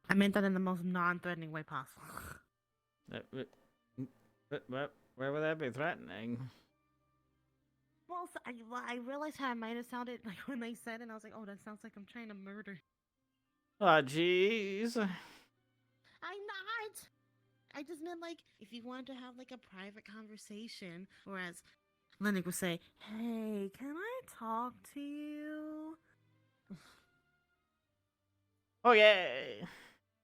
I meant that in the most non-threatening way possible. Where would that be threatening? Well, so I realized how I might have sounded like when they said it, and I was like, oh, that sounds like I'm trying to murder. Oh, jeez. I'm not! I just meant, like, if you wanted to have, like, a private conversation, or as Lennox would say, hey, can I talk to you? Okay.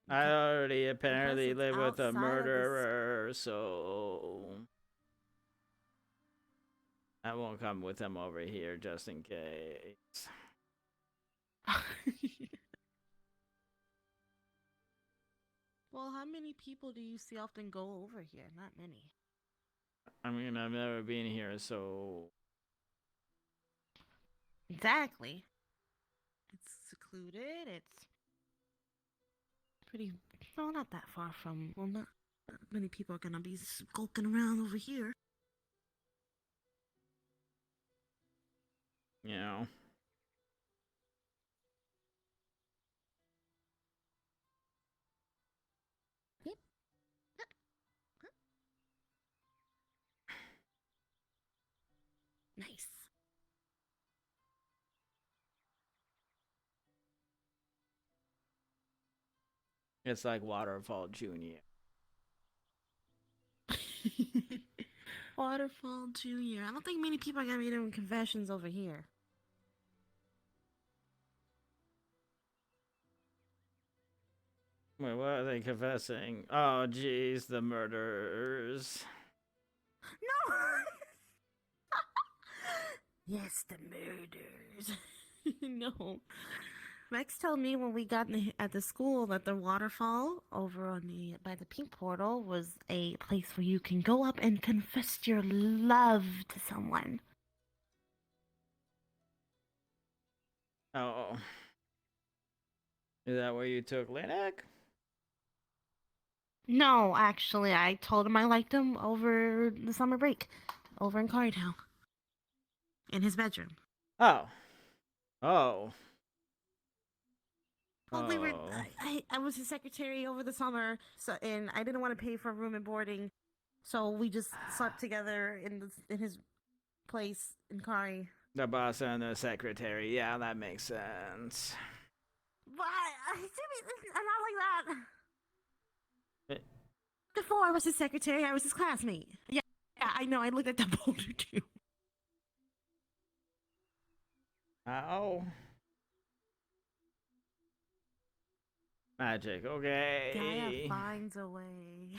I already apparently it's live with a outside of this- murderer, so I won't come with him over here just in case. Well, how many people do you see often go over here? Not many. I mean, I've never been here, so Exactly. It's secluded. It's pretty. Well, not that far from. Well, not many people are gonna be skulking around over here. you know. It's like Waterfall Junior. Waterfall Junior. I don't think many people are gonna be doing confessions over here. Wait, what are they confessing? Oh, jeez, the murderers. No. Yes, the murders. No. Rex told me when we got at the school that the waterfall over on by the pink portal was a place where you can go up and confess your love to someone. Oh. Is that where you took Linek? No, actually, I told him I liked him over the summer break, over in Carytown, in his bedroom. Oh. Oh. Well, I was his secretary over the summer, so and I didn't want to pay for room and boarding, so we just slept together in his place in Kari. The boss and the secretary. Yeah, that makes sense. But I'm not like that. Eh. Before I was his secretary, I was his classmate. Yeah, I know. I looked at that boulder too. Ow. Magic, okay. Gaia finds a way.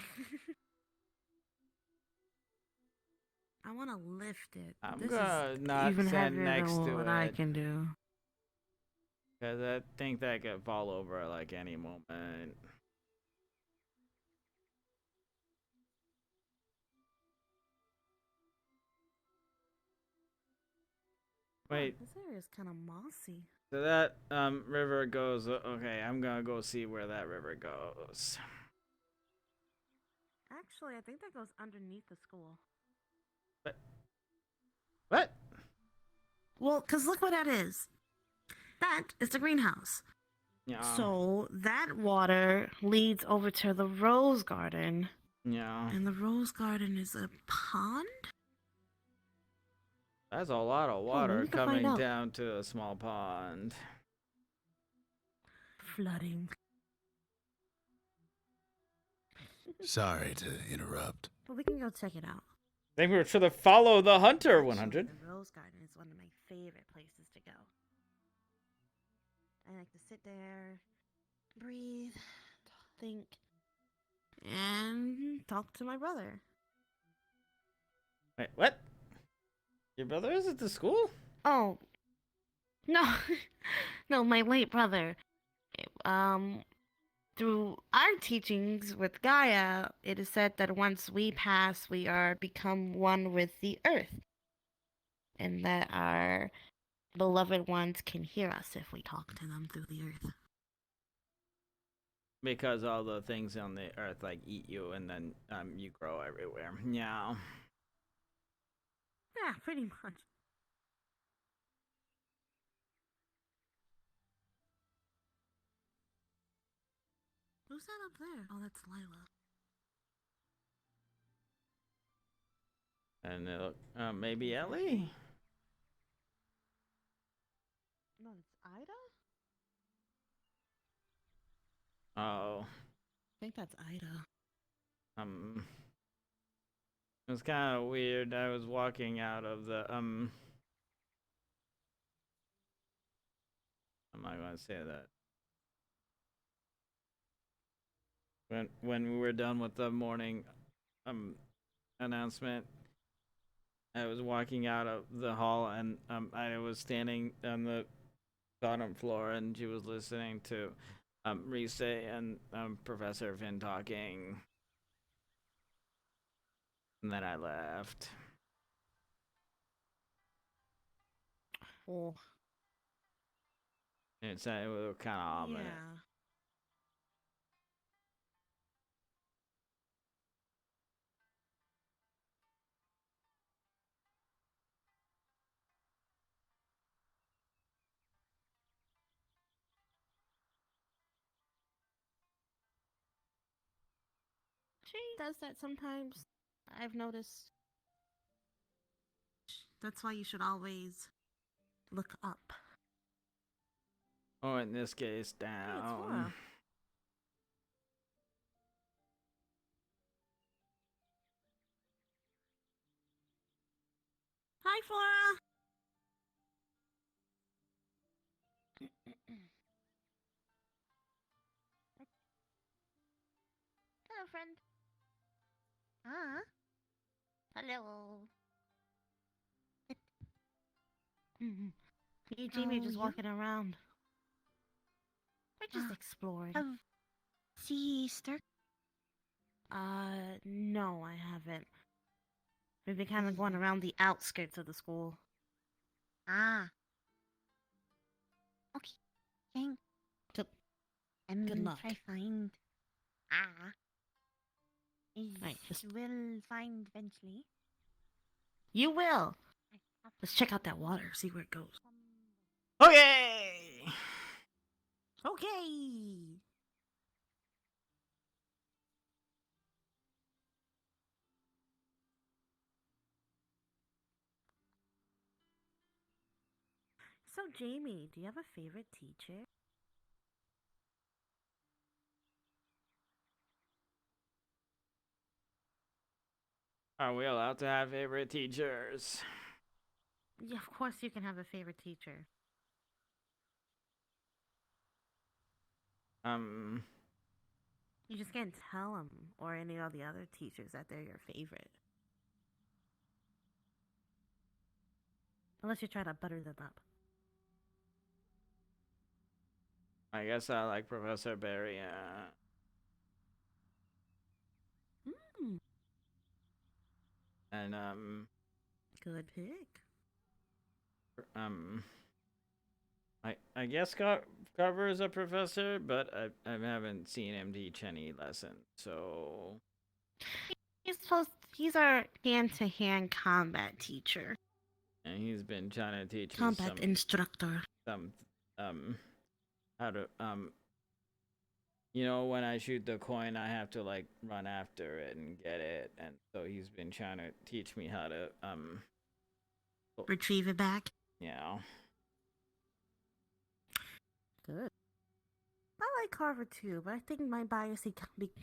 I want to lift it. I'm This gonna is not even stand heavier next than to what it. I can do. Because I think that could fall over like any moment. Wait, This area is kind of mossy. so that river goes. Okay, I'm gonna go see where that river goes. Actually, I think that goes underneath the school. What? Well, because look what that is. That is the greenhouse. Yeah. So that water leads over to the rose garden. Yeah. And the rose garden is a pond? That's a lot of we water can find coming out. down to a small pond. Flooding. Sorry to interrupt. But we can go check it out. I think we should have followed the hunter 100. The rose garden is one of my favorite places to go. I like to sit there, breathe, think, and talk to my brother. Wait, what? Your brother is at the school? Oh, no, no, my late brother. Through our teachings with Gaia, it is said that once we pass, we are become one with the earth, and that our beloved ones can hear us if we talk to them through the earth. Because all the things on the earth like eat you and then you grow everywhere. Yeah. Yeah, pretty much. Who's that up there? Oh, that's Lila. And maybe Ellie? No, it's Ida? Oh. I think that's Ida. It was kind of weird. I was walking out of the I'm not gonna say that. When we were done with the morning announcement, I was walking out of the hall and I was standing on the bottom floor and she was listening to Rise and Professor Finn talking. And then I left. Oh. It was kind of ominous. Yeah. She does that sometimes. I've noticed. That's why you should always look up. Or in this case, down. Hello, friend. Ah. Hello. Me and Jamie are just walking around. We're just exploring. See Easter? No, I haven't. We've been kind of going around the outskirts of the school. Ah. Okay. Thanks. Good luck. Try find. Ah. Right, just... We'll find eventually. You will. Let's check out that water, see where it goes. Okay. Okay. So, Jamie, do you have a favorite teacher? Are we allowed to have favorite teachers? Yeah, of course you can have a favorite teacher. You just can't tell them or any of the other teachers that they're your favorite. Unless you try to butter them up. I guess I like Professor Barry. And Good pick. I guess Carver is a professor, but I haven't seen him teach any lesson. So He's our hand-to-hand combat teacher. and he's been trying to teach Combat me instructor. some how to you know, when I shoot the coin, I have to like run after it and get it, and so he's been trying to teach me how to retrieve it back. Yeah. Good. I like Carver too, but I think my bias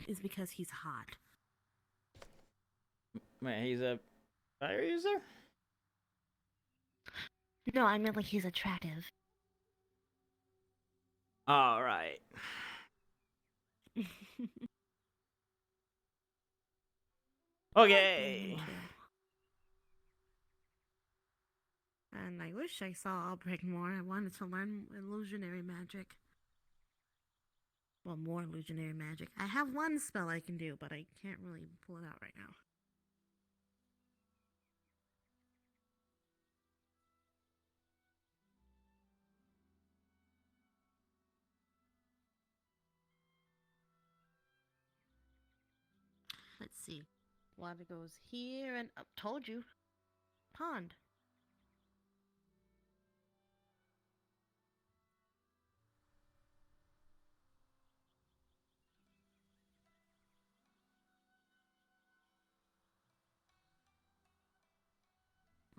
is because he's hot. Wait, he's a fire user? No, I mean like he's attractive. All right. Okay. And I wish I saw Albrecht more. I wanted to learn illusionary magic. Well, more illusionary magic. I have one spell I can do, but I can't really pull it out right now. Let's see. Water goes here and up. Told you. Pond.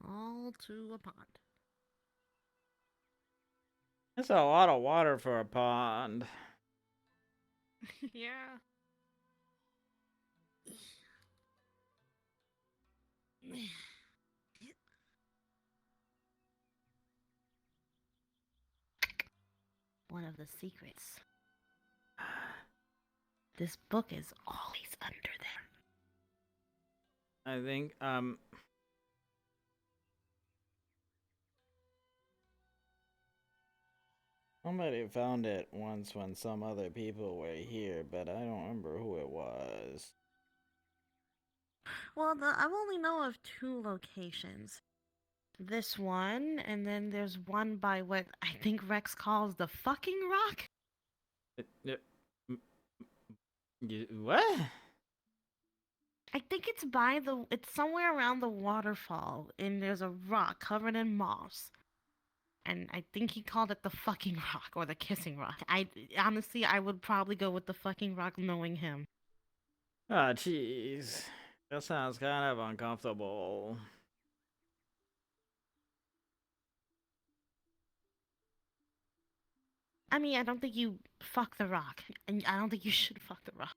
All to a pond. That's a lot of water for a pond. Yeah. One of the secrets. This book is always under there. I think somebody found it once when some other people were here, but I don't remember who it was. Well, I only know of 2 locations. This one, and then there's one by what I think Rex calls the fucking rock. What? I think it's it's somewhere around the waterfall, and there's a rock covered in moss. And I think he called it the fucking rock, or the kissing rock. Honestly, I would probably go with the fucking rock knowing him. Ah, jeez. That sounds kind of uncomfortable. I mean, I don't think you fuck the rock, and I don't think you should fuck the rock.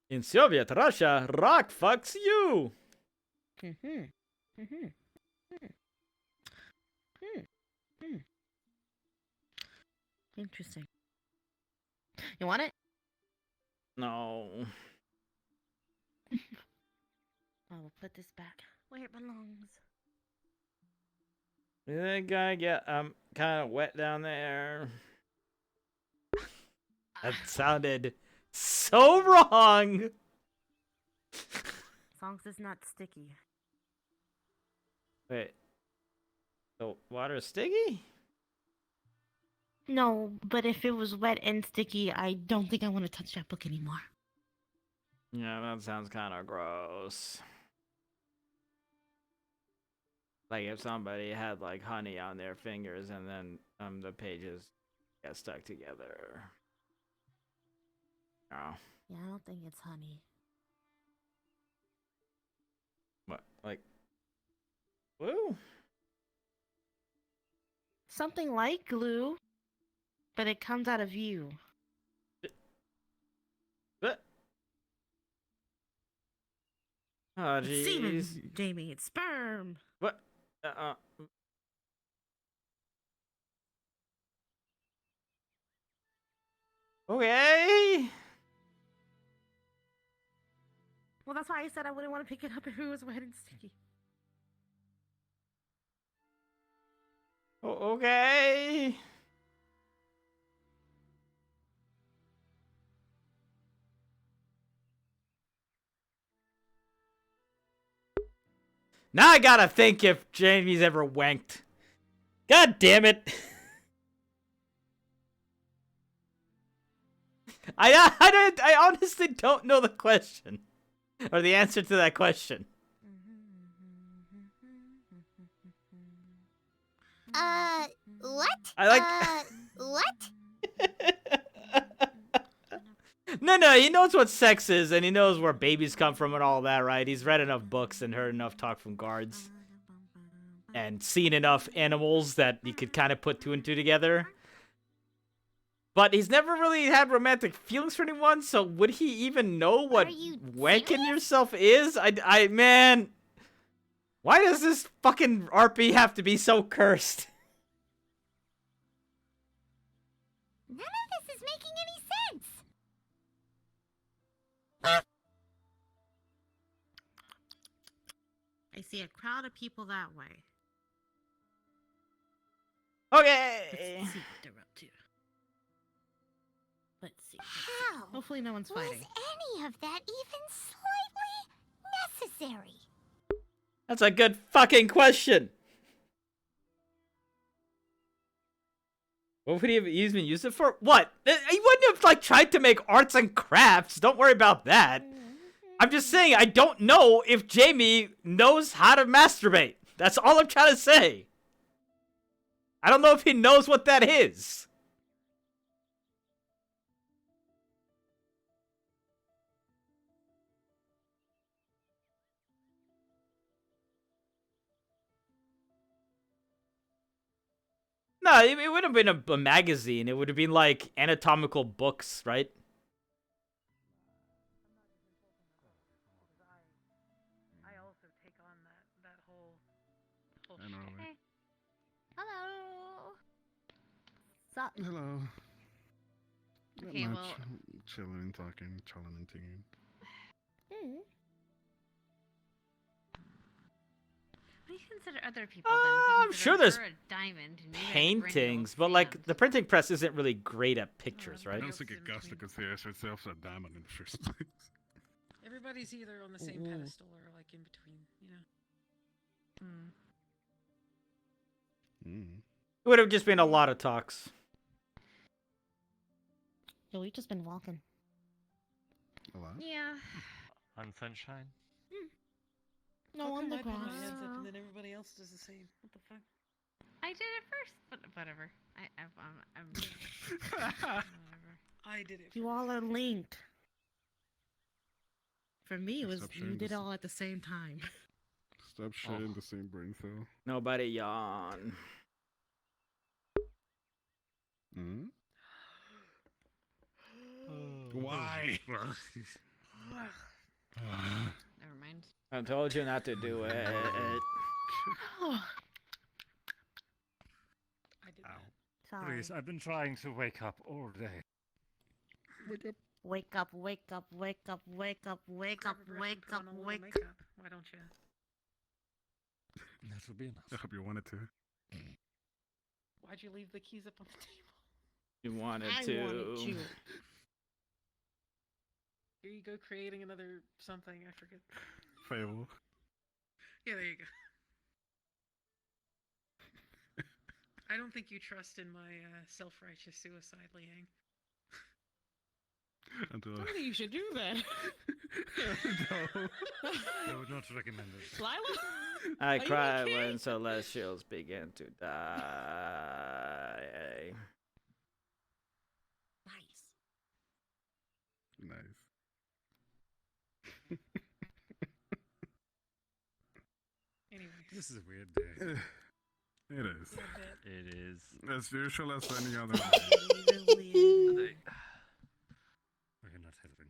In Soviet Russia, rock fucks you. Interesting. You want it? No. Oh, we'll put this back where it belongs. You think I get kind of wet down there? That sounded so wrong. As long as it's not sticky. Wait. The water is sticky? No, but if it was wet and sticky, I don't think I want to touch that book anymore. Yeah, that sounds kind of gross. Like if somebody had like honey on their fingers and then the pages get stuck together. Oh. Yeah, I don't think it's honey. What? Like glue? Something like glue, but it comes out of you. Oh, It's jeez. semen, Jamie. It's sperm. What? Okay. Well, that's why I said I wouldn't want to pick it up if it was wet and sticky. Okay. Now I gotta think if Jamie's ever wanked. God damn it. I honestly don't know the question. Or the answer to that question. What? I like... What? No, he knows what sex is, and he knows where babies come from and all that, right? He's read enough books and heard enough talk from guards. And seen enough animals that he could kind of put two and two together. But he's never really had romantic feelings for anyone, so would he even know what wanking yourself is? Man... Why does this fucking RP have to be so cursed? None of this is making any sense. I see a crowd of people that way. Okay. Let's see what they're up to. Let's see. How? Hopefully no one's fighting. Was any of that even slightly necessary? That's a good fucking question. What would he have even used it for? What? He wouldn't have, like, tried to make arts and crafts. Don't worry about that. I'm just saying, I don't know if Jamie knows how to masturbate. That's all I'm trying to say. I don't know if he knows what that is. No, it wouldn't have been a magazine. It would have been like anatomical books, right? I also take on that whole I know. shit. Hello. Sup? Hello. Not Okay, much. well- Chilling, talking, chilling, and tinging. What do you consider other people then? I'm sure there's a diamond and you had to bring your own paintings, but like the printing press isn't really great at pictures, I right? don't think Augusta considers herself a diamond in the first place. Everybody's either on the same pedestal or like in between, you know. It would have just been a lot of talks. Yo, we've just been walking. A lot? Yeah. On sunshine? No, How on come the I put my grass. hands up and then everybody else does the same? What the fuck? I did it first, but whatever. I'm whatever. I did it. You all are linked. For me, it was Stop you sharing did this. all at the same time. Stop sharing the same brain cell. Nobody yawn. Hmm? Why? Never mind. I told you not to do it. Sorry. Please, I've been trying to wake up all day. Wake up, wake up, wake up, wake up, wake up, wake up, wake up. Why don't you? That will be enough. I hope you wanted to. Why'd you leave the keys up on the table? You wanted I to. wanted to. Here you go, creating another something. I forget. Fable. Yeah, there you go. I don't think you trust in my self-righteous suicide, Liang. I don't think you should do that. No. I would not recommend it. Lila? I Are you cry okay? when celestials begin to die. Nice. Anyways. This is a weird day. It is. It is. As usual as any other We're not helping.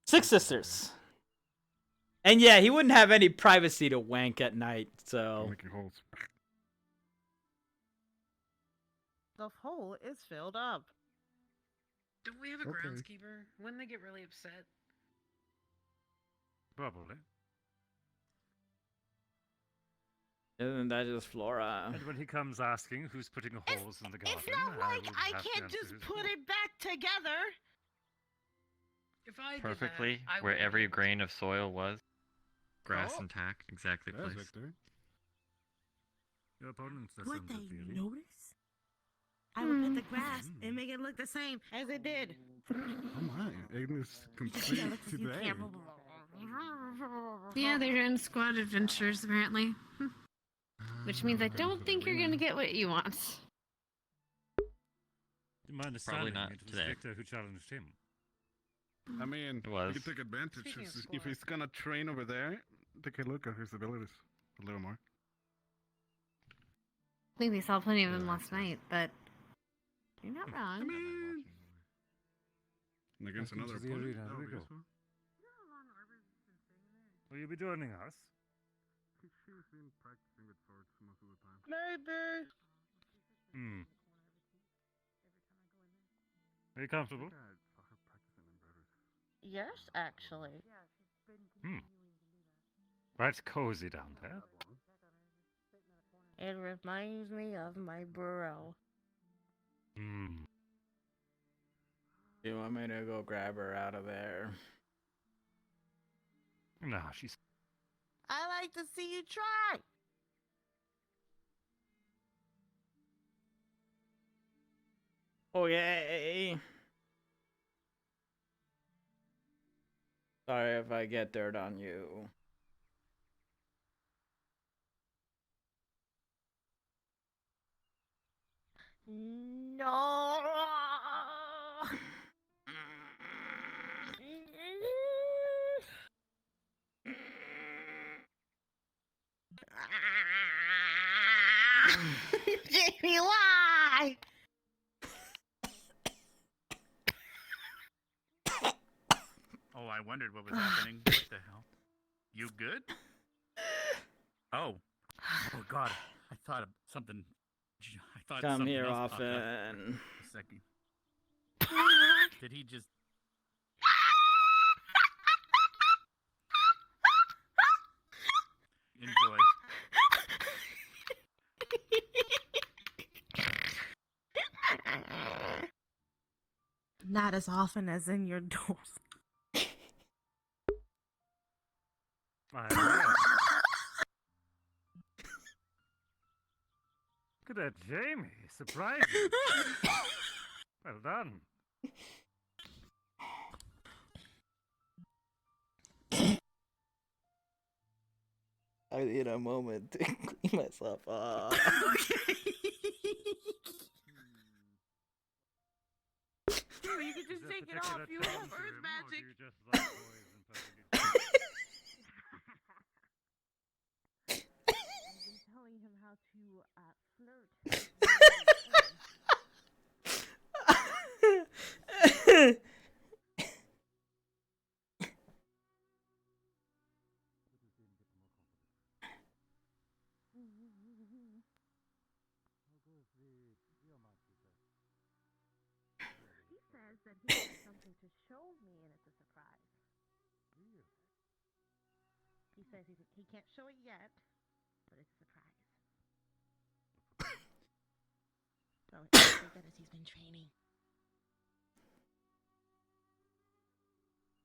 Six sisters. And yeah, he wouldn't have any privacy to wank at night, so. Making holes. The hole is filled up. Don't we have a Okay. groundskeeper? Wouldn't they get really upset? Probably. Isn't that just Flora? And when he comes asking who's putting holes in the garden, It's not like will I have to can't answer just his put name. it back together. If I did Perfectly, that, I where wouldn't every be able to. grain of soil was. Grass Oh. and tack, exactly There's placed. Victor. Your opponent Would doesn't they really. notice? I would put the grass and make it look the same as it did. Oh my, Aiden is complete today. Yeah, they're in squad adventures apparently. Which means I don't think you're gonna get what you want. In my understanding, not it was today. Victor who challenged him. I mean, It was. you can take advantage. Speaking of If squad. he's gonna train over there, take a look at his abilities a little more. I think we saw plenty of them last night, but you're not I wrong. mean, and against Welcome another to the opponent. arena, that would we be go. useful. Will you be joining us? She's been practicing with swords most of the time. Maybe. Hmm. Are you comfortable? I saw her practicing embroidery. Yes, actually. Hmm. Quite cozy down there. It reminds me of my burrow. Hmm. You want me to go grab her out of there? No, she's. I like to see you try. Oh, yay! Sorry if I get dirt on you. No. Jamie, why? Oh, I wondered what was happening. What the hell? You good? Oh. Oh God. I thought of something. I thought Come something here else popped up often. for a second. Did he just? Enjoy. Not as often as in your doors. I know. Look at that, Jamie. Surprising. Well done. I need a moment to clean myself up. You can just take it off. You have earth magic. I've been telling him how to flirt. the geomancy test. He says that he has something to show me, and it's a surprise. Really? He says he can't show it yet, but it's a surprise. So it's so good as he's been training.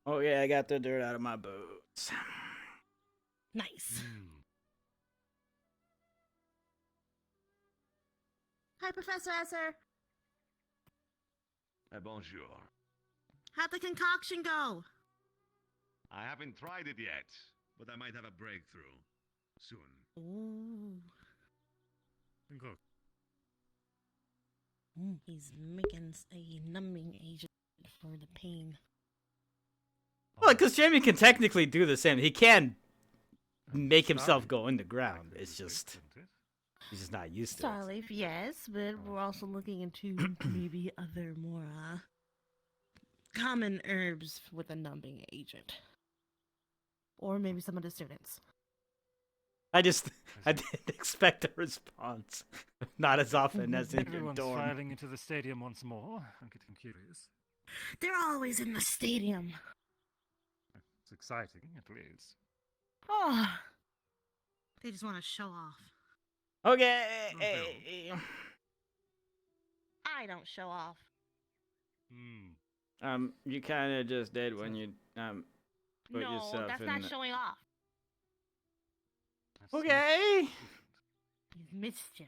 Oh yeah, I got the dirt out of my boots. Nice. Hi, Professor Esser. Bonjour. How'd the concoction go? I haven't tried it yet, but I might have a breakthrough soon. Ooh. Go. He's making a numbing agent for the pain. Well, because Jamie can technically do the same. He can make himself go in the ground. It's just he's just not used to it. Starleaf, yes, but we're also looking into maybe other more common herbs with a numbing agent. Or maybe some of the students. I didn't expect a response. Not as often as in your Everyone's dorm. filing into the stadium once more. I'm getting curious. They're always in the stadium. It's exciting, at least. Oh, they just want to show off. Okay. I don't show off. You kind of just did when you put No, yourself that's in. not showing off. Okay. He's mischief.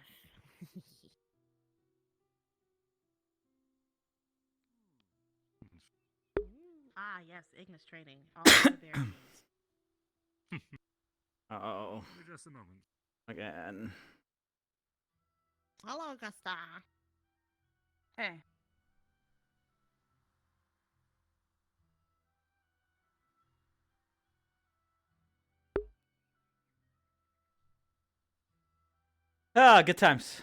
Ah, yes, Ignis training. All the variables. Uh-oh. Just a moment. Again. Hello, Augusta. Hey. Ah, good times.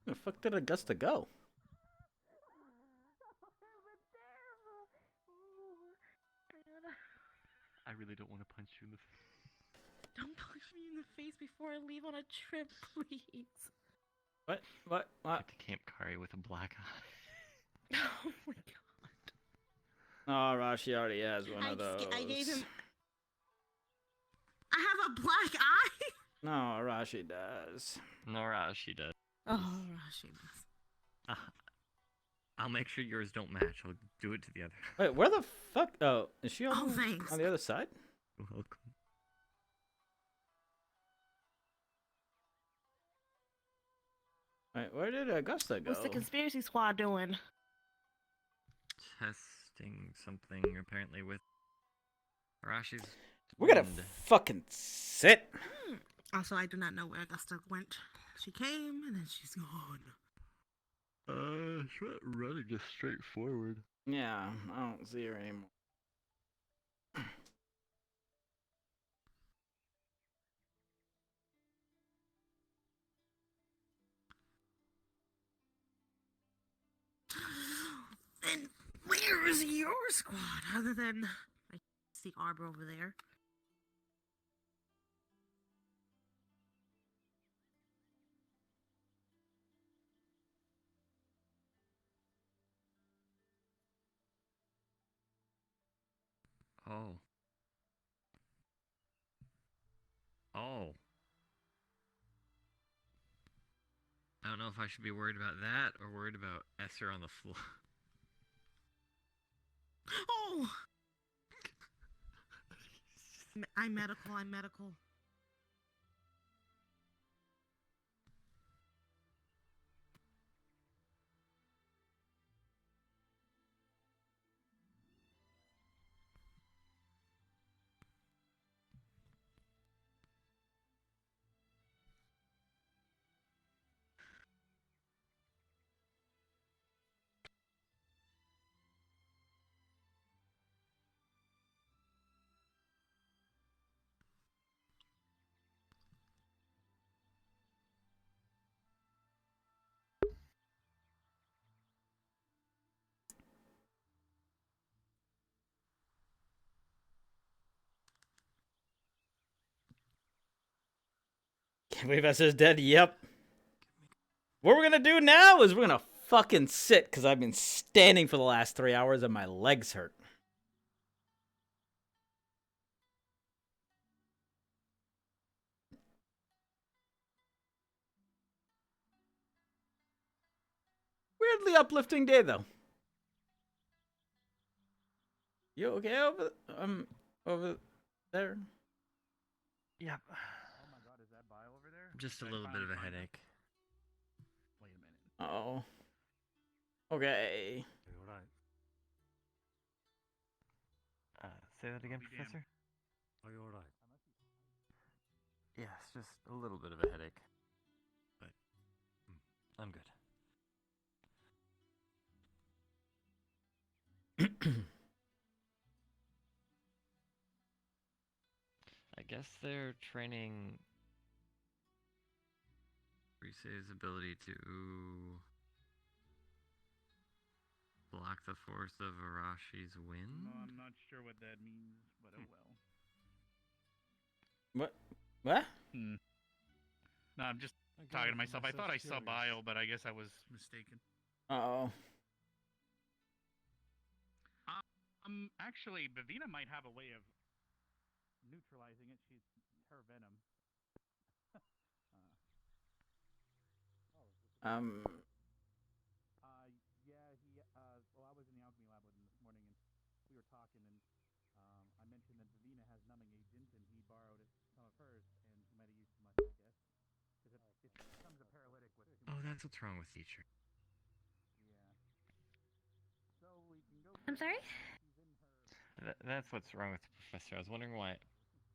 Where the fuck did Augusta go? I really don't want to punch you in the face. Don't punch me in the face before I leave on a trip, please. What? Went to Camp Kari with a black eye. Oh my god. Oh, Rashi already has one of those. I gave him. I have a black eye? No, Rashi does. No, Rashi does. Oh, Rashi does. I'll make sure yours don't match. I'll do it to the other. Wait, where the fuck? Oh, is she on, thanks. on the other side? Welcome. Wait, where did Augusta go? What's the conspiracy squad doing? Testing something apparently with Rashi's. We're gonna wind. fucking sit. Also, I do not know where Augusta went. She came and then she's gone. She went running just straight forward. Yeah, I don't see her anymore. And where is your squad? Other than I see Arbor over there. Oh. Oh. I don't know if I should be worried about that or worried about Esser on the floor. Oh! I'm medical. Professor's dead. Yep. What we're gonna do now is we're gonna fucking sit because I've been standing for the last 3 hours and my legs hurt. Weirdly uplifting day though. You okay over there? Yep. Oh my god, is that bile over there? Just a little bit of a headache. Wait a minute. Oh. Okay. Are you alright? Say that again, I'll be Professor? Are you alright? Yeah, it's just a little bit of a headache. But I'm good. I guess they're training Rise's ability to block the force of Arashi's wind. No, I'm not sure what that means, but oh well. What? What? No, I'm just talking to myself. I thought I saw bile, but I guess I was mistaken. Uh-oh. Actually, Bavina might have a way of neutralizing it. She's her venom. Yeah, well, I was in the alchemy lab with him this morning, and we were talking, and I mentioned that Bavina has numbing agent, and he borrowed some of hers, and he might have used too much, I guess, because it becomes a paralytic with. Oh, that's what's wrong with teacher. Yeah. So we can go. I'm sorry? That's what's wrong with the professor. I was wondering why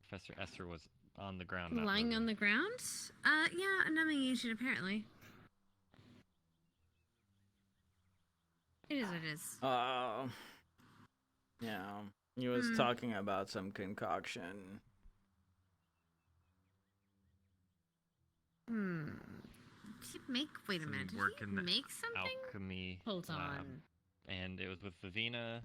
Professor Esther was on the ground. not Lying moving. on the ground? Yeah, a numbing agent apparently. It is what it is. Yeah. He was talking about some concoction. Wait a minute. Did Work he in the make something? alchemy Hold lab. on. And it was with Vivina.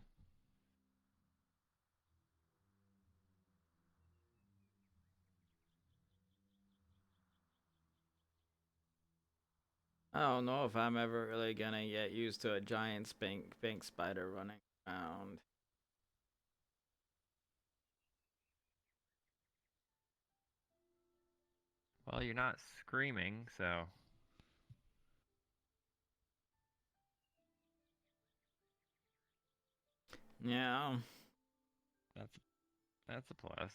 I don't know if I'm ever really gonna get used to a giant pink spider running around. Well, you're not screaming, so. Yeah. That's a plus.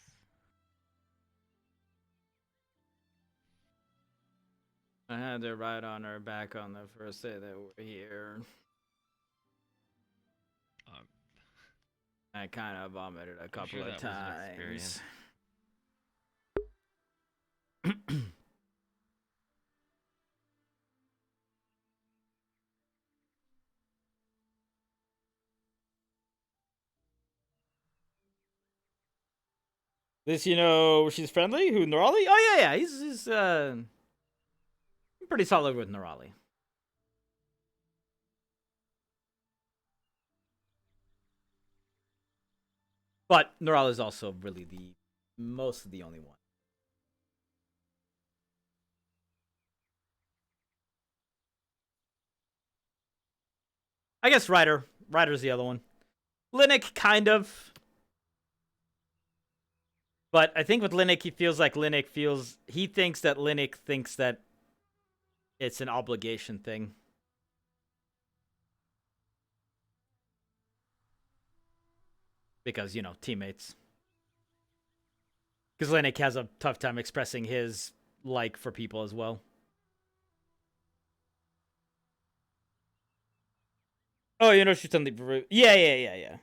I had to ride on her back on the first day that we're here. I kind of vomited a couple sure of that was an times. experience. This, you know, she's friendly. Who, Nerali? Oh yeah, he's pretty solid with Nerali. But Nerali is also really the only one. I guess Ryder's the other one. Linux, kind of. But I think with Linux, he thinks that Linux thinks that it's an obligation thing. Because, you know, teammates. Because Linux has a tough time expressing his like for people as well. Oh, you know, she's done the... Yeah.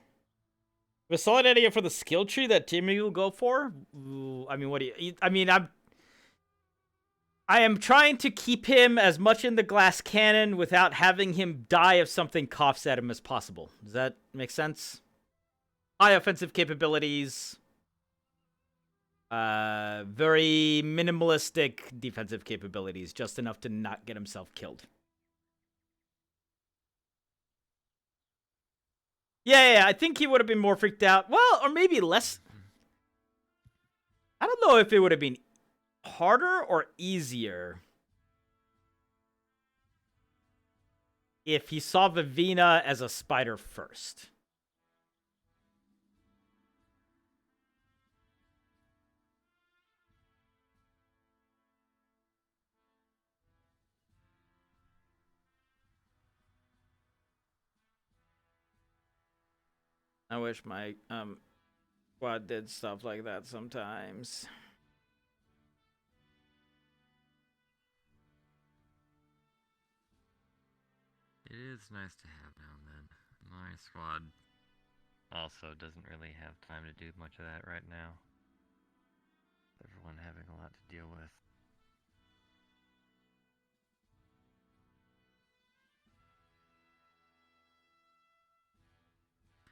The solid idea for the skill tree that Timmy will go for? Ooh, I mean, what do you... I mean, I am trying to keep him as much in the glass cannon without having him die if something coughs at him as possible. Does that make sense? High offensive capabilities. Very minimalistic defensive capabilities. Just enough to not get himself killed. Yeah, I think he would have been more freaked out. Well, or maybe less. I don't know if it would have been... harder or easier if he saw Vivina as a spider first? I wish my squad did stuff like that sometimes. It is nice to have now and then. My squad also doesn't really have time to do much of that right now. Everyone having a lot to deal with.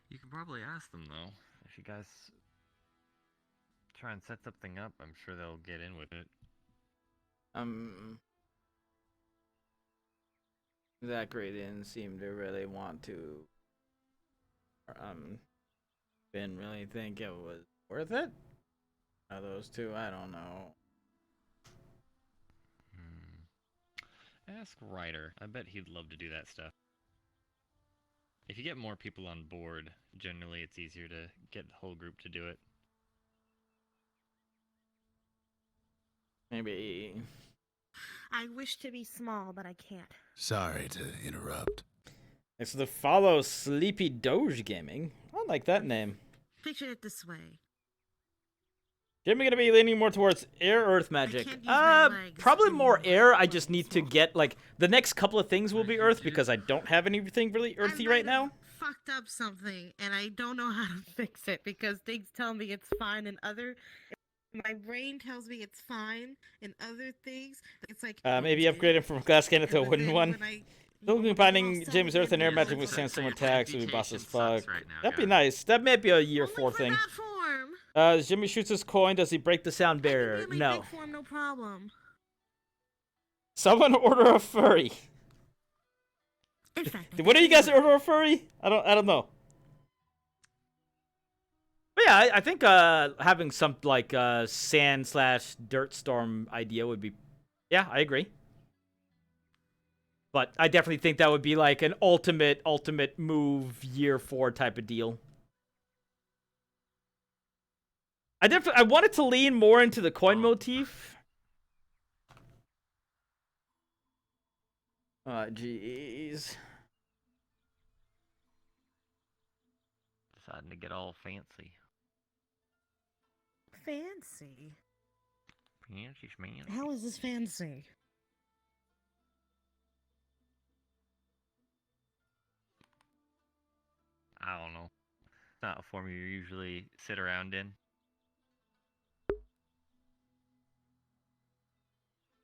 You can probably ask them though. If you guys try and set something up, I'm sure they'll get in with it. Zachary didn't seem to really want to. Didn't really think it was worth it. Those two, I don't know. Ask Ryder. I bet he'd love to do that stuff. If you get more people on board, generally it's easier to get the whole group to do it. Maybe. I wish to be small, but I can't. Sorry to interrupt. It's the follow Sleepy Doge Gaming. I like that name. Picture it this way. Jimmy gonna be leaning more towards air earth magic. Probably more air. I just need to get like the next couple of things will be earth because I don't have anything really earthy right now. Fucked up something and I don't know how to fix it because things tell me it's fine and other my brain tells me it's fine and other things it's like Maybe upgrading from glass cannon to a wooden one. Still combining James Earth and air magic with sandstorm attacks would be boss as fuck. That'd be nice. That may be a year 4 thing. Jimmy shoots his coin. Does he break the sound barrier? No. Big form, no problem. Someone order a furry. In fact, Did one of you guys order a furry? I don't know. But yeah, I think having some like sand/dirt storm idea would be. Yeah, I agree. But I definitely think that would be like an ultimate move year 4 type of deal. I wanted to lean more into the coin motif. Jeez. Deciding to get all fancy. Fancy? Fancy schmancy. How is this fancy? I don't know. It's not a form you usually sit around in.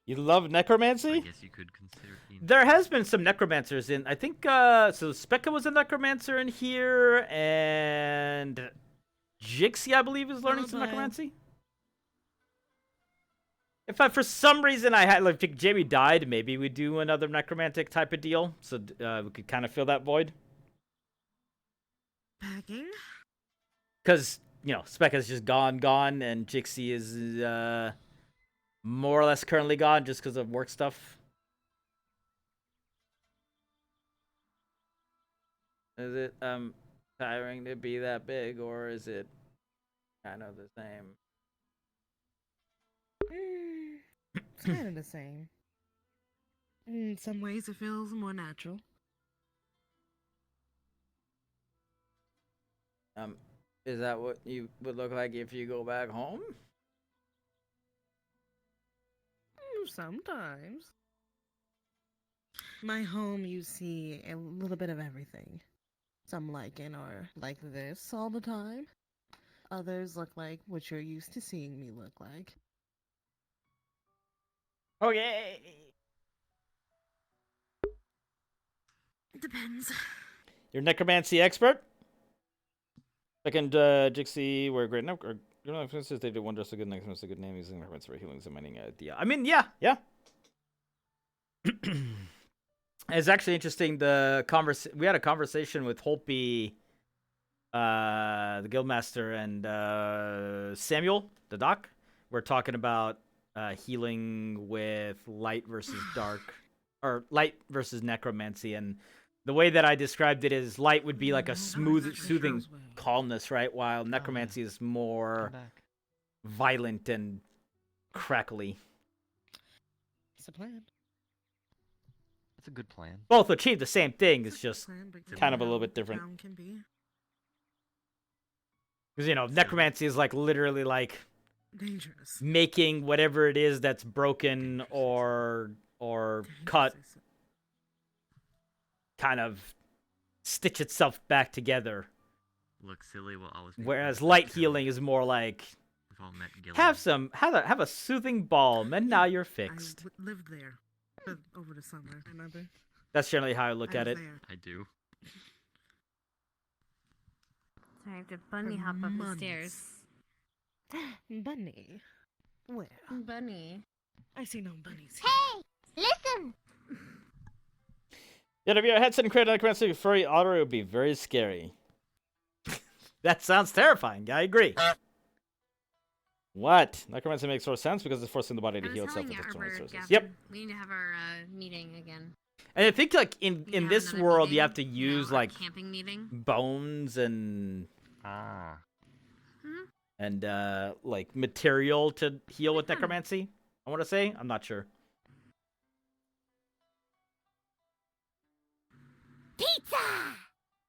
You love necromancy? I guess you could consider it. There has been some necromancers in. I think so Specca was a necromancer in here, and Jixie, I believe, is learning some necromancy. If for some reason I had like if Jamie died, maybe we'd do another necromantic type of deal, so we could kind of fill that void. Packing? Because you know Specca's just gone, and Jixie is more or less currently gone just because of work stuff. Is it tiring to be that big, or is it kind of the same? It's kind of the same. In some ways, it feels more natural. Is that what you would look like if you go back home? Sometimes. My home, you see a little bit of everything. Some liken are like this all the time. Others look like what you're used to seeing me look like. Okay. It depends. You're a necromancy expert? Second, Jixie, we're great enough. You know, for instance, they did wonders. A good necromancy, a good name, using necromancy for healing, mining idea. I mean, yeah. It's actually interesting. We had a conversation with Holpe, the guildmaster, and Samuel, the doc. We're talking about healing with light versus dark, or light versus necromancy, and the way that I described it is light would be like a smooth, soothing calmness, right? While necromancy is more violent and crackly. It's a plan. That's a good plan. Both achieve the same thing. It's just Plan, but kind of a you little know, bit different. town can be Because, you know, necromancy is like literally like dangerous. making whatever it is that's broken or cut kind of stitch itself back together. Look, silly will always be Whereas light healing is more like We've all met Gillian. have a soothing balm and now you're fixed. I lived there over the summer. Remember? That's generally how I look I at was it. there. I do. Sorry, I have to bunny hop up the stairs. Bunny. Where? Bunny. I see no bunnies. Hey, listen. Yeah, if you had a headset and created a necromancy furry otter, it would be very scary. That sounds terrifying. I agree. What? Necromancy makes more sense because it's forcing the body to I heal was itself telling with you, external Arbor, resources. Gavin, Yep. we need to have our meeting again. And I think like in have this another world, you meeting, have to use like camping meeting. bones and Hmm? and like material to heal with necromancy. I want to say. I'm not sure. Pizza.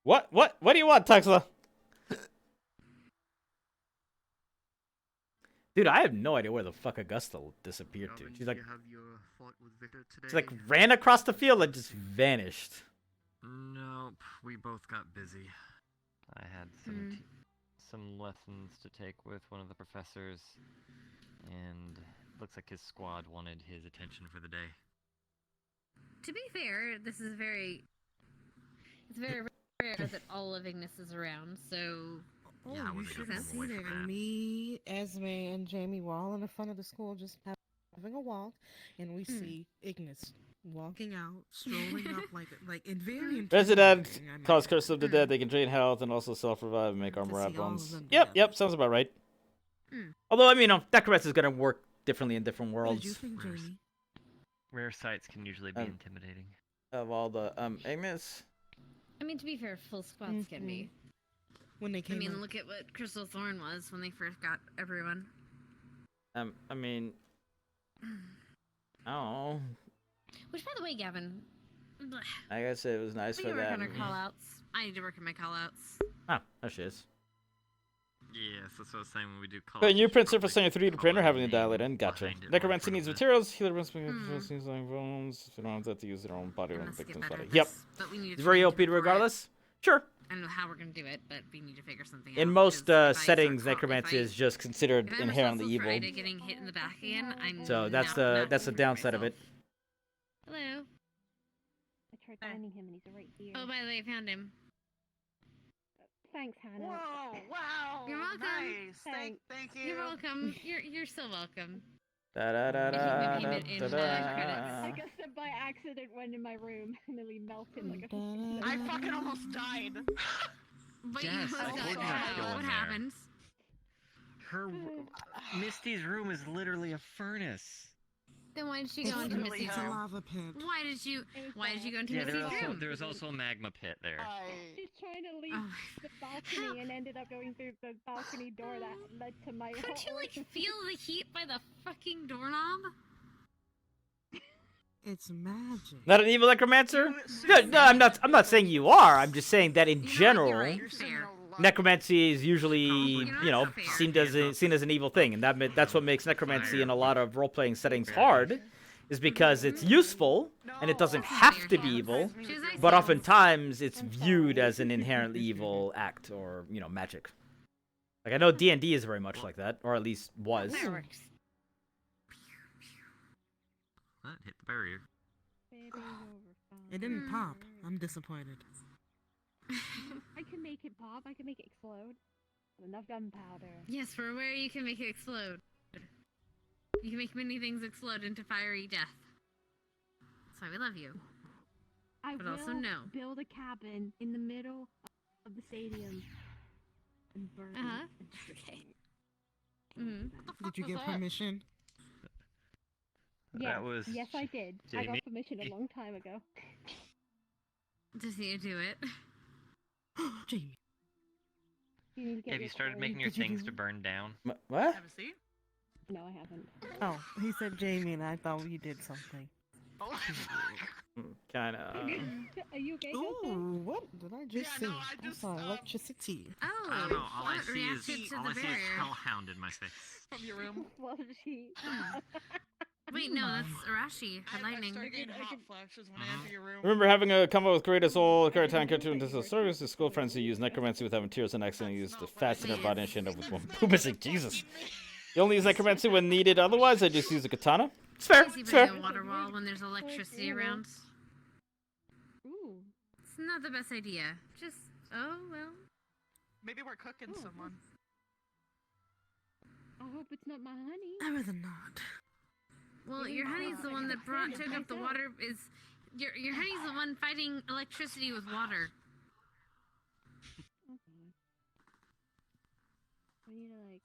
What do you want, Tuxla? Dude, I have no idea where the fuck Augusta disappeared to. She's like, she like ran across the field and just vanished. Nope, we both got busy. I had some lessons to take with one of the professors, and looks like his squad wanted his attention for the day. To be fair, it's very rare that all livingness is around, so... Oh, Yeah, I you wasn't should gonna have move away seen from it. that. Me, Esme, and Jamie were all in the front of the school just having a walk, and we see Ignis walking out, strolling up like in very Resident intimidating, I might cause add. curse of the dead. They can drain health and also self-revive and make armor see all of add-ons. them Yep, sounds about right. Although, I mean, necromancy is gonna work differently in different What did you worlds. think, Jamie? Rare sights can usually be intimidating. Of all the Ignis. I mean, to be fair, full squads can be. When they I came mean, up. look at what Crystal Thorn was when they first got everyone. I mean, oh, Which, by the way, Gavin, I guess it was nice we for need to work on them. our call-outs. I need to work on my call-outs. Oh, there she is. Yes, that's what I was saying when we do call. But new print surface on your 3D printer, having to dial it in. Gotcha. Necromancy needs materials. Healer needs like bones. If you don't have to use their own body or Let's get victim's better body. at Yep. this, but we need to It's very train OP before it. regardless. Sure. I don't know how we're gonna do it, but we need to figure something out. In most 'cause if I start settings, call- necromancy if I- is just considered if I have inherently myself evil. afraid of getting hit in the back again, I'm So that's not the good for downside of myself. it. Hello. I tried finding him and he's right here. Oh, by the way, I found him. Thanks, Hannah. Whoa! Wow! You're welcome. Nice. Thanks. Thank you. You're welcome. You're so welcome. Da da da Making my da payment in, da I da. guess that by accident went in my room and then we melted like a. I fucking almost died. But Yes, you I almost told you died. not to go in What there. happened? Her Misty's room is literally a furnace. Then why did you It's go into literally Missy's a room? lava pit. Why did you go into Yeah, Missy's room? there was also a magma pit there. She's trying to leave Oh. the balcony and ended up going through the balcony door that led to my Couldn't you hall. like feel the heat by the fucking doorknob? It's magic. Not an evil necromancer? No, I'm not saying you are. I'm just saying that in general, You're fair. necromancy is usually, seen as an evil thing, and that's what makes necromancy in a lot of role-playing settings hard, is because it's useful and it doesn't have to be evil, but oftentimes it's viewed as an inherently evil act or magic. Like I know D&D is very much like that, or at least was. Fireworks. That hit the barrier. It didn't pop. I'm disappointed. I can make it pop. I can make it explode. Enough gunpowder. Yes, we're aware you can make it explode. You can make many things explode into fiery death. That's why we love you. I But will also no. build a cabin in the middle of the stadium and burn Uh-huh. it. Okay. Mm-hmm. Did you get permission? Yes, That was yes, I did. I Jamie. got permission a long time ago. Does he do it? Jamie. You need to get Have you your started coin. making your Did you things do to burn down? What? Have a seat? No, I haven't. Oh, he said Jamie, and I thought you did something. Kind of. Are you okay? Ooh, what did I just see? I saw electricity. Oh, I don't know. All I what see is reacted to all the I see is barrier? Hellhound in my face. From your room. What did she? Wait, no, that's Arashi. Had I lightning. started getting hot flashes when I enter your room. Remember having a combo with Greatest Soul, Karatine Cartoon, into the service, his school friends who use necromancy with having tears and accidentally used to fasten their body and shit up with one boom missing. Jesus. You only use necromancy when needed, otherwise I just use a katana. It's fair. Easy It's putting fair. a water wall when there's electricity around. Ooh. It's not the best idea. Just, oh well. Maybe we're cooking someone. I hope it's not my honey. I rather not. Well, your honey's the one that took up the water. Your honey's the one fighting electricity with water. Okay. We need to like.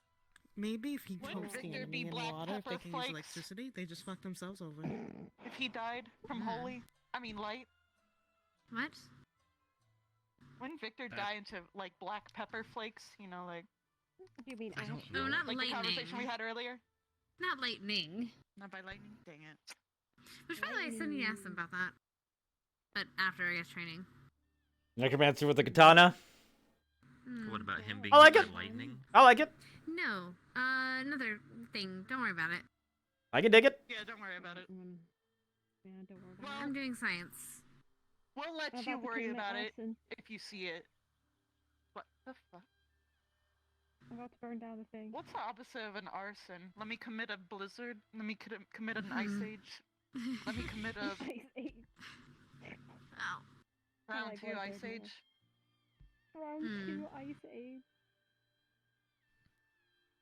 Maybe if he Wouldn't coats the Victor enemy be in black water, if they pepper can flakes? use electricity, they just fuck themselves over. If he died from light. What? Wouldn't Victor die into like black pepper flakes? You know, like. You mean I don't ash? Oh, not like the conversation we lightning. had earlier. Not lightning. Not by lightning. Dang it. Which, by the way, I still need to ask them about that. But after, I guess, training. Necromancy with the katana. What about him being I like hit it. by lightning? I like it. No. Another thing. Don't worry about it. I can dig it. Yeah, don't worry about it. Yeah, don't worry about I'm doing science. We'll let What you about the worry commit about it arson? if you see it. What the fuck? I'm about to burn down the thing. What's the opposite of an arson? Let me commit a blizzard. Let me commit an ice age. Let me commit a Ice Age. Oh. round like 2 what ice they're age. Round Hmm. 2 Ice Age.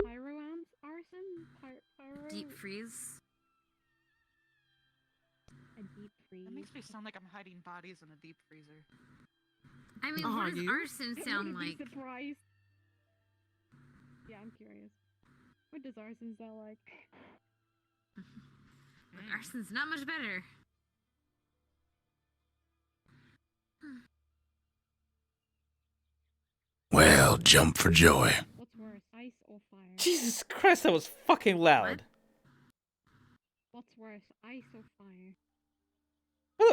Pyroams? Arson? Pyro? Deep freeze. A deep freeze. That makes me sound like I'm hiding bodies in a deep freezer. I mean, Oh, what are does you? arson sound Would like? be surprised. Yeah, I'm curious. What does arson sound like? Arson's not much better. Well, jump for joy. What's worse, ice or fire? Jesus Christ, that was fucking loud. What's worse, ice or fire?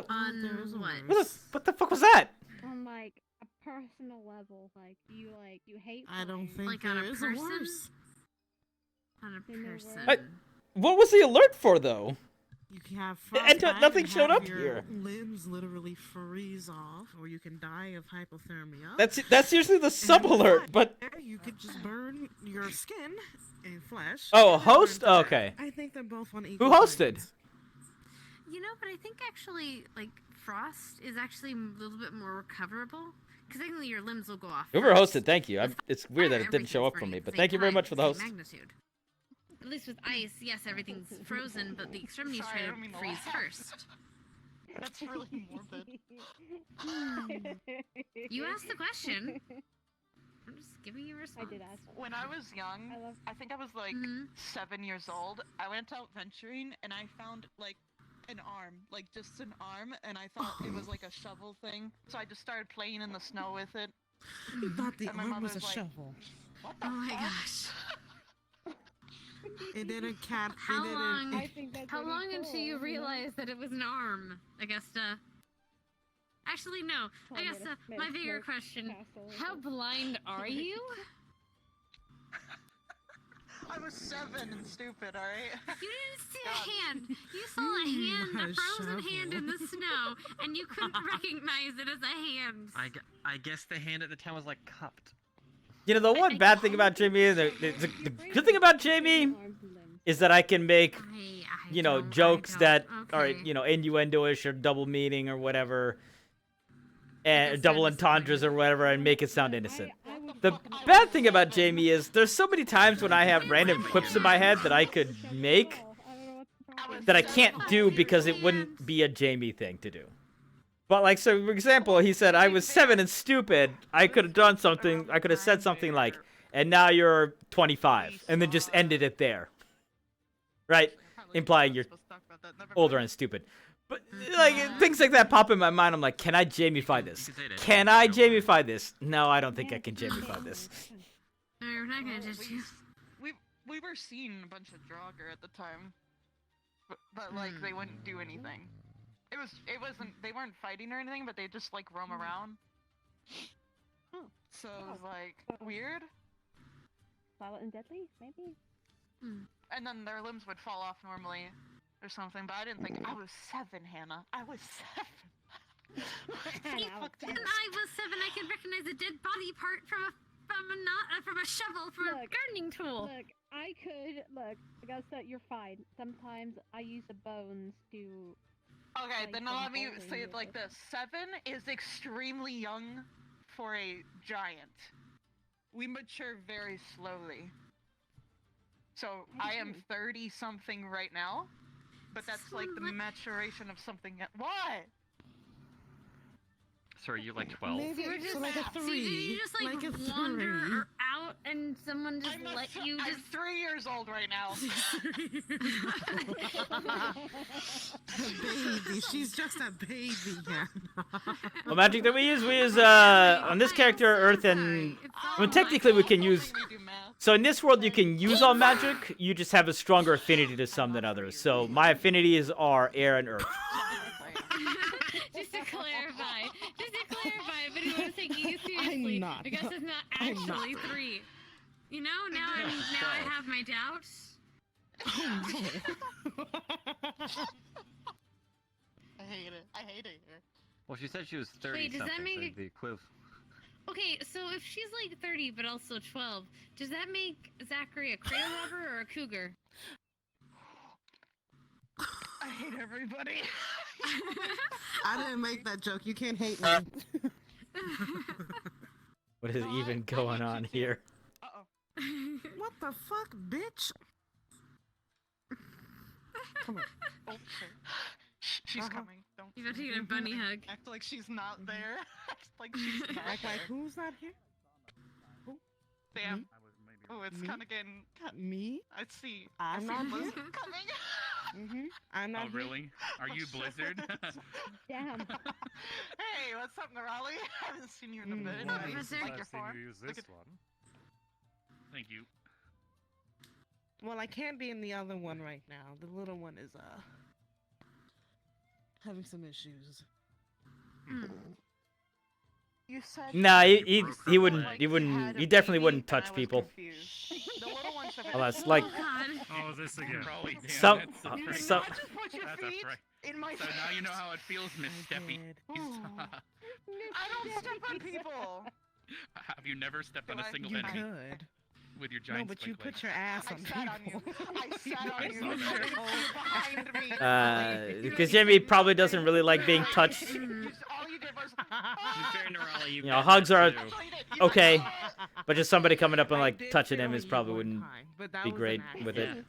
On There's a what? What the fuck was that? On like a personal level, like you hate. I don't fire. think Like on there a is person? a worse. On a In a person. word. What was the alert for, though? You can have And frostbite nothing and showed have up your here. limbs literally freeze off, or you can die of hypothermia. That's usually the sub alert, but You could just burn your skin and flesh. oh, and then host. burn to Okay. death. I think they're both on Who equal. hosted? planes. You know, but I think actually, like, frost is actually a little bit more recoverable. Because technically your limbs will go off. Whoever first. hosted, thank you. It's weird that it didn't show up for me, but thank you very much for the host. Magnitude. At least with ice, yes, everything's frozen, but the extremities Sorry, I try don't mean to to freeze laugh. first. That's really morbid. You asked the question. I'm just giving you a response. I did ask. When I was young, I think I was like 7 years old, I went out venturing and I found like an arm, like just an arm, and I thought it was like a shovel thing. So I just started playing in the snow with it. You thought the And my arm was a mother's like, shovel. What the Oh my fuck? gosh. It didn't cap. How it long? I think that's How really long cool, until you you know? realized that it was an arm, Augusta? Actually, no. Told me to Augusta, make my bigger smoke question: castle. how blind are you? I was 7 and stupid, alright? You didn't see a hand. You saw a hand, a a frozen hand in the shovel. snow, and you couldn't recognize it as a hand. I guess the hand at the time was like cupped. You know, the one bad thing about Jamie is the good thing about Jamie is that I can make, you know, jokes that are, you know, innuendo-ish or double meaning or whatever, and double entendres or whatever, and make it sound innocent. The bad thing about Jamie is there's so many times when I have random quips in my head that I could make that I can't do because it wouldn't be a Jamie thing to do. But like, so for example, he said I was 7 and stupid. I could have done something. I could have said something like, "And now you're 25," and then just ended it there, right? Implying you're older and stupid. But like things like that pop in my mind. I'm like, can I Jamify this? Can I Jamify this? No, I don't think I can Jamify this. No, we're not gonna judge you. We were seeing a bunch of Draugr at the time, but like they wouldn't do anything. It wasn't they weren't fighting or anything, but they just like roam around. So it was like weird. Violent and deadly, maybe. And then their limbs would fall off normally, or something. But I didn't think I was 7, Hannah. I was 7. When I was 7, I could recognize a dead body part from a shovel, from a gardening tool. Look, I could Augusta, you're fine. Sometimes I use the bones to. Okay, like, then some let me holding say it with like this: 7 is extremely young for a giant. We mature very slowly. So I am 30-something right now, but that's like the maturation of something. What? So are you like 12? Maybe We're just, like a so 3. did you just like a wander 3. out and someone just let you I'm just 3 years old right now. Baby, she's just a baby. What magic that we use on this character Earth and well, technically we can use. So in this world you can use all magic. You just have a stronger affinity to some than others. So my affinities are air and earth. just to clarify, if anyone was taking you seriously, I'm not. because it's not actually 3. You know, now I have my doubts. I hate it here. Well, she said she was 30 Wait, does that something, make so the equivalent. Okay, so if she's like 30 but also 12, does that make Zachary a cradle robber or a cougar? I hate everybody. I didn't make that joke. You can't hate me. What is even going on here? What the fuck, bitch? Come on. Oh, shit. She's coming. Don't. You better get a bunny hug. Act like she's not there. Act like she's not Act there. like who's not here? Damn. Me? Oh, it's Me? kind of getting. Me? I see. I'm I see not here. Blizzard coming. I'm not Oh, really? Are you Blizzard? Damn. Hey, what's up, Nerali? I haven't seen you in a bit. Professor. Like I've your seen form. you use Look this at- one. Thank you. Well, I can't be in the other one right now. The little one is having some issues. You said. Nah, he you wouldn't like he had wouldn't a he definitely baby, wouldn't and I touch was people. confused. The little one said. Unless like Oh, this again. Probably, damn, some that's a freak. some. Just put your That's a feet freak. in my. So now you know how it feels, Miss Steppy. I don't step on people. Have you never stepped on a single You enemy could. with your No, giant but you spike put legs? your ass I on sat on you. people. I sat on you. I saw Behind me. Because Jimmy probably doesn't really like being touched. All you did was. You know, hugs are okay, but just somebody coming up and like touching him is probably wouldn't be great with it.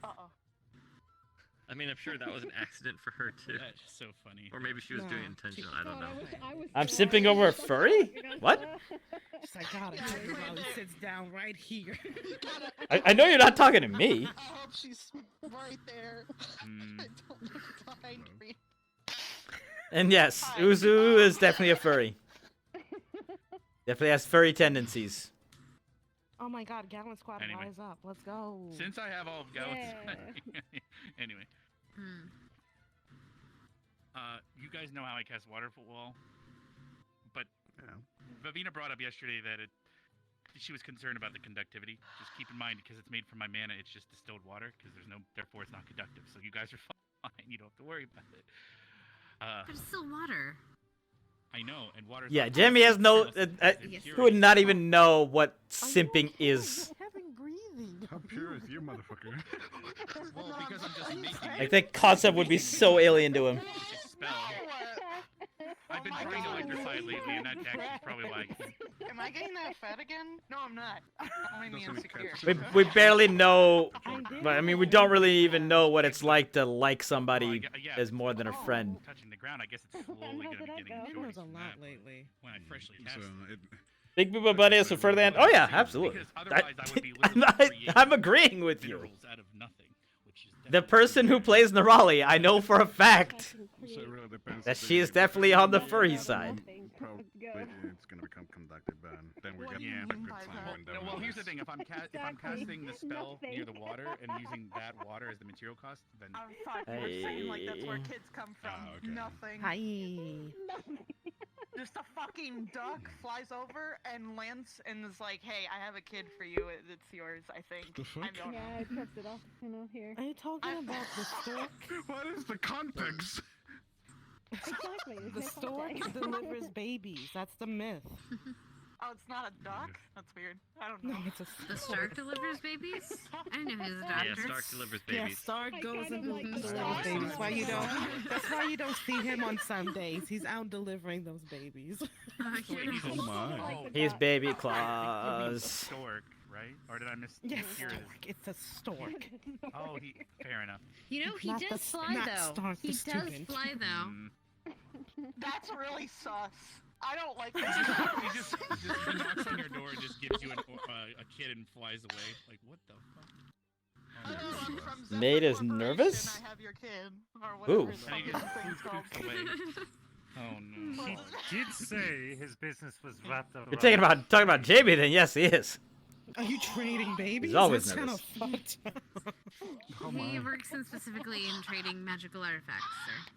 I mean, I'm sure that was an accident for her too. That's so funny. Or maybe she was doing it intentional. I don't know. I'm simping over a furry? What? She's like, God, I hope Raleigh sits down right here. I know you're not talking to me. I hope she's right there. I don't look behind me. And yes, Uzu is definitely a furry. Definitely has furry tendencies. Oh my God, Gallon Squad, Anyway. rise up. Let's go. Since I have all of Galaxy. Anyway. You guys know how I cast Waterfall, but Vavina brought up yesterday that she was concerned about the conductivity. Just keep in mind, because it's made from my mana, it's just distilled water, because therefore it's not conductive. So you guys are fine. You don't have to worry about it. But it's still water. I know, and water. Yeah, Jamie has no. He would not even know what simping is. How pure is you, motherfucker? Well, because I'm just making Like that concept would be so alien to him. spell. I've been trying to electrify lately, and that actually is probably why. Am I getting that fed again? No, I'm not. Don't make me insecure. We barely know, but I mean, we don't really even know what it's like to like somebody as more than a friend. Touching the ground, I guess it's slowly going to be getting There's a lot lately. when I freshly cast it. Big Booba Buddy is further than. Oh yeah, absolutely. Because otherwise I would be I'm agreeing with you. minerals out of nothing The person who plays Nerali, I know for a fact So it really depends that if she they- is definitely on the furry side. Probably it's gonna become conducted burn. Then we're gonna Yeah, have a good time going down. No, well, with here's the this. thing: if I'm casting the spell near the water and using that water as the material cost, then I'm sorry, we're saying like that's where kids come from. okay. Nothing. Hi. Just a fucking duck flies over and lands and is like, "Hey, I have a kid for you. It's yours, I think." The fuck? I don't Yeah, know. I dropped it off, here. Are you talking about the stork? What is the context? Exactly. there's The no stork context. delivers babies. That's the myth. Oh, it's not a duck? That's weird. I don't know. No, it's a The Stark delivers babies? I didn't know he was a Yeah, doctor. Stark delivers Yeah, babies. Stark I goes kind and of like delivers Stark. babies. That's why you don't. Stark. That's why you don't see him on Sundays. He's out delivering those babies. Oh my. He's baby You mean claws. stork, right? Or did I miss? Yes, hear this? stork. It's a stork. Oh, fair enough. You know, he Not does the- fly not though. Stark He the does student. fly though. That's really sus. I don't like He that. just he knocks on your door and just gives you a kid and flies away. Like, what the fuck? Hello, I'm from Zephyr Maid is Corporation, nervous? I have your kid. Or Ooh. whatever the And he fucking just thing's called. poops away. Oh no. He did say his business was wrapped up. You're talking about Jamie, then yes, he is. Are you trading babies? He's always That's kind of nervous. fucked up. He works specifically in trading magical artifacts, sir.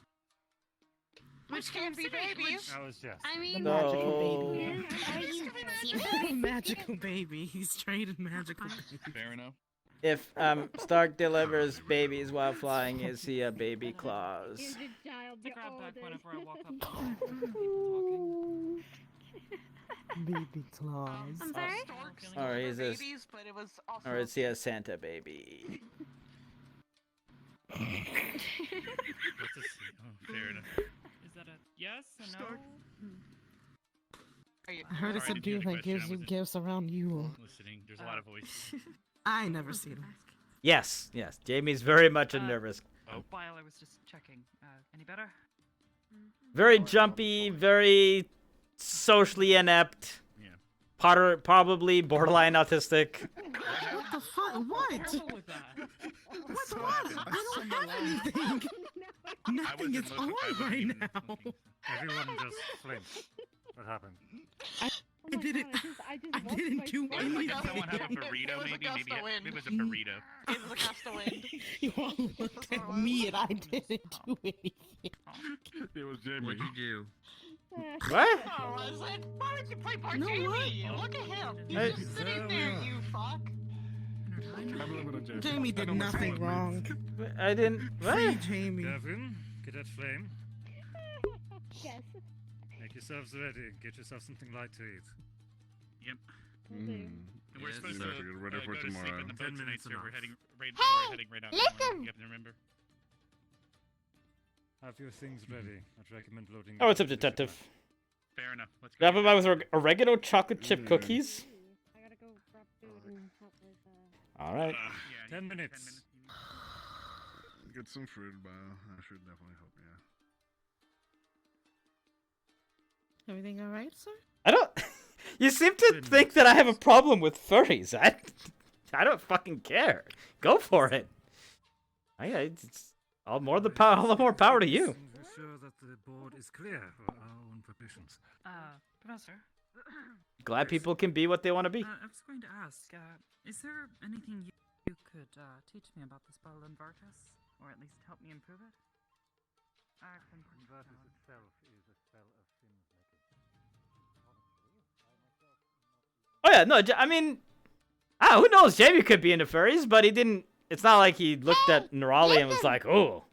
Which can be babies. I was just. I The mean, magical Yeah. baby. Magical baby. He's trading magical baby. Fair enough. If Stark delivers babies while flying, is he a baby claws? Is the child the grab back oldest? whenever I walk up to people Baby claws. I'm sorry? Storks Or were is this, babies, but it was also or is he a Santa baby? What's a oh, fair enough. Is that a yes, a no? I heard it's a Sorry, did you dude have a that question? gives I you wasn't gifts around you. Listening, there's a lot of voices. I never seen him. Yes, yes. Jamie's very much a Uh, nervous. While I was just checking. Any better? Very jumpy, very socially inept. Yeah. Potter, probably borderline autistic. What the fuck? What? Careful with that. What? I don't have anything. Nothing is on right now. Everyone just flinched. What happened? I didn't. I I didn't do Did anything. someone have a burrito? Maybe it was a burrito. It was a gust of wind. You all looked at me and I didn't do anything. It was Jamie. What'd you do? What? Oh, was it? Why would you play part No, Jamie? Look at him. He's Hey. just sitting there, you fuck. I'm a little bit of Jamie. Jamie did nothing wrong. I didn't. Free What? Jamie. Gavin, get that flame. Yes. Make yourselves ready. Get yourself something light to eat. Yep. Will do. And we're Yes, supposed sir. to Get ready for go to sleep tomorrow. in the 10 boat tonight, minutes so we're enough. heading right. Hey, we're heading right out. listen. You have to remember. Have your things ready. I'd recommend loading. Oh, what's up, the detective? Fair enough. Let's go. Grab him by with oregano chocolate chip cookies. I gotta go grab food and help with. All right. Yeah, 10 minutes. Get some fruit, but I should definitely help you. Everything all right, sir? I don't. You seem to think that I have a problem with furries. I don't fucking care. Go for it. It's all more the power. All the more power to you. We're sure that the board is clear for our own purposes. Professor. Glad people can be what they want to be. I was going to ask, is there anything you could teach me about the spell Invartus? Or at least help me improve it? Invertus itself is a spell of sin making. Oh yeah, no. I mean, who knows? Jamie could be into furries, but he didn't. It's not like he looked at Nerali and was like, "Oh,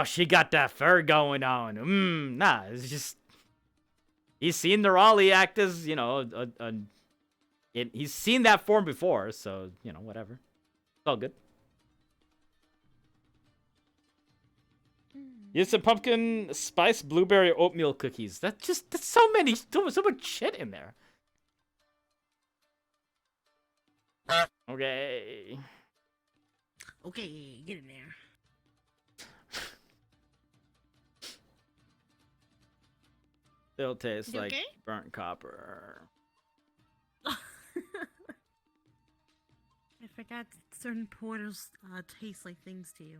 she got that fur going on." Nah. It's just he's seen Nerali act as he's seen that form before, so whatever. It's all good. Use some pumpkin spice blueberry oatmeal cookies. That's so much shit in there. Okay. Okay, get in there. Still tastes You like okay? burnt copper. I forgot certain portals taste like things to you.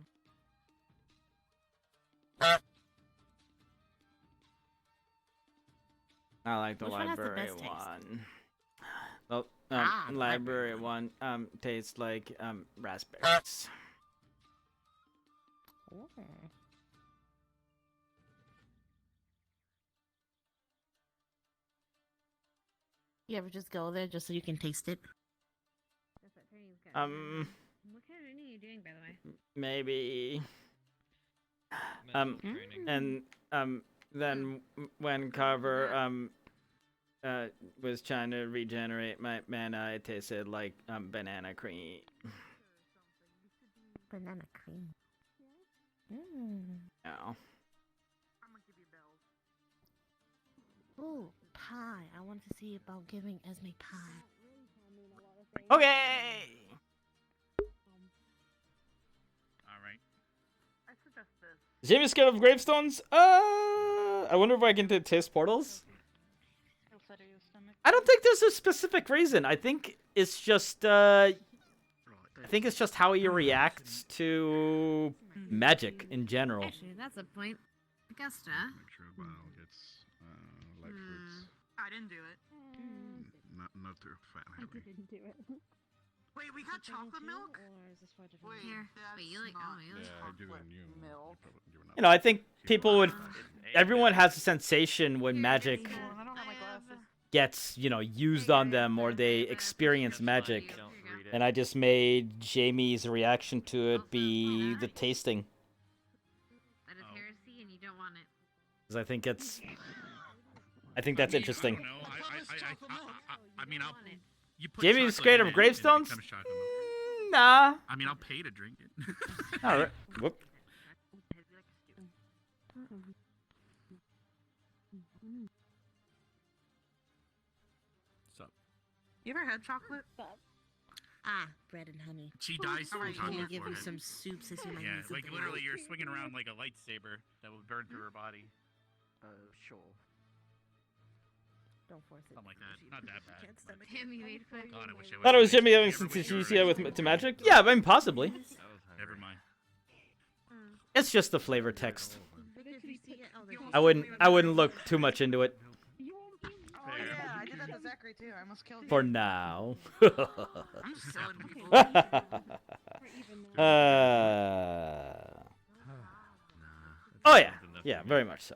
I like the Which one has the library best taste? one. Well, the library one tastes like raspberries. You ever just go there just so you can taste it? What kind of training are you doing, by the way? Maybe. Mental training. And then when Carver was trying to regenerate my mana, it tasted like banana cream. Banana cream. Mm. Oh. Ooh, pie. I want to see about giving Esme pie. Okay. All right. I suggest this. Jamie scared of gravestones? I wonder if I can taste portals. It'll settle your stomach. I don't think there's a specific reason. I think it's just how he reacts to magic in general. Actually, that's a point. Augusta. I didn't do it. Not too fan. didn't do it. Wait, we got chocolate milk? Wait, Here. Wait, you like? Oh, you like chocolate milk? You know, I think people would. Everyone has a sensation when magic I don't have my glasses. gets, used on them or they experience magic. And I just made Jamie's reaction to it be the tasting. That is heresy, and you don't want it. Because I think that's interesting. I mean, you put Jamie's chocolate scared in of it, gravestones? and it becomes chocolate milk. Nah. I mean, I'll pay to drink it. Alright. Whoop. What's up? You ever had chocolate? Ah, bread and honey. She dies for Alright, chocolate can you give for me it. some soup since you might Yeah, need some like blood? literally, you're swinging around like a lightsaber that will burn through her body. Sure. Don't force it. Something like that. Not that bad. Damn, you made fun. God, I wish I Thought it was would've Jimmy made- having You ever went sensitivity to through magic? Yeah, I mean, possibly. Never mind. It's just the flavor text. Because you see it, I wouldn't look too much into it Oh yeah, I did that to Zachary too. I almost killed him. for now. I'm just killing people. Oh yeah, yeah, very much so.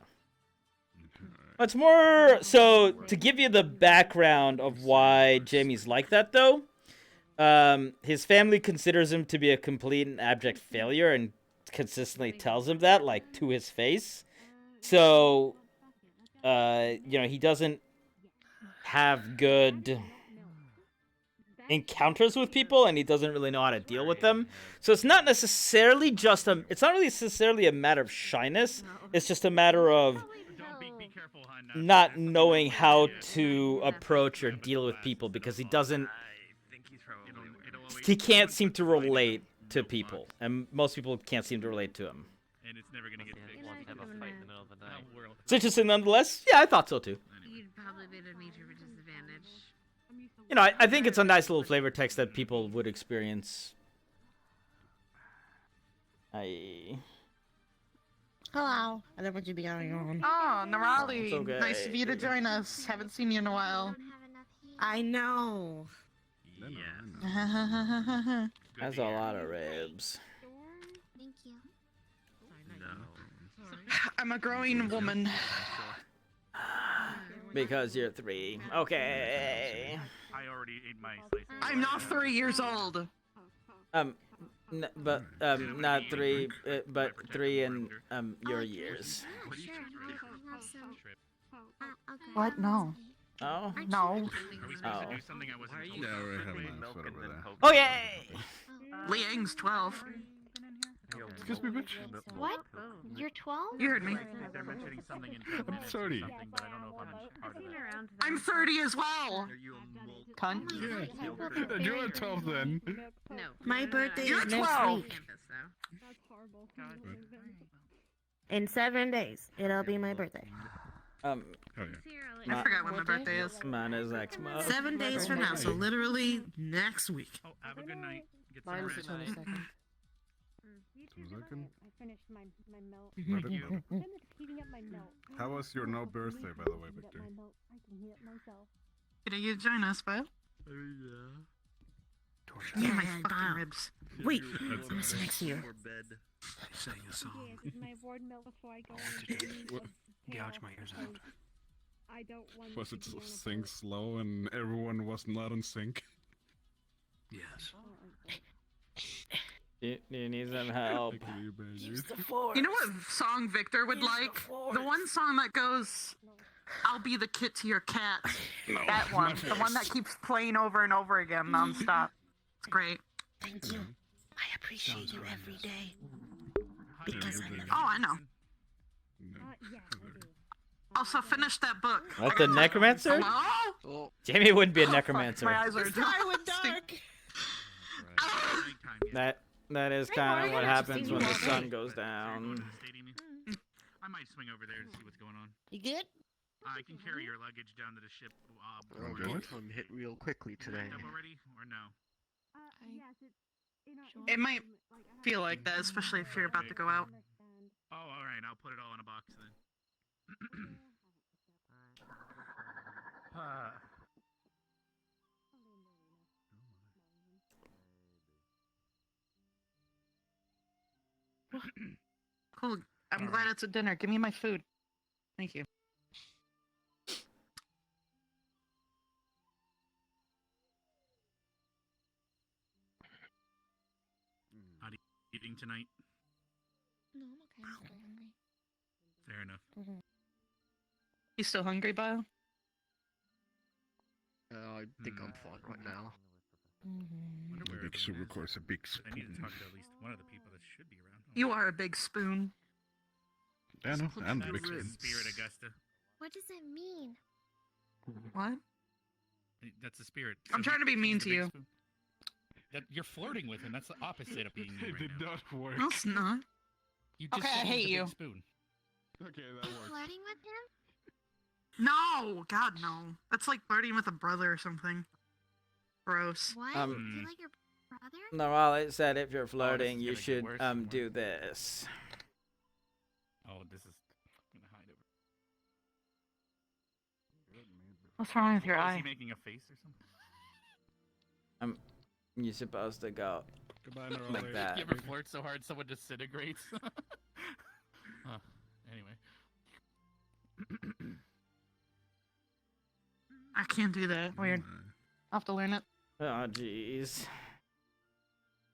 It's more so to give you the background of why Jamie's like that, though. His family considers him to be a complete and abject failure, and consistently tells him that, like, to his face. So, he doesn't have good encounters with people, and he doesn't really know how to deal with them. So it's not necessarily just it's not really necessarily a matter of shyness. It's just a matter of not knowing how to approach or deal with people, because he can't seem to relate to people, and most people can't seem to relate to him. And it's never gonna get fixed. Have a fight in the middle of the night. It's interesting nonetheless. Yeah, I thought so too. You'd probably be at a major disadvantage. I think it's a nice little flavor text that people would experience. Hello. I don't want you to be going on. Oh, Narali. It's okay. Nice of you to join us. Haven't seen you in a while. I know. Yeah. That's a lot of ribs. Thank you. I'm a growing woman. Because you're 3. Okay. I already ate my slice. I'm not 3 years old. Not 3, but 3 in your years. What? No. Oh? No. Are we supposed to do something I wasn't told? Yeah, we have my foot over there. Oh yay! Liang's 12. Excuse me, bitch. What? You're 12? You heard me. They're mentioning something in 10 minutes. 30. Or something, but I don't know if I'm part of that. I'm 30 as well. Cunt. Yeah. You're at 12 then. No. My birthday You're is next 12. week. That's horrible. In 7 days, it'll be my birthday. Oh, I forgot when my birthday is. Mine is next month. 7 days from now, so literally next week. Oh, have a good night. Get some Mine's the rest. 22nd. I finished my milk. Thank you. I finished heating up my milk. How was your no birthday, by the way, Heat up Victor? my milk. I can heat it myself. Can you join us, Bo? Yeah, my fucking ribs. Wait, I'm sitting next to you. Yes, it's my ward milk before I go into Gouge my ears out. I don't want Was to it be on a sync boat. slow and everyone was not in sync? Yes. You need some help. You know what song Victor would like? The one song that goes, "I'll be the kit to your cat." That one. The one that keeps playing over and over again nonstop. It's great. Thank you. I appreciate you every day. Because I love Oh, I know. Also, finish that book. What, the necromancer? Hello? Jamie wouldn't be a necromancer. My eyes are dark. That is kind of what happens when the sun goes down. I might swing over there to see what's going on. You good? I can carry your luggage down to the ship. I'm hit real quickly today. Up already or no? It might feel like that, especially if you're about to go out. Oh, all right. I'll put it all in a box then. Cool. I'm glad it's a dinner. Give me my food. Thank you. Not eating tonight. No, I'm okay. I'm still hungry. Fair enough. You still hungry, Bio? I think I'm fine right now. The big super course, a big I need to spoon. talk to at least one of the people that should be around. You are a big spoon. Yeah, no, I'm the That's big the spoon. spirit, Augusta. What does it mean? What? That's the spirit. I'm trying to be mean to you. That you're flirting with him. That's the opposite of being mean. It did not work. No, it's not. You just Okay, said I he's hate a big you. Spoon. Okay, that works. Flirting with him? No! God, no. That's like flirting with a brother or something. Gross. What? Um, You like your brother? No, well, it said if you're flirting, is you gonna get should worse and worse. do this. Oh, this is. I'm gonna hide over. What's wrong with your Is eye? he making a face or something? You're supposed to go Goodbye, like that. You ever flirt so hard someone disintegrates? Anyway. I can't do that. Weird. I'll have to learn it. Oh, jeez.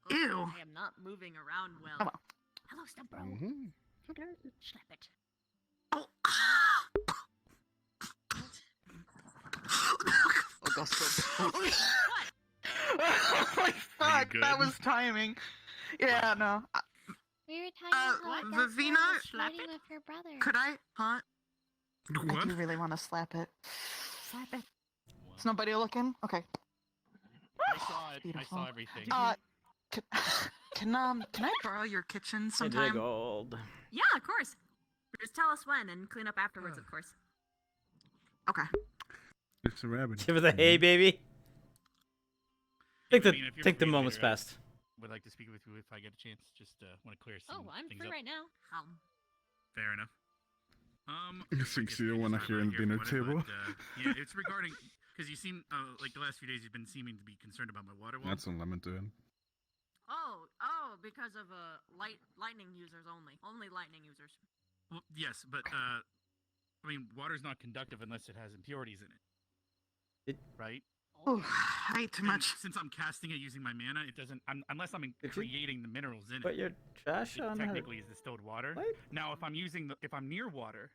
Ew. I am not moving around well. Come on. Hello, Stumpro. Slap it. Augusta. Oh my fuck, that was timing. Yeah, no. We were talking about Vivina, flirting with her brother. could I? Huh? I What? do really want to slap it. Slap it. Is nobody looking? Okay. I saw it. Beautiful. I saw everything. Can I borrow your kitchen It's sometime? gold. Yeah, of course. Just tell us when and clean up afterwards, of course. Okay. It's a rabbit. Give it the hey, baby. Take the If you're take the free moments later, I past. Would like to speak with you if I get a chance. Just want to clear some Oh, I'm things free up. right now. Fair enough. I think you want to hear in dinner table. Yeah, it's regarding because you seem like the last few days you've been seeming to be concerned about my water well. Add some lemon to it. Oh, because of lightning users only. Only lightning users. Well, yes, but I mean, water's not conductive unless it has impurities in it. Right? Oh, I ate too much. Since I'm casting it using my mana, it doesn't unless I'm creating the minerals in it. Put your trash it on her. technically is distilled water. What? Now, if I'm near water,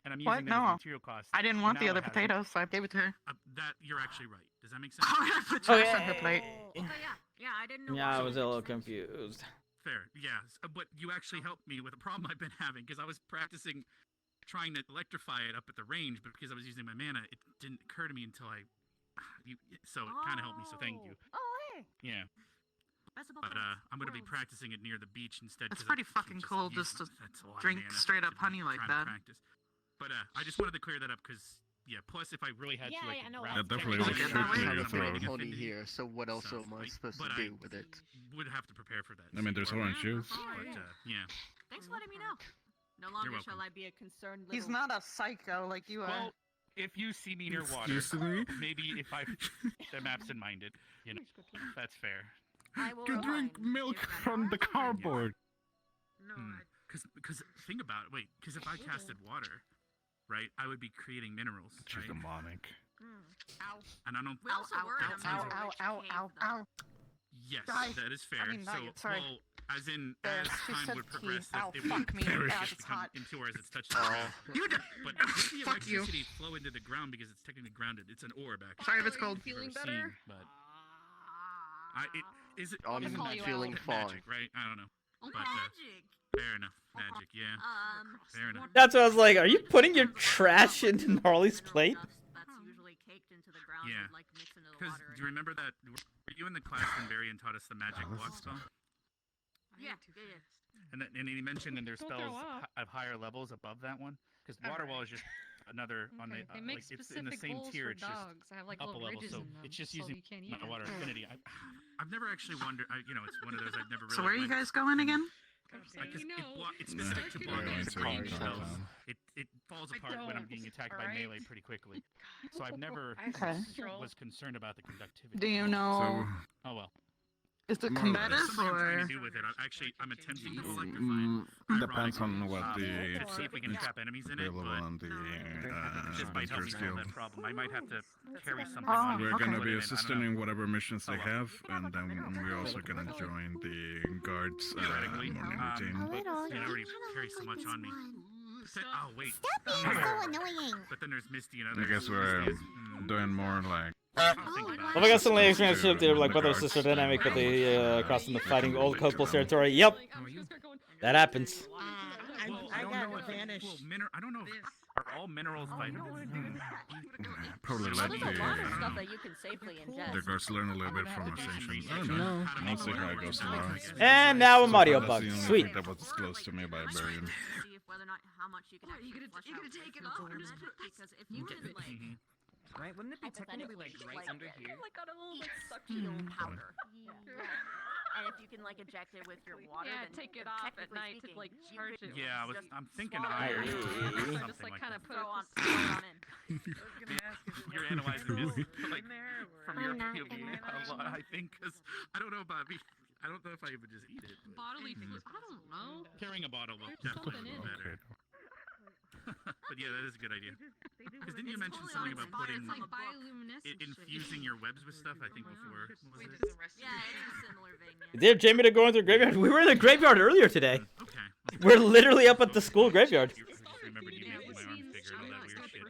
and I'm What? using that as No. material cost, I didn't want the now other it has potatoes, so I gave it to her. that you're actually right. Does that make sense? Oh, I put trash on her plate. Oh yeah, I didn't know. Yeah, I why. was a little confused. Fair, yes. But you actually helped me with a problem I've been having because I was practicing trying to electrify it up at the range, but because I was using my mana, it didn't occur to me until so it kind of helped me. So thank you. Oh hey. Yeah. But I'm going to be practicing it near the beach instead. It's 'cause I pretty can't fucking cool use just to that's a lot of drink mana straight up to be honey like trying to that. practice. But I just wanted to clear that up because plus if I really had to like That definitely was grab true it, to your throat. Pony here, so what else am I supposed to do with it? Would have to prepare for that. I mean, there's orange juice. But yeah. Thanks for letting me know. No longer shall I be a concerned little... He's not a psycho like you are. Well, if you see me near water, maybe if I am absent-minded, that's fair. To drink milk from the cardboard. No, because think about it. Wait, because if I casted water, right, I would be creating minerals. She's demonic. Ow. And I don't. We also were in a Ow. Yes, Die. that is fair. I mean, sorry. Well, as She time said would progress, key. Ow, it fuck would me. perish It's become hot. into where it's touched the ground. You But if the Fuck you. electricity flow into the ground because it's technically grounded. It's an orb, actually. Sorry if it's cold. Feeling better? But is it I'm isn't not that feeling magic, fine. right? I don't know. But, Magic. fair enough. Magic, yeah. Fair enough. That's what I was like. Are you putting your trash into Gnarly's plate? That's usually caked into the ground Yeah. and like mixed into the Because water. do you remember that? Were you in the class when Varian taught us the magic block spell? Yeah. And he mentioned that there's Don't spells throw up. have higher levels above that one. Because water wall is just another on the They make like, it's in the specific same bowls tier. for It's just dogs. I have, like, up a little level, ridges so in them, it's just so using you can't eat water them. affinity. I've never actually wondered. It's one of those I've never really. So where are you went- guys going again? It's specific to blocking It's range called spells. downtown. It falls apart when I'm being attacked by melee pretty quickly. So I've never Okay. was concerned about the conductivity. Do you know? Oh well. Is it More or less. combative Something I'm trying or? to do with it. I'm attempting to electrify. Depends on what the To see if we can trap enemies in it, available but on the just might help your me skill. solve that problem. I might have to carry something Oh, on me. We're to gonna put be it in, I don't assisting know. in whatever missions they have, and then we're also gonna join the guards Theoretically, morning routine. but I already carry so much on me. Oh wait. Stop being so annoying. But then there's Misty and I others. guess we're doing more like. Oh my god, suddenly experience shift there, like brother sister dynamic, but they crossing the fighting old coastal territory. Yep. That happens. I got vanished. Well, I don't know. Are all minerals vital? Probably Well, let there's a lot of the stuff that you can safely ingest. the guards learn a little bit from Ascension. I don't know. I'll see how it goes tomorrow. And now a Mario That's bug. the only Sweet. thing that was disclosed to me by Barian. See if whether or not how much you can actually flush out take it with off? your magic, because if you can like Right? Wouldn't it be technically like right under here? like got a little like suction powder. And if you can like eject it with your water, Yeah, then take it off at technically night to speaking, like you charge could it. Yeah, just I'm thinking swallow iron it or and something just like like kind that. of put throw it on in. You're analyzing this like from your I'm not POV a lot, I think, because I don't know about me. I don't know if I would just eat it. But Bodily fluids. I don't know. carrying a bottle will There's definitely something be in better. it. But yeah, that is a good idea. Because didn't you mention totally something about uninspired putting from a book. Bioluminescent infusing your webs with stuff? I think before. What was it? Yeah, it's a similar vein. Yeah. Did Jamie to go into the graveyard? We were in the graveyard earlier today. Okay. We're literally up at the school graveyard. I just remembered you making my arm bigger and all that weird shit.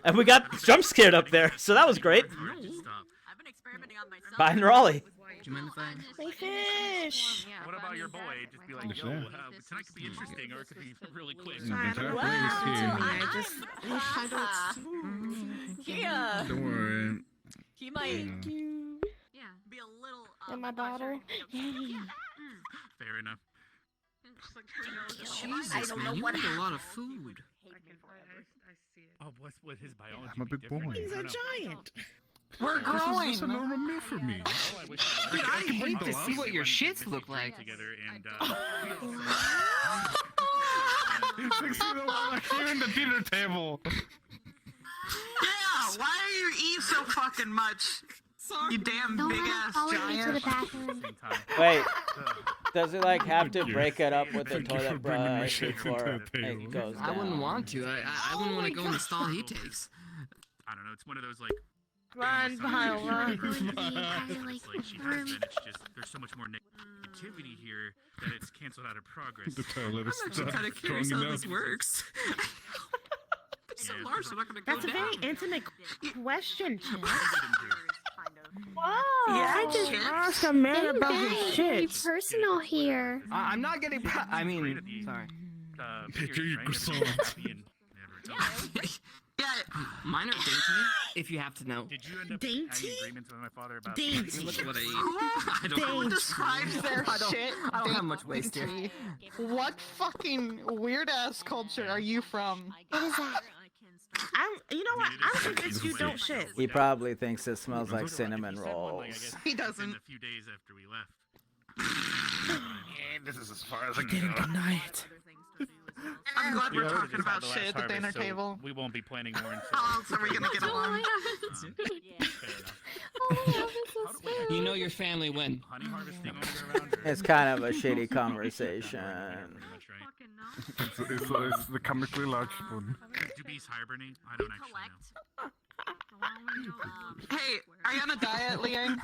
And we got jump scared up there, so that was great. I've been experimenting on myself. Bye and Raleigh. Do you mind if I? They fish. What about your boy? Just be like, yo, tonight could be interesting or it could be really quick. The entire Wow. place here. I just wish I don't. Yeah. Don't worry. He might Yeah. be a little. And my daughter. Fair enough. Jesus, man, you eat a lot of food. Oh, what's with his biology? I'm a big boy. He's a giant. We're This is growing. just a normal meal for me. Dude, I hate to see what your shits look like. Together and He's fixing the wall here in the dinner table. Yeah, why do you eat so fucking much? You damn Don't big let him ass follow you to the giant. bathroom. Wait, does it like have to Thank you. break it up with the Thank you for toilet bringing my brush shakes before into the it table. goes I wouldn't down? want to. I wouldn't want to go in the stall he takes. I don't know. It's one of those like. Run, Vile, run. It's like she has been. It's just there's so much more negativity here that it's canceled out of progress. The toilet is I'm actually not kind of strong curious how enough. this works. It's so large, so I'm not gonna go That's a down. very intimate question, Chip. Whoa. I just asked a man Getting about very, his very shit. personal here. I'm not getting. I mean, sorry. Picture your croissant. Yeah. Mine are dainty, if you have to know. Did you end up Dainty? having agreements with my father about Dainty. Look at what I eat. Who I don't. describes their shit? I don't have much waste here. What fucking weird ass culture are you from? What is that? I don't think it's you don't shit. He probably thinks it smells like cinnamon rolls. He doesn't. A few days after we left. And this is as far as I Getting can good night. I'm glad we're Yeah, talking this is about the last shit at the dinner harvest, so table. We won't be planning more until. How else are we gonna get along? You know your family when. Honey harvesting all year round. It's kind of a shitty conversation. It's the comically large spoon. Do bees hibernate? I don't actually know. Hey, are you on a diet, Liang?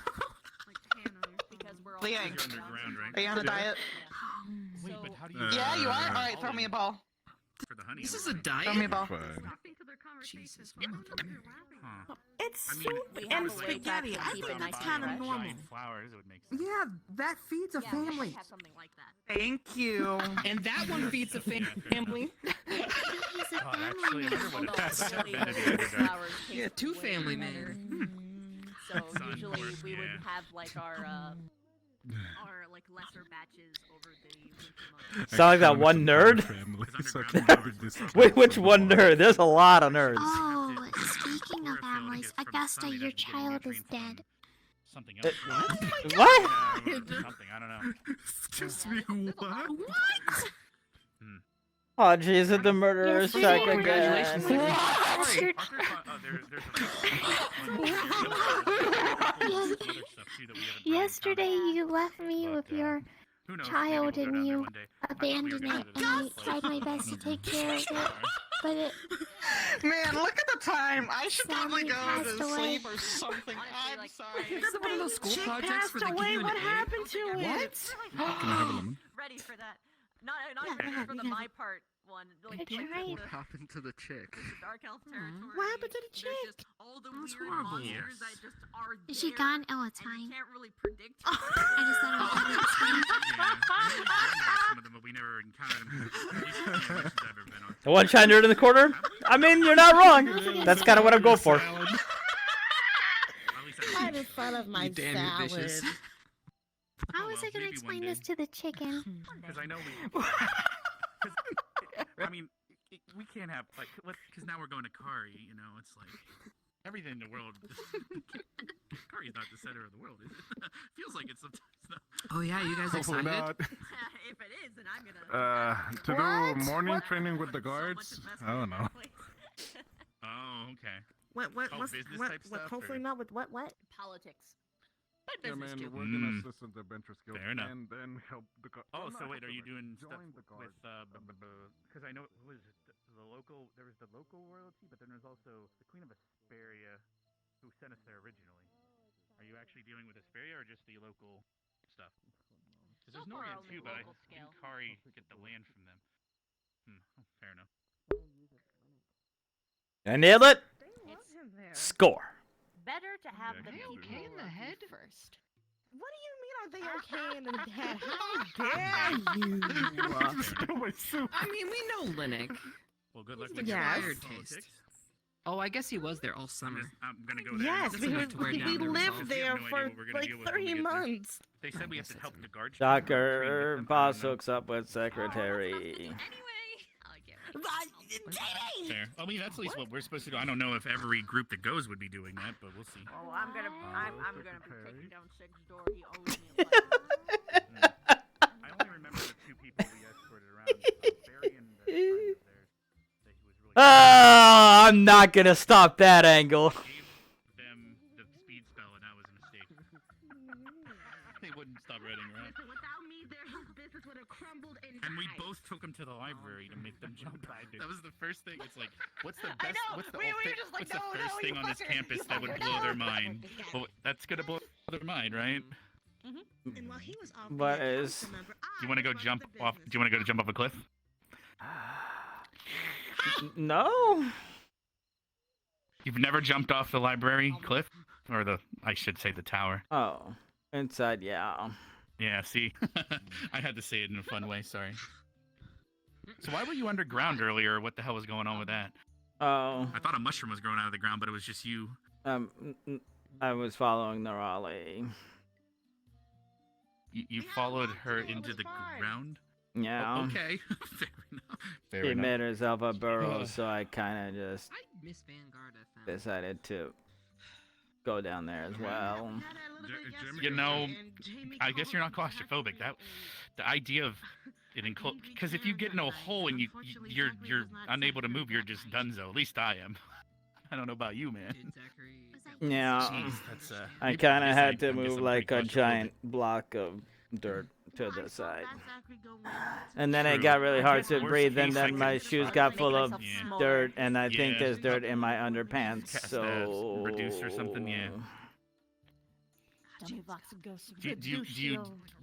Liang, Underground, right? are you on a diet? Wait, but how do you? Yeah, you are. All right, throw me a ball. For the honey. This is a diet. Throw me a ball. Jesus. It's I mean, soup if it and was like spaghetti. I think it's kind of normal. giant flowers, it would make sense. Yeah, that feeds a family. Have something like that. Thank you. And that one feeds a family. Oh, actually, I wonder what it has. Yeah, two family man. So Sun usually work, we would yeah. have like our like lesser batches over the winter months. Sound like that one nerd? Wait, which one nerd? There's a lot of nerds. Oh, speaking of families, Augusta, your child is dead. Something else. What? Something, I don't know. Excuse me, what? Oh, jeez, did the murderer strike again? Congratulations. Yesterday you left me with your child and you abandoned it, and I tried my best to take care of it, but it Man, look at the time. I should probably sadly go passed to away. sleep or something. I'm sorry. Is that one of those school She projects where they passed give away. you an What A? happened to it? Can I have a lemon? Ready for that? Not Yeah, even for the yeah. my part one. Like, I tried. What happened to the chick? Dark elf territory. What happened to the There's chick? just all the That's weird horrible. monsters that just are Is she there, gone? Oh, it's and you fine. can't really predict. I just thought I would explain. Some of them, but we never encountered them. These are the missions I've ever been on. The one shy nerd in the corner? I mean, you're not wrong. That's kind of what I'm going for. I just thought of my damn salad. ambitious. How was I gonna maybe explain one this to the chicken? Because I know I mean, we can't have like, because now we're going to Kari. You know, it's like everything in the world. Kari's not the center of the world, is it? Feels like it sometimes. Though. Oh yeah, you guys Hopefully excited? not. If it is, then I'm gonna. To do morning training with the guards? I don't know. Oh, okay. What? Oh, What's, business what? type What? stuff, Hopefully or- not with what? What? Politics. Yeah, man, too. we're gonna assist in the adventure skills Fair enough. and then help the guards. Oh, so wait, are you doing stuff join the with guards. because I know who was it, the local? There was the local royalty, but then there's also the Queen of Asperia, who sent us there originally. Are you actually dealing with Asperia or just the local stuff? Because there's So far, Norgans only too, but I local think scale. Kari get the land from them. Fair enough. I nailed it. It's Score. better to have the Are they people okay in the review head? first. What do you mean? Are they okay in the head? How dare you? Spill my soup. I mean, we know Linux. Well, good luck He's with the your acquired politics. taste. Oh, I guess he was there all summer. I'm gonna go there. Yes, That's enough because to wear we down the lived resolve. there You have no for idea what we're gonna like deal with when we 3 get there. months. They said we have guess to help that's the guards. Dr. Boss hooks up with secretary. Anyway, I'll get ready. Fair. I mean, that's at least what we're supposed to do. I don't know if every group that goes would be doing that, but we'll see. Oh, I'm gonna be taking down Sig's door. He owes me I only remember the two people we escorted around. Barry and the friend of theirs. That he was really Oh, I'm not gonna stop that angle. gave them the speed spell, and that was a mistake. They wouldn't stop running, right? Without me there, his business would have crumbled and And we died. both took them to the library to make them jump. That was the first thing. It's like, what's the I best? know. What's the, We old were thing- just like, what's the no, first no, thing you on this fucker, campus you that would fucker, blow their no. mind? Well, that's gonna blow their mind, right? And while he was off What being a is- council member, Do you want to go I jump run the off? Do business. you want to go jump off a cliff? No. You've never jumped off the library cliff, or I should say the tower. Oh, inside, yeah. Yeah. See, I had to say it in a fun way. Sorry. So why were you underground earlier? What the hell was going on with that? Oh, I thought a mushroom was growing out of the ground, but it was just you. I was following the Raleigh. You followed her into the ground. Yeah. Okay. Fair enough. Fair She enough. made herself a burrow, so I kind of just Miss Vanguard, I found. decided to go down there as well. You know, I guess you're not claustrophobic. That the idea of it because if you get in a hole and you're unable to move, you're just donezo. At least I am. I don't know about you, man. Yeah, Jeez, that's, I maybe kind of I'm had just, to I'm move pretty like a claustrophobic. giant block of dirt to the side. And then it True. got really hard to Worst breathe, and case, I then my could shoes try got to full make of myself dirt, and I Yeah. think there's dirt in my underpants, Cast so... reduce or something, yeah.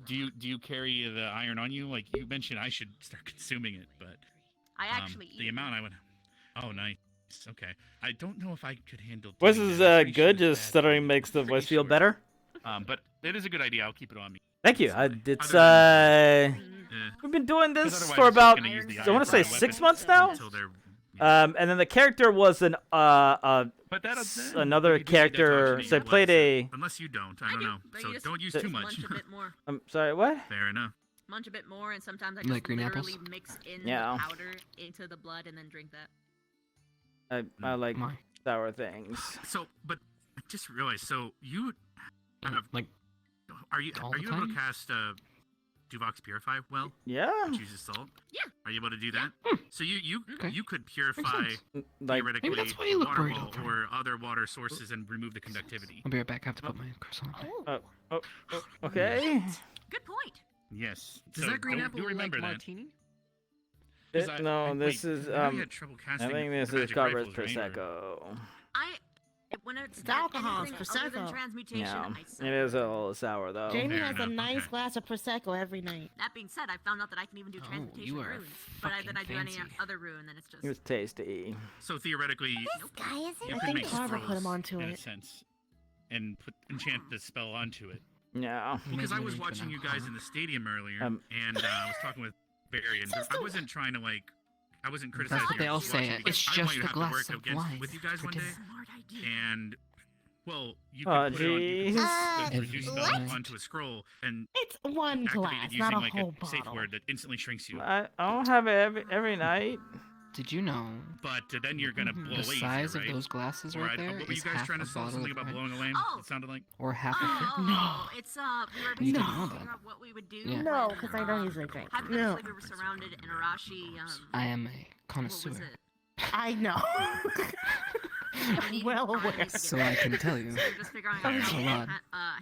Do you carry the iron on you? Like you mentioned, I should start consuming it, but I actually the amount I would. Oh, nice. Okay. I don't know if I could handle. Voice doing is that. I'm pretty sure good, it's just bad. stuttering makes the voice feel better. But it is a good idea. I'll keep it on me. Thank you. It's Yeah. we've been doing 'Cause this otherwise for it's just about gonna use the I want to say iron 6 weapon months now. until they're- And then the character was an But another you can do character. detoxinate So I your played blood, a. Unless you don't, I don't know. but So you just don't use just too much. munch a bit more. I'm sorry. What? Fair enough. Munch a bit more, and sometimes I Like just green literally apples? mix in Yeah. the powder into the blood and then drink that. I like sour things. So, but I just realized. So you have like. Are you all are the you able to time? cast Duvox Purify well? Yeah. Which uses salt. Yeah. Are you able to do that? So you could purify sense. Like- theoretically Maybe that's why you look water worried all the or other water sources and remove the conductivity. I'll be right back. I have to put my croissant on. Okay. Good point. Yes. Does so that green don't- apple do remember like that. martini? No, this is I know you had trouble I casting think this the is magic Carver's rifles, right? Prosecco. When it's alcohol, anything it's other than Prosecco. transmutation, Yeah, I suck. it is a little sour though. Jamie Fair has a enough, nice okay. glass of prosecco every night. That being said, I found out that I can even do transmutation you are runes. But then I do any fancy. other rune, then it's just. It was tasty. So theoretically, Guy isn't you I could think make Carver put him scrolls onto in a it. sense, and enchant the spell onto it. Yeah. Because I was Maybe watching you guys in the stadium earlier, Um, and I was talking with Barry, and I wasn't trying to I wasn't criticizing. That's what they you, all I was watching say. because It's I want just you a to have to glass work of against wine with you guys for one day, dinner. and well, you Oh, could put it on, you could jeez. put reduce spell onto a scroll and It's one activate glass, it not using a like whole a safe bottle. word that instantly shrinks you. I don't have it every night. Did you know But then you're gonna blow the away size easier, of right? those glasses Or right there what were you is guys half trying to a solve? bottle Something of about wine? blowing away? Oh. It sounded like. Or half a Oh, it's we were You basically didn't know trying to that. figure out what we would do. Yeah. No, when, because I don't usually drink. Hypothetically, No. we were surrounded in Arashi. I am a What was connoisseur, it? I know. needed well time aware. to get so back. I can tell you. So we were just figuring out That's how a to lot.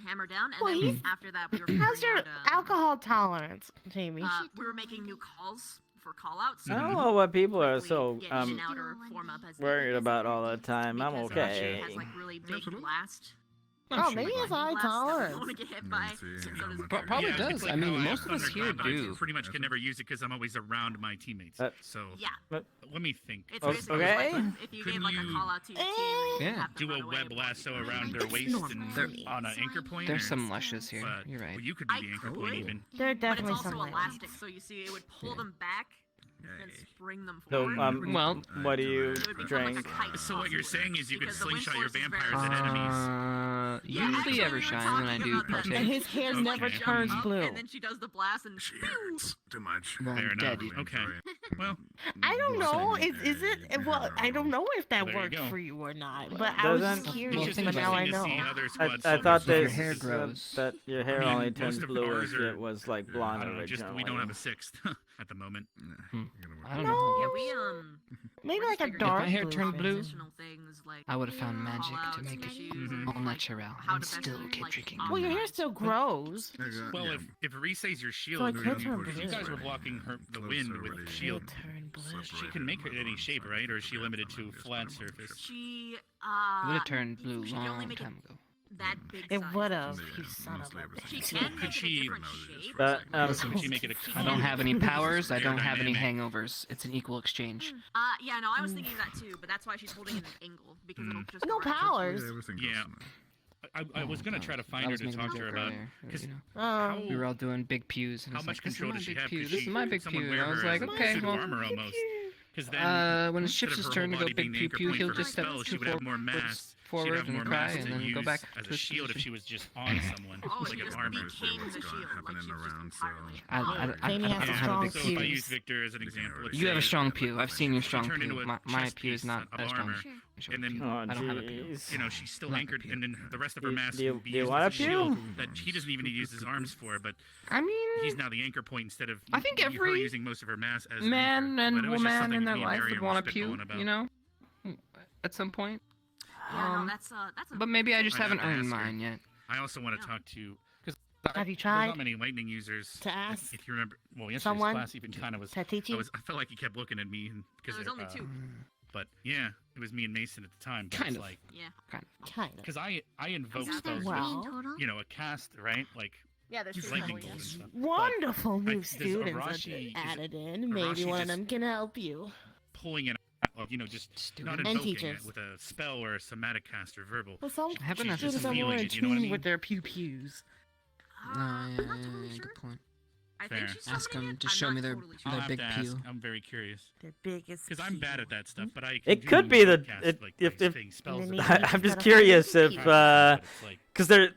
hammer down, and Well, then he's- after that, we were How's figuring your out, alcohol tolerance, Jamie? we were making new calls for call-outs. I don't know what people are Quickly so get in and out or form up as worried about all the time. I'm because okay. Arashi has like really big blast. Oh, maybe it's high Blast that we tolerance. don't want to get hit by. So does Probably Yeah, does. it's like I mean, how most of us Thundercloud, here but I do. pretty much can never use it because I'm always around my teammates. So Yeah. let me think. It's basically Okay. like if you gave like a call-out to your team, and you Yeah. have them Do a run away, web what lasso would you do? around their waist and on an anchor point. There's or- some lushes here. but- You're right. Well, you could be the anchor point even. There are But it's definitely also some light elastic, ones. so you see, it would pull them back, then spring them So, forward. Well, what do you It would become like a drink? kite So what you're saying is you could because the wind slingshot your force is very vampires at enemies. Yeah, usually actually, ever we were shine when I talking do about that. partake. And his hair Okay. never turns Up, blue. And then she does the blast and Too much. Well, Fair I'm enough. dead. Okay. Well, I don't know. Is it? Well, I don't know if that There you works go. for you or not. But I was just Doesn't- curious, just but now I interesting know. to see other I squads thought solve that Your this. hair grows. that your hair I mean, only most turns of blue ours if are- it was like I blonde don't know, just originally. we don't have a sixth at the moment. I don't know. yeah, we Maybe we're like just a figuring dark out my hair blue turned thing. blue, additional things like I would have found magic to call-outs, make it issues, Mhm. and, all like, natural how and to best still use, keep like, drinking. Well, your hair still grows. Well, if Reese's your shield, like her if turn you guys blue. were blocking her the wind with the shield, she can make it any shape, right? Or is she limited to flat surface? She It would have turned blue she can only long make it time ago. that big It size. would have, you son of a She bitch. can Could make it a she- different shape. But Could she make it a I don't have any powers. I Aerodynamic. don't have any hangovers. It's an equal exchange. Yeah, no, I was thinking of that too, but that's why she's holding it at an angle because it'll just No go right. powers. Yeah. I was gonna try to find her was to making a talk to her joke about earlier, because you know. We were all doing big pews. And how it's much like, this is control my does she big have? pew, Could This is she- my big someone pew. wear And I was her like, as a okay, suit of well, armor almost. Because then when it instead shifts of his her turn to whole go body being big the pew anchor pew, point he'll for her just step spell, she two would have forward more mass forward have more and cry mass and to then use go back as to a his shield if position. she was just on someone, Oh, like she an just armor. became the shield. Like she was just entirely. I Jamie has don't a have a strong big So if I pews. use Victor as an example, let's You have a say strong pew. I've seen your she strong turned pew. into a My chest pew is piece not of as strong armor, as your and then pew. Oh, I don't have a pew. jeez. you know she's still Like a anchored, pew. and then the rest of her mass Do you- can be do you used want as a a shield pew? that he doesn't even need to use his arms for. But I mean, he's now the anchor point instead of I think her every using most of her mass as man anchor. and But it was just woman something in their me and life Miriam would were want a pew, spitballing about. you know, at some point. Yeah, no, that's a. But maybe I just I'd have haven't to earned ask her. mine yet. I also want to talk to because Have you there's tried not many lightning users to ask If you remember, well, yesterday's someone class even kind of was. to teach you? I felt like he kept looking at me because There's only two. But yeah, it was me and Mason at the time. But Kind it's of. like Yeah. Kind of. because I invoke Is that spells, three in Well- total? you know, a cast, right? Like Yeah, there's two lightning total, bolt and yeah. stuff. Wonderful But new does students Arashi- that is added in. Maybe Arashi one of just them can help you. Pulling it out, you know, just not And invoking teachers. it with a spell or a somatic cast or verbal. Well, some I haven't She's had just students are more feeling in it, you know what I tune mean? with their pews. Good point. I think Fair. she's Ask summoning them it. to I'm show not me their totally I'll their have big to ask. pew. I'm very curious. Their biggest. Because I'm bad at that stuff, but I can It do could be the cast, it, like, if nice thing, spells then that you I- just I'm just gotta curious find if the But it's like, because there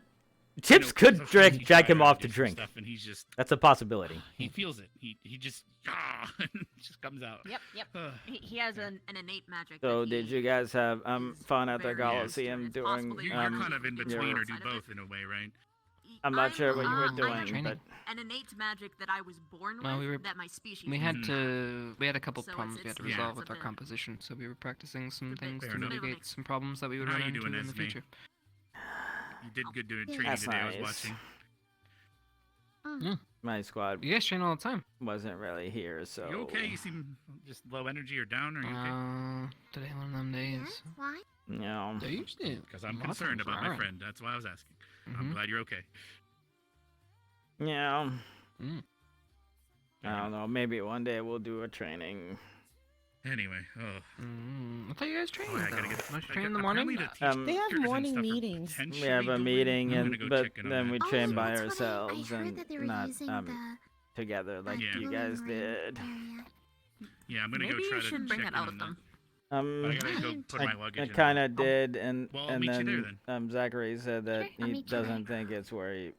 Chips you know, could sometimes he drag tries him to off do to some drink. stuff and he's just That's a possibility. he feels it. He just it just comes out. Yep, yep. He has an innate magic. So that did he you guys have is fun at the very Coliseum It's possible doing? that You're kind of in your- between or do outside of both in a way, right? I'm not sure what you were I have doing, but an innate magic that I was born Well, with that my species. We had a couple So it's- problems we had to it's- resolve it's with a our bit- composition, so we were practicing some things Fair to enough. mitigate some problems that we would How run you into doing, in the Esme? future. You did good doing Yeah. training That's today. I was nice. watching. Yeah. my squad You guys train all the time. wasn't really here, so. You okay? You seem just low energy or down. Are you okay? Today one of them days. Why? No. They usually Because I'm a lot of concerned times about my aren't. friend. That's why I was asking. I'm Mhm. glad you're okay. Yeah. Mm. I don't know. Maybe one day we'll do a training. Anyway, I thought you guys trained. Oh, I gotta though. get. Don't you I train in got- the morning? apparently to teach They have characters and morning stuff are meetings. We have potentially a doing- meeting, I'm and gonna go but check in on then that. we Oh, train by that's what I ourselves heard and that they were not using together like Yeah. you guys did. Yeah, I'm gonna Maybe go try you to should bring check that out in with on them. But I gotta go put my luggage I in. kind of did, and Well, I'll and meet you then, there Zachary said that Sure, I'll he meet you doesn't think it's very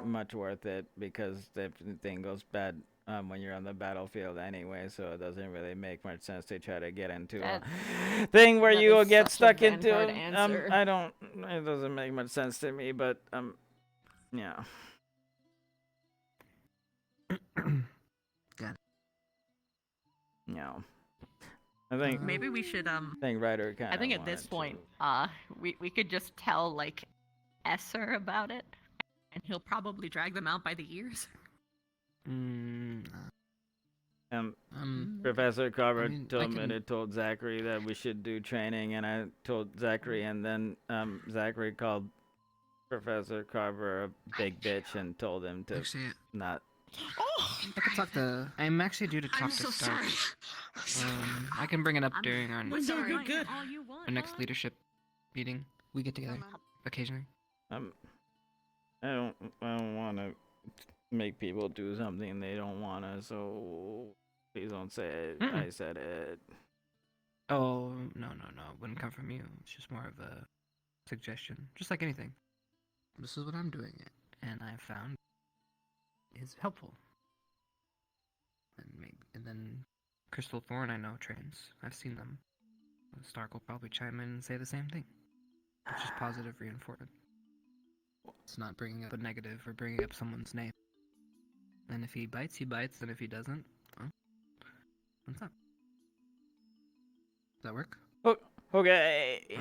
much worth it because if the thing goes bad when you're on the battlefield anyway, so it doesn't really make much sense to try to get into That- a thing where that you will is get such a stuck into. Vanguard answer. I don't. It doesn't make much sense to me, but yeah. Got it. No. I think Maybe we should I think Ryder kind of. I think at this point, we could just tell like Esser about it, and he'll probably drag them out by the ears. Professor Carver I mean, I told me can- to told Zachary that we should do training, and I told Zachary, and then Zachary called Professor Carver a big bitch and told him to Actually, not. I could talk to. I'm actually due to talk I'm to so Stark. sorry. I can bring it up during our We're doing good. our next leadership meeting. We get together occasionally. I don't want to make people do something they don't want to. So please don't say it. Mm-mm. I said it. Oh no! It wouldn't come from you. It's just more of a suggestion, just like anything. This is what I'm doing, and I found is helpful. And then Crystal Thorn, I know trains. I've seen them. Stark will probably chime in and say the same thing. It's just positive reinforcement. It's not bringing up a negative or bringing up someone's name. And if he bites, he bites. And if he doesn't, well, what's up? Does that work? Okay.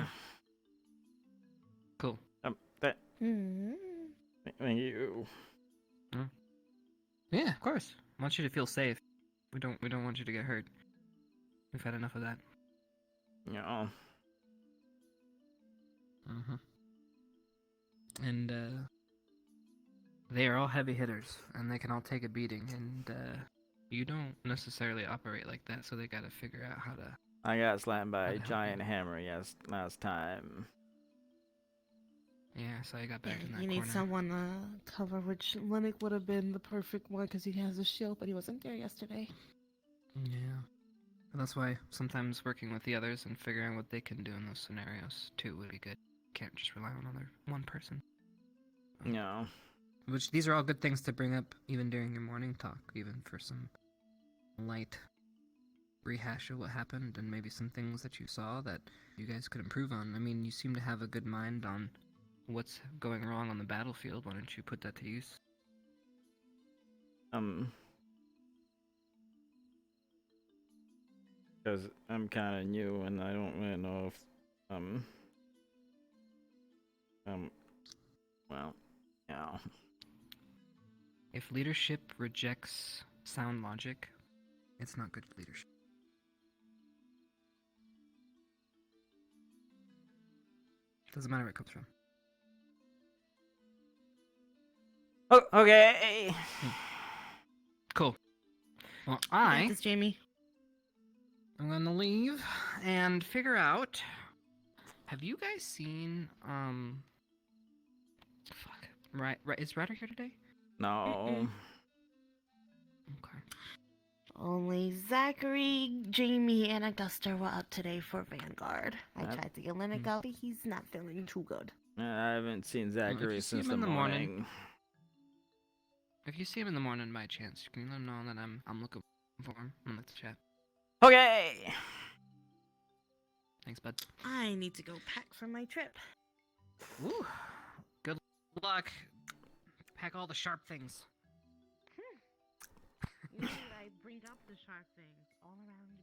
Cool. Thank you. Yeah, of course. I want you to feel safe. We don't want you to get hurt. We've had enough of that. No. And they are all heavy hitters, and they can all take a beating, and you don't necessarily operate like that, so they gotta figure out how to. I got slammed by a giant hammer last time. Yeah, so I got back in that You need corner. someone to cover, which Linux would have been the perfect one because he has a shield, but he wasn't there yesterday. Yeah. And that's why sometimes working with the others and figuring out what they can do in those scenarios too would be good. can't just rely on one person. No. Which these are all good things to bring up even during your morning talk, even for some light rehash of what happened and maybe some things that you saw that you guys could improve on. I mean, you seem to have a good mind on what's going wrong on the battlefield. Why don't you put that to use? Because I'm kind of new and I don't really know if, well, yeah. If leadership rejects sound logic, it's not good leadership. Doesn't matter where it comes from. Oh, okay. Cool. Well, This Jamie. I'm gonna leave and figure out. Have you guys seen Fuck. Right. Is Ryder here today? No. Okay. Only Zachary, Jamie, and Augusta were up today for Vanguard. I tried to get Lennox out, but he's not feeling too good. I haven't seen Zachary see since him the in the morning. If you see him in the morning by chance, can you let him know that I'm looking for him? And let's chat. Okay. Thanks, bud. I need to go pack for my trip. Woo. Good luck. Pack all the sharp things. I bring up the sharp things all around me.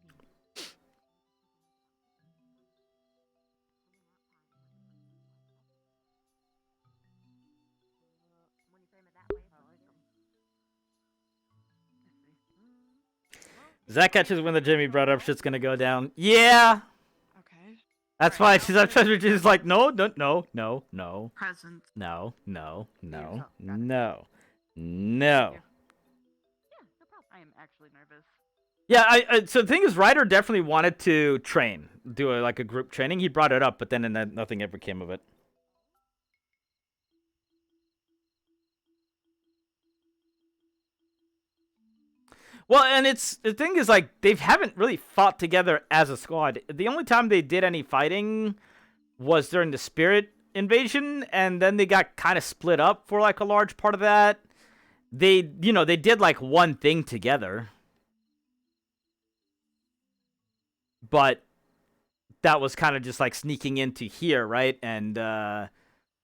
Zach catches when the Jimmy brought up shit's gonna go down. Yeah. Okay. That's why she's just like, no. Present. No. I am actually nervous. Yeah, so the thing is, Ryder definitely wanted to train, do a group training. He brought it up, but then nothing ever came of it. Well, and the thing is, they haven't really fought together as a squad. The only time they did any fighting was during the Spirit invasion, and then they got kind of split up for a large part of that. They did one thing together. But that was kind of just sneaking into here, right? And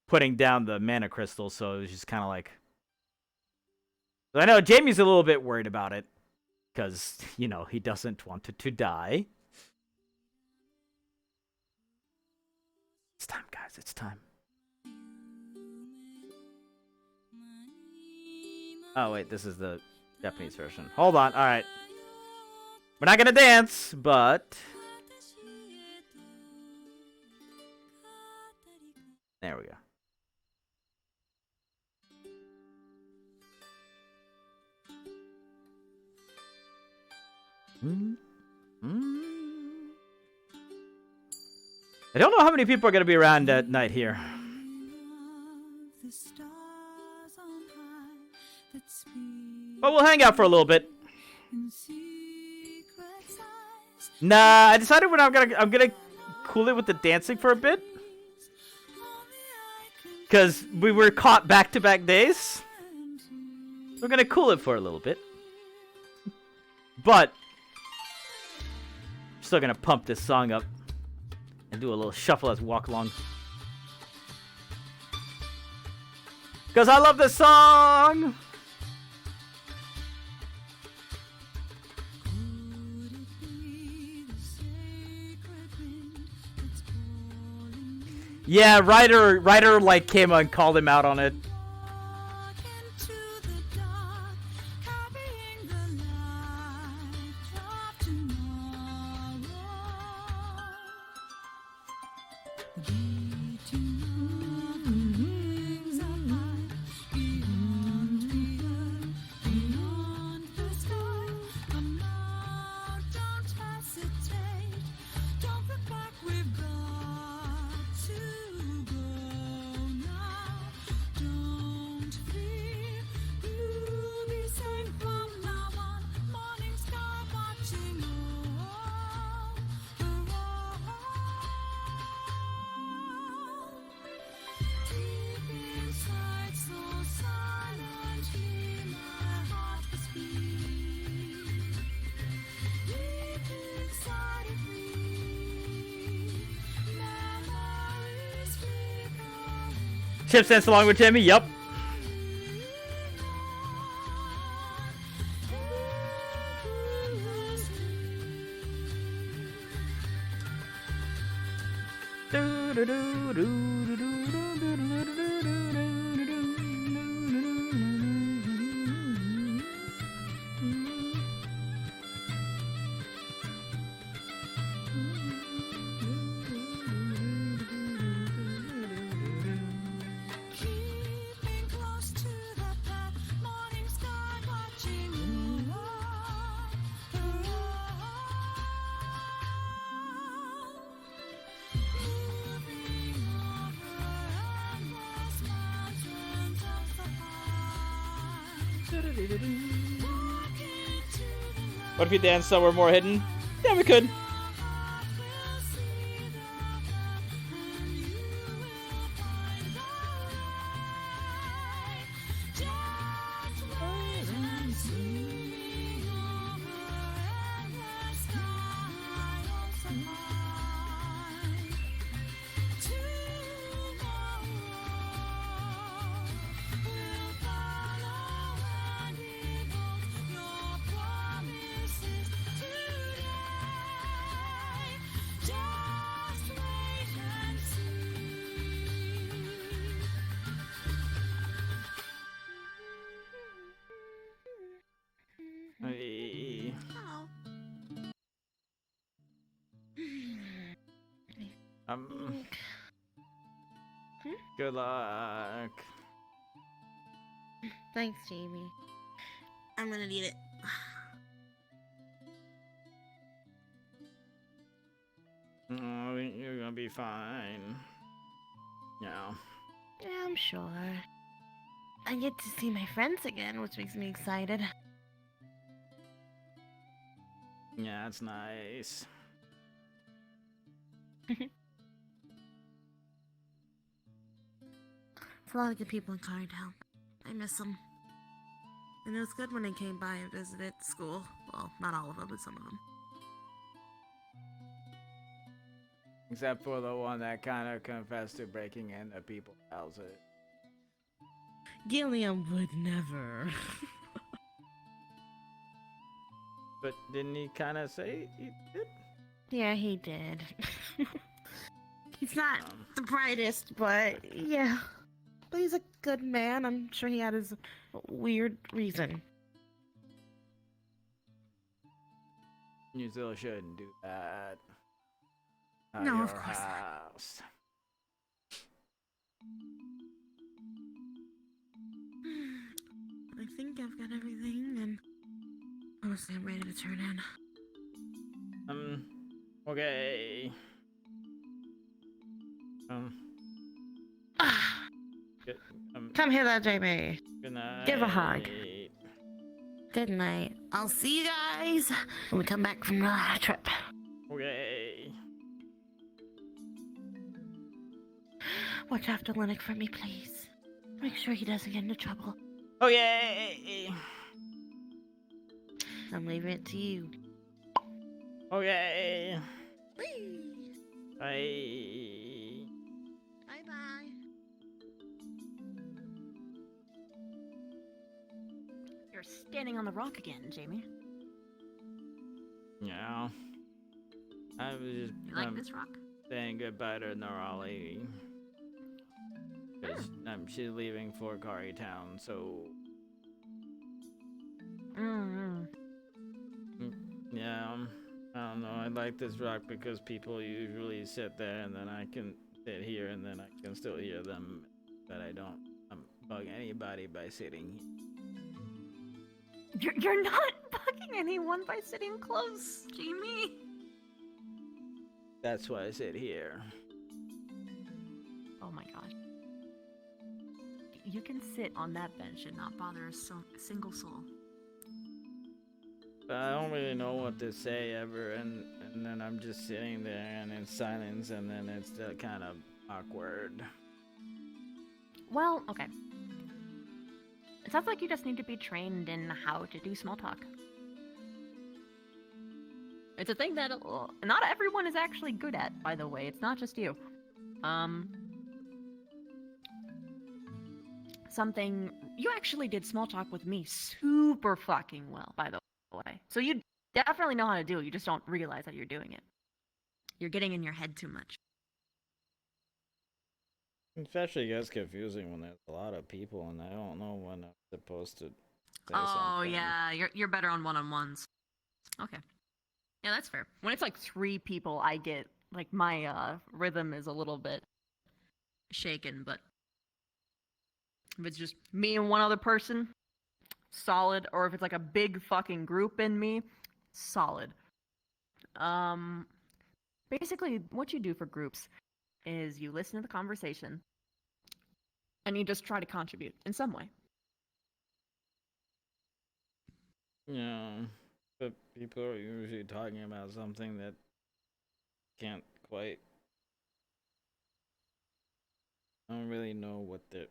putting down the mana crystal, so it was just kind of I know Jamie's a little bit worried about it. Because, he doesn't want it to die. It's time, guys. It's time. Oh, wait. This is the Japanese version. Hold on. All right. We're not going to dance, but... There we go. I don't know how many people are going to be around at night here. But we'll hang out for a little bit. Nah, I decided I'm gonna cool it with the dancing for a bit. Because we were caught back-to-back days. We're gonna cool it for a little bit. But still gonna pump this song up and do a little shuffle as we walk along. Because I love this song! Yeah, Ryder came and called him out on it. Chip dance along with Jimmy. Yup. What if you danced somewhere more hidden? Yeah, we could. Hey. Good luck. Thanks, Jamie. I'm gonna need it. Oh, you're gonna be fine. Yeah. Yeah, I'm sure. I get to see my friends again, which makes me excited. Yeah, that's nice. It's a lot of good people in Cartown. I miss them. And it was good when they came by and visited school. Well, not all of them, but some of them. Except for the one that kind of confessed to breaking into people's houses. Gilliam would never. But didn't he kind of say he did? Yeah, he did. He's not the brightest, but yeah. But he's a good man. I'm sure he had his weird reason. You still shouldn't do that. No, of course not. House. I think I've got everything, and honestly, I'm ready to turn in. Okay. Good, Come here, there, Jamie. Good night. Give a hug. Good night. I'll see you guys when we come back from the trip. Okay. Watch after Linux for me, please. Make sure he doesn't get into trouble. Okay. I'm leaving it to you. Okay. Whee! Bye. Bye-bye. You're standing on the rock again, Jamie. Yeah. I was just You like this rock? saying goodbye to Norali. Because she's leaving for Kari Town, so... Yeah, I don't know. I like this rock because people usually sit there and then I can sit here and then I can still hear them. But I don't bug anybody by sitting here. You're not bugging anyone by sitting close, Jamie. That's why I sit here. Oh my gosh. You can sit on that bench and not bother a single soul. But I don't really know what to say ever, and then I'm just sitting there and in silence, and then it's kind of awkward. Well, okay. It sounds like you just need to be trained in how to do small talk. It's a thing that not everyone is actually good at, by the way. It's not just you. something. You actually did small talk with me super fucking well, by the way. So you definitely know how to do it. You just don't realize that you're doing it. You're getting in your head too much. Especially gets confusing when there's a lot of people and I don't know when I'm supposed to say Oh something. yeah, you're better on one-on-ones. Okay. Yeah, that's fair. When it's like 3 people, I get like my rhythm is a little bit shaken, but if it's just me and one other person, solid. Or if it's like a big fucking group in me, solid. Basically what you do for groups is you listen to the conversation and you just try to contribute in some way. Yeah, but people are usually talking about something that can't quite. I don't really know what they're.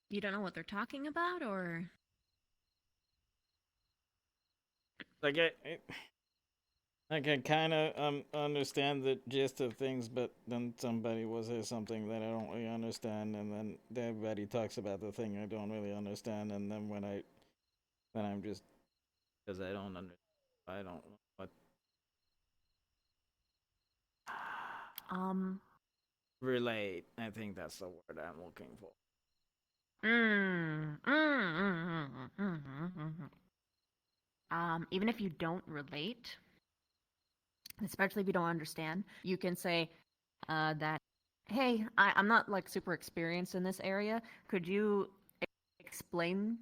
You don't know what they're talking about, or Like I can kind of understand the gist of things, but then somebody will say something that I don't really understand, and then everybody talks about the thing I don't really understand, and then when I'm just because I don't know what relate. I think that's the word I'm looking for. Even if you don't relate, especially if you don't understand, you can say that, hey, I'm not like super experienced in this area. Could you explain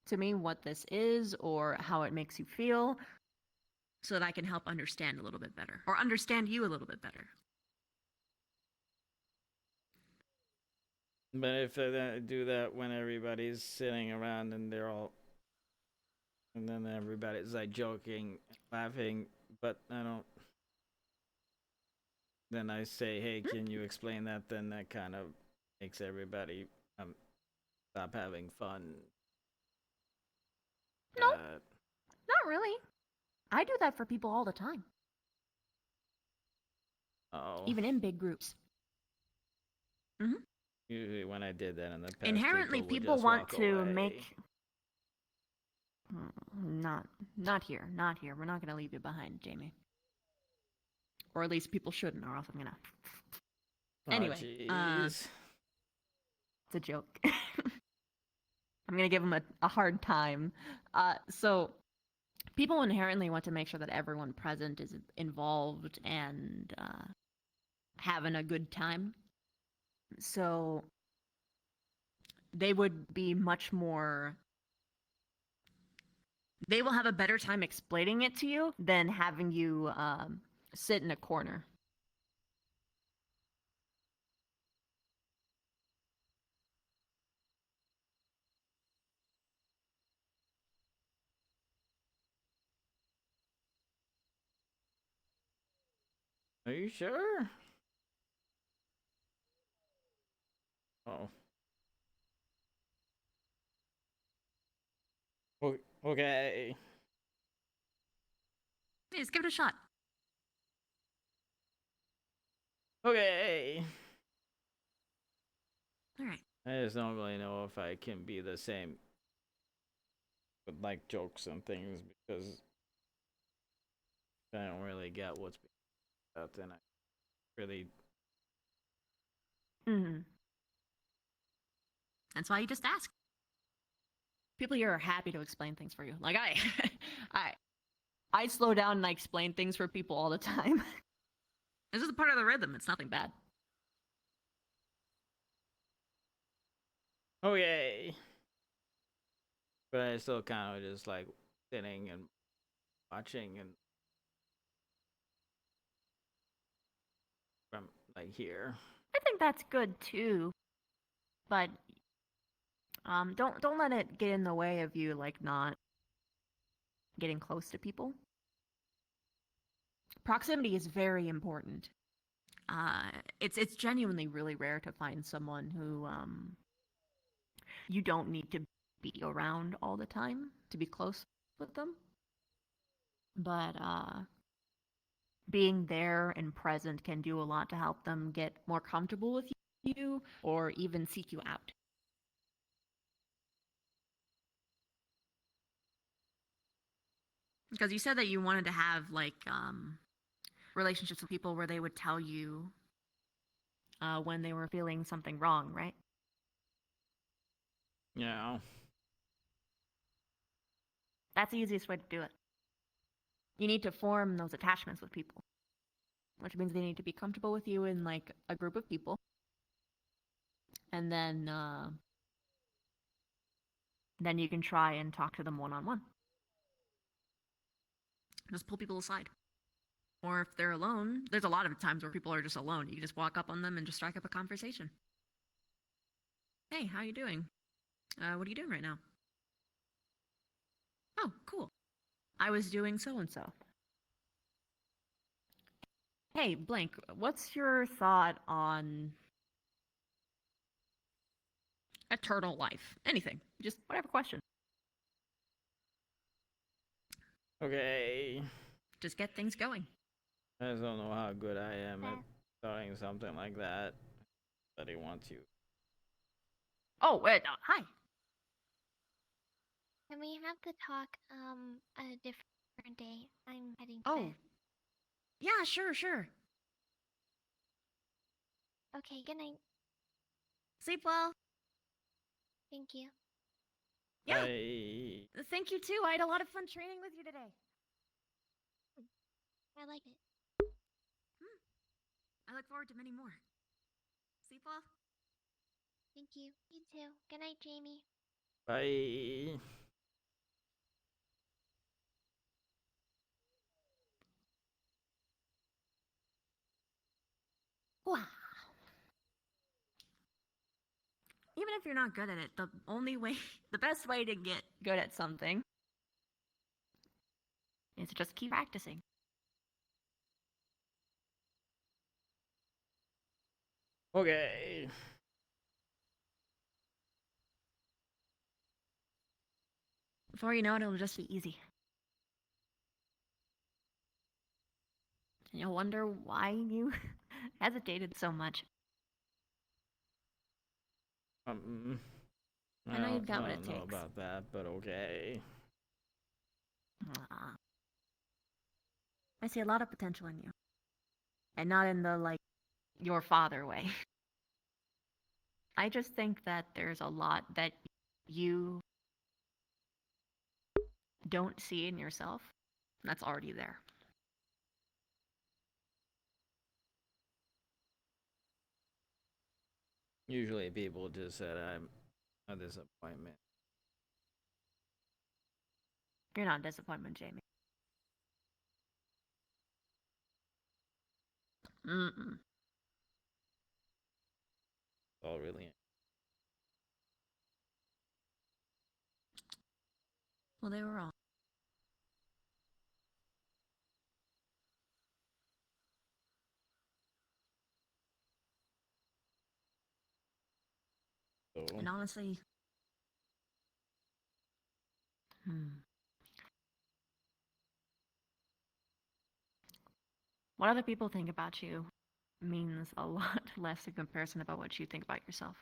to me what this is or how it makes you feel so that I can help understand a little bit better or understand you a little bit better? But if I do that when everybody's sitting around and they're all, and then everybody's like joking, laughing, but I don't. Then I say, hey, can you explain that? Then that kind of makes everybody stop having fun. No, not really. I do that for people all the time. Oh. Even in big groups. Usually when I did that in the past, Inherently, people just want walk to away. make. Not here. Not here. We're not gonna leave you behind, Jamie. Or at least people shouldn't, or else I'm gonna. Anyway, jeez. It's a joke. I'm gonna give them a hard time. So people inherently want to make sure that everyone present is involved and having a good time. So they would be much more. They will have a better time explaining it to you than having you sit in a corner. Are you sure? Oh. Okay. Hey, just give it a shot. Okay. All right. I just don't really know if I can be the same with like jokes and things because I don't really get what's being about, and I really. That's why you just ask. People here are happy to explain things for you. Like I slow down and I explain things for people all the time. This is a part of the rhythm. It's nothing bad. Okay. But I still kind of just like sitting and watching and from like here. I think that's good too. But don't let it get in the way of you like not getting close to people. Proximity is very important. It's genuinely really rare to find someone who you don't need to be around all the time to be close with them. But being there and present can do a lot to help them get more comfortable with you or even seek you out. Because you said that you wanted to have like relationships with people where they would tell you when they were feeling something wrong, right? Yeah. That's the easiest way to do it. You need to form those attachments with people, which means they need to be comfortable with you in like a group of people. And then you can try and talk to them one-on-one. Just pull people aside. Or if they're alone, there's a lot of times where people are just alone. You can just walk up on them and just strike up a conversation. Hey, how you doing? What are you doing right now? Oh, cool. I was doing so-and-so. Hey, blank, what's your thought on eternal life? Anything. Just whatever question. Okay. Just get things going. I just don't know how good I am at starting something like that. But he wants you. Oh, wait, hi. Can we have the talk a different day? I'm heading to Oh. bed. Yeah, sure. Okay, good night. Sleep well. Thank you. Yeah. Bye. Thank you too. I had a lot of fun training with you today. I like it. I look forward to many more. Sleep well. Thank you. You too. Good night, Jamie. Bye. Wow. Even if you're not good at it, the best way to get good at something is to just keep practicing. Okay. Before you know it, it'll just be easy. And you'll wonder why you hesitated so much. I know you've got what it I don't know takes. about that, but okay. Aw. I see a lot of potential in you. And not in the, like, your father way. I just think that there's a lot that you don't see in yourself that's already there. Usually people just said I'm a disappointment. You're not a disappointment, Jamie. Mm-mm. Oh, really? Well, they were wrong. And honestly, what other people think about you means a lot less in comparison about what you think about yourself.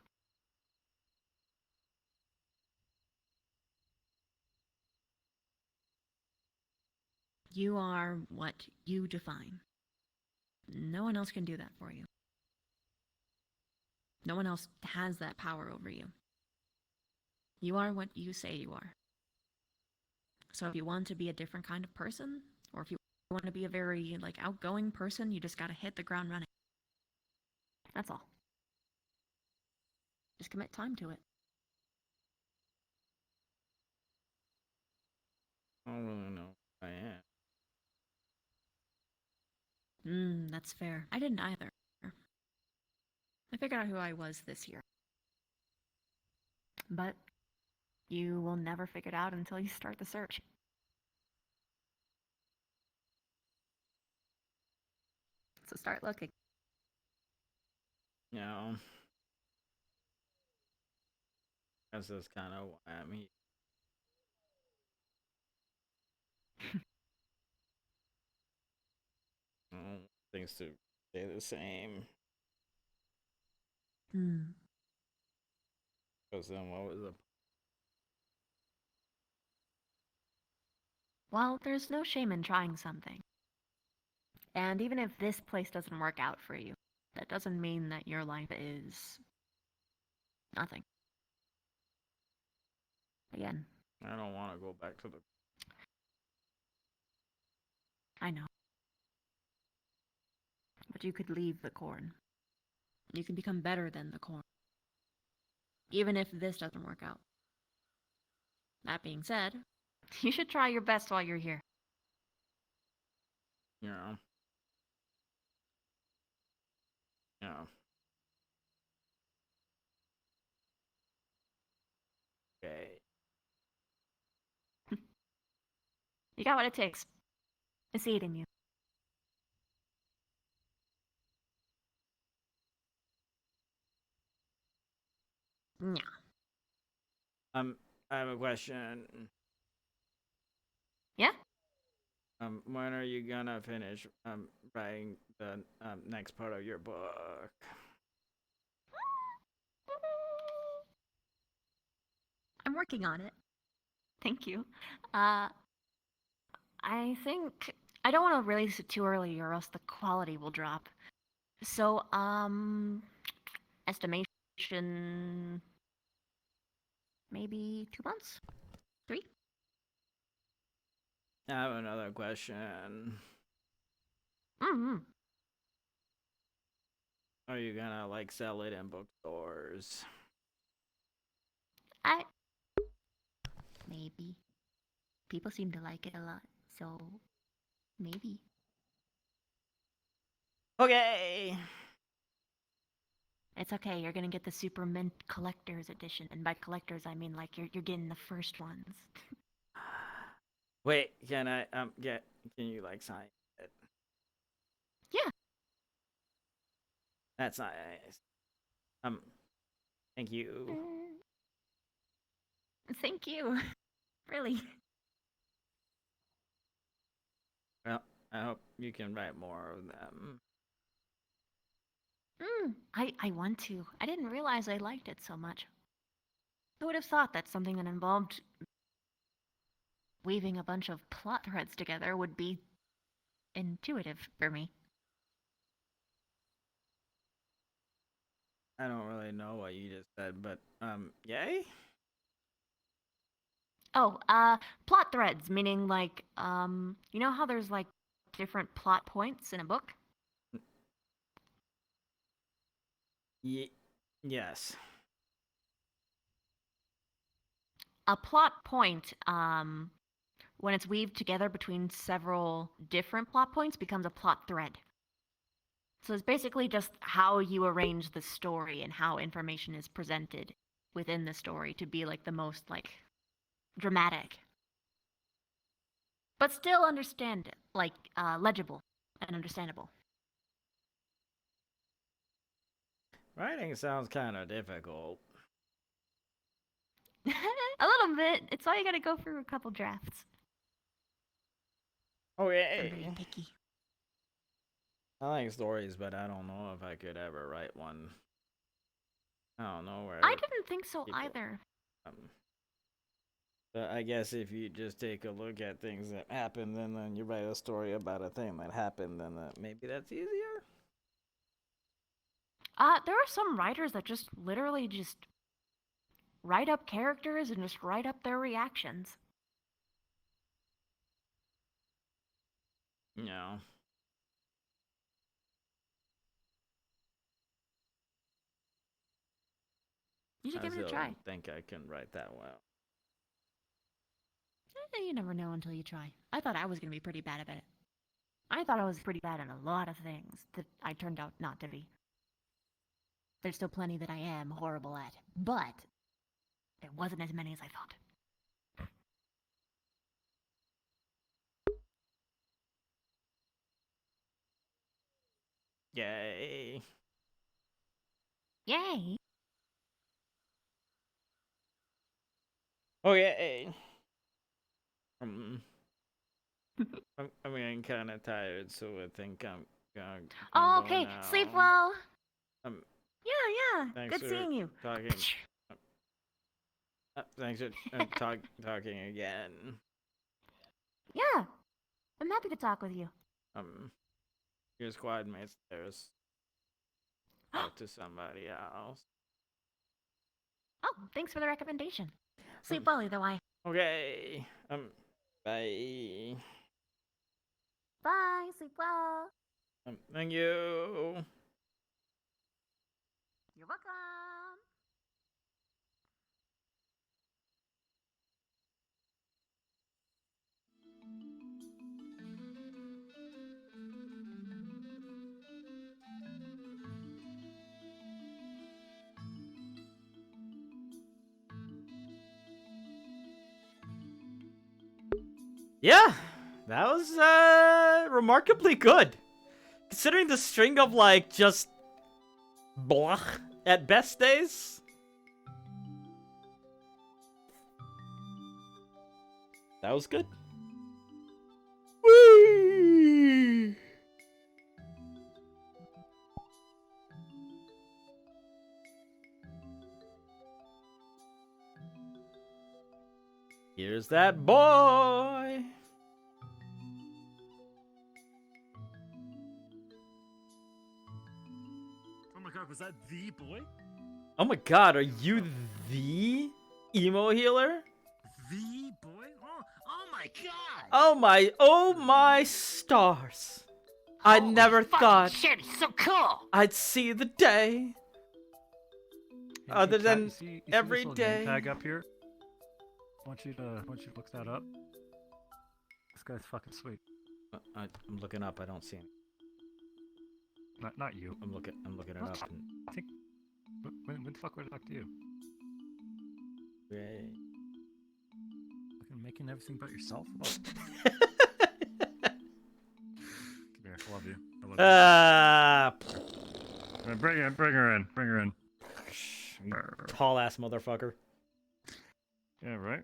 You are what you define. No one else can do that for you. No one else has that power over you. You are what you say you are. So if you want to be a different kind of person, or if you want to be a very outgoing person, you just gotta hit the ground running. That's all. Just commit time to it. I don't really know who I am. That's fair. I didn't either. I figured out who I was this year. But you will never figure it out until you start the search. So start looking. Yeah. That's just kind of why I'm here. Things to stay the same. Because then what was the... Well, there's no shame in trying something. And even if this place doesn't work out for you, that doesn't mean that your life is nothing. Again, I don't want to go back to the... I know. But you could leave the corn. You can become better than the corn. Even if this doesn't work out. That being said, you should try your best while you're here. Yeah. Yeah. Okay. You got what it takes. I see it in you. Yeah. I have a question. Yeah? When are you gonna finish writing the next part of your book? I'm working on it. Thank you. I think I don't want to release it too early or else the quality will drop. So, estimation maybe 2 months? 3? I have another question. Are you gonna like sell it in bookstores? Maybe. People seem to like it a lot, so maybe. Okay. It's okay. You're gonna get the Super Mint Collector's Edition, and by collectors I mean like you're getting the first ones. Wait, can I can you like sign it? Yeah. That's nice. Thank you. Thank you. Really. Well, I hope you can write more of them. I want to. I didn't realize I liked it so much. Who would have thought that something that involved weaving a bunch of plot threads together would be intuitive for me? I don't really know what you just said, but yay? Oh, plot threads, meaning like, you know how there's like different plot points in a book? Yes. A plot point, when it's weaved together between several different plot points, becomes a plot thread. So it's basically just how you arrange the story and how information is presented within the story to be like the most like dramatic. But still legible and understandable. Writing sounds kind of difficult. A little bit. It's why you gotta go through a couple drafts. Oh yeah. I'm very picky. I like stories, but I don't know if I could ever write one. I don't know where. I didn't think so either. But I guess if you just take a look at things that happened, and then you write a story about a thing that happened, then maybe that's easier. There are some writers that just literally just write up characters and just write up their reactions. No. You should give it a try. I think I can write that well. You never know until you try. I thought I was gonna be pretty bad at it. I thought I was pretty bad at a lot of things that I turned out not to be. There's still plenty that I am horrible at, but there wasn't as many as I thought. Yay. Yay. Oh yay. I mean, I'm kind of tired, so I think I'm Oh, go okay. now. Sleep well. Yeah, Yeah. thanks Good for seeing you. Talking. Thanks for talking again. Yeah. I'm happy to talk with you. Your squad mates there's talk to somebody else. Oh, thanks for the recommendation. Sleep well either way. Okay. Bye. Bye. Sleep well. Thank you. You're welcome. Yeah, that was remarkably good. Considering the string of like just blah at best days. That was good. Whee! Here's that boy. Oh my god, was that the boy? Oh my god, are you the emo healer? The boy? Oh my god! Oh my stars. I never thought Shit, he's so cool. I'd see the day. Other than You see every this little day. name tag up here? I want you to look that up. This guy's fucking sweet. I'm looking up. I don't see him. Not you. I'm looking it What? up. I think. When the fuck would I talk to you? Great. Fucking making everything about yourself? Come here, I love you. I love you. Bring her in. Tall ass motherfucker. Yeah, right.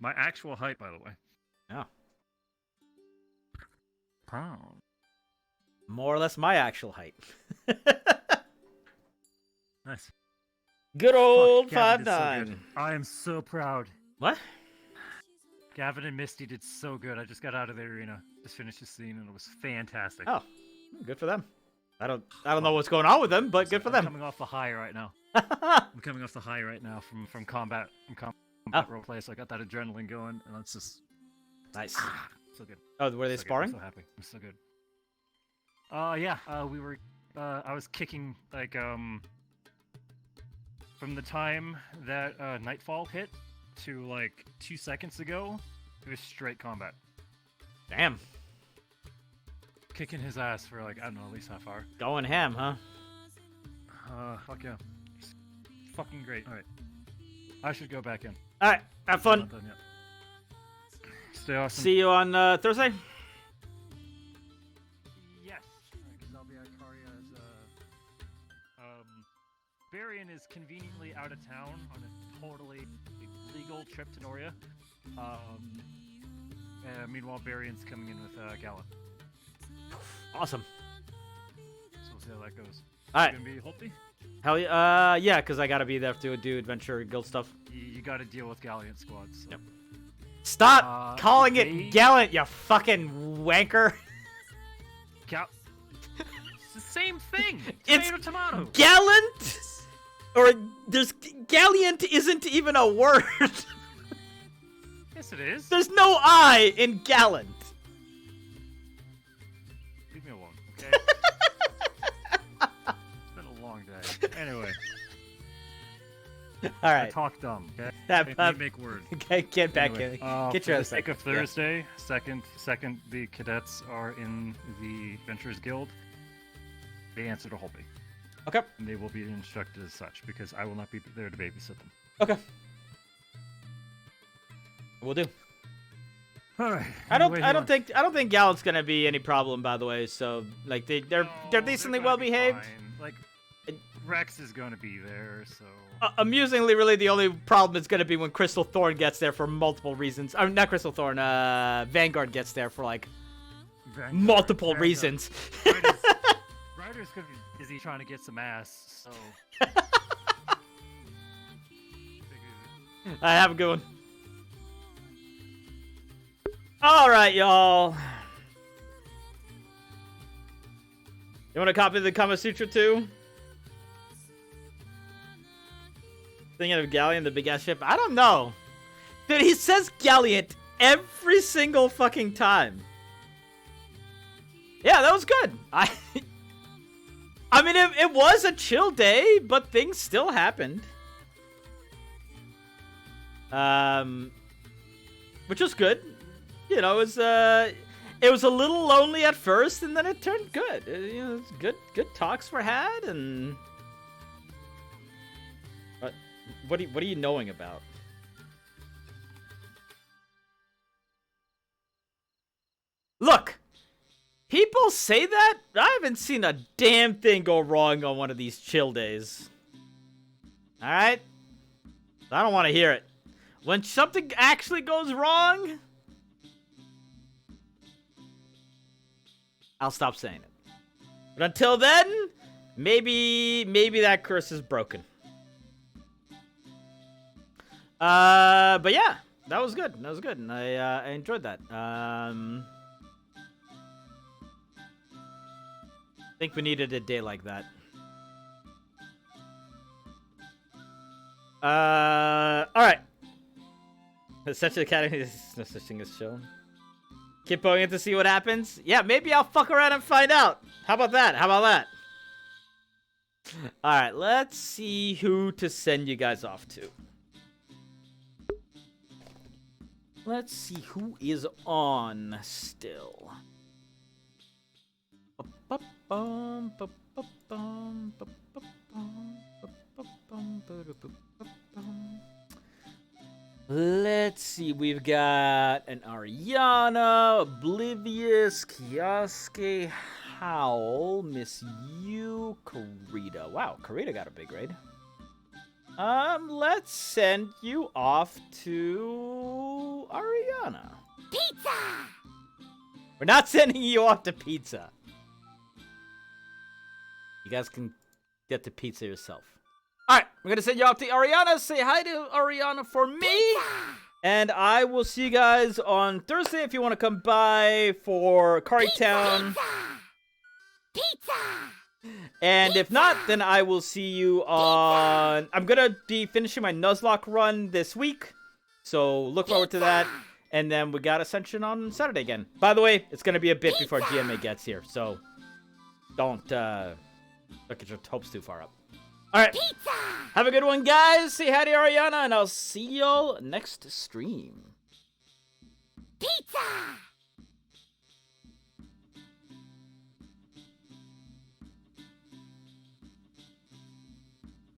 My actual height, by the way. Yeah. Pound. More or less my actual height. Nice. Good old Gavin did so 5'9". good. I am so proud. What? Gavin and Misty did so good. I just got out of the arena, just finished the scene, and it was fantastic. Oh, good for them. I don't know what's going on with them, but good for them. I'm coming off the high right now. I'm coming off the high right now from combat roleplay, so I got that adrenaline going, and it's just nice. So good. Oh, were they So good. sparring? I'm so happy. I'm so good. Yeah. We were. I was kicking like from the time that Nightfall hit to like 2 seconds ago, it was straight combat. Damn. Kicking his ass for like, I don't know, at least half hour. Going ham, huh? Fuck yeah. Just fucking great. Alright. I should go back in. Alright, have fun. I'm not done yet. Stay awesome. See you on Thursday? Yes. Because I'll be at Karya's, Barian is conveniently out of town on a totally legal trip to Noria. Meanwhile, Barian's coming in with Gallant. Awesome. So we'll see how that goes. Alright. You gonna be Holty? Hell yeah. Yeah, because I gotta be there to do adventure guild stuff. You gotta deal with Gallant squads. So. Yep. Stop calling they- it Gallant, you fucking wanker. It's the same thing. It's Tomato. Gallant? Or there's Gallant isn't even a word. Yes, it is. There's no I in Gallant. Leave me alone, okay? It's been a long day. Anyway. All right. I talk dumb, okay? Have- Make me make words. Okay, get back Anyway, in. Get for your the ass sake back. of Thursday, second, the cadets are in the Adventurers Guild. They answer to Holby. Okay. And they will be instructed as such because I will not be there to babysit them. Okay. We'll do. All right. I don't think Gallant's gonna be any problem, by the way. So like they're decently well behaved. Like Rex is going to be there, so. Amusingly, really, the only problem is gonna be when Crystal Thorn gets there for multiple reasons. Not Crystal Thorn. Vanguard gets there for like multiple reasons. Ryder's gonna be busy trying to get some ass, so. I have a good one. All right, y'all. You want to copy the Kama Sutra too? Thinking of Galleon, the big ass ship? I don't know. Dude, he says Galleon every single fucking time. Yeah, that was good. I mean, it was a chill day, but things still happened. Which was good. You know, it was a little lonely at first, and then it turned good. You know, good talks were had, and what are you knowing about? Look, people say that. I haven't seen a damn thing go wrong on one of these chill days. All right, I don't want to hear it. When something actually goes wrong, I'll stop saying it. But until then, maybe that curse is broken. But yeah, that was good. That was good, and I enjoyed that. I think we needed a day like that. All right. Ascension Academy is no such thing as show. Keep going in to see what happens. Yeah, maybe I'll fuck around and find out. How about that? How about that? All right, let's see who to send you guys off to. Let's see who is on still. Let's see, we've got an Ariana, Oblivious, Kioske, Howl, Miss You, Karita. Wow, Karita got a big raid. Let's send you off to Ariana. Pizza! We're not sending you off to pizza. You guys can get the pizza yourself. Alright, we're gonna send you off to Ariana. Say hi to Ariana for me. Pizza! And I will see you guys on Thursday if you want to come by for Currytown. Pizza! Pizza! And if not, then I will see you on... I'm gonna be finishing my Nuzlocke run this week. So look forward to that. And then we got Ascension on Saturday again. By the way, it's gonna be a bit before GMA gets here. So don't look at your hopes too far up. Alright. Have a good one, guys. Say hi to Ariana, and I'll see y'all next stream. Pizza!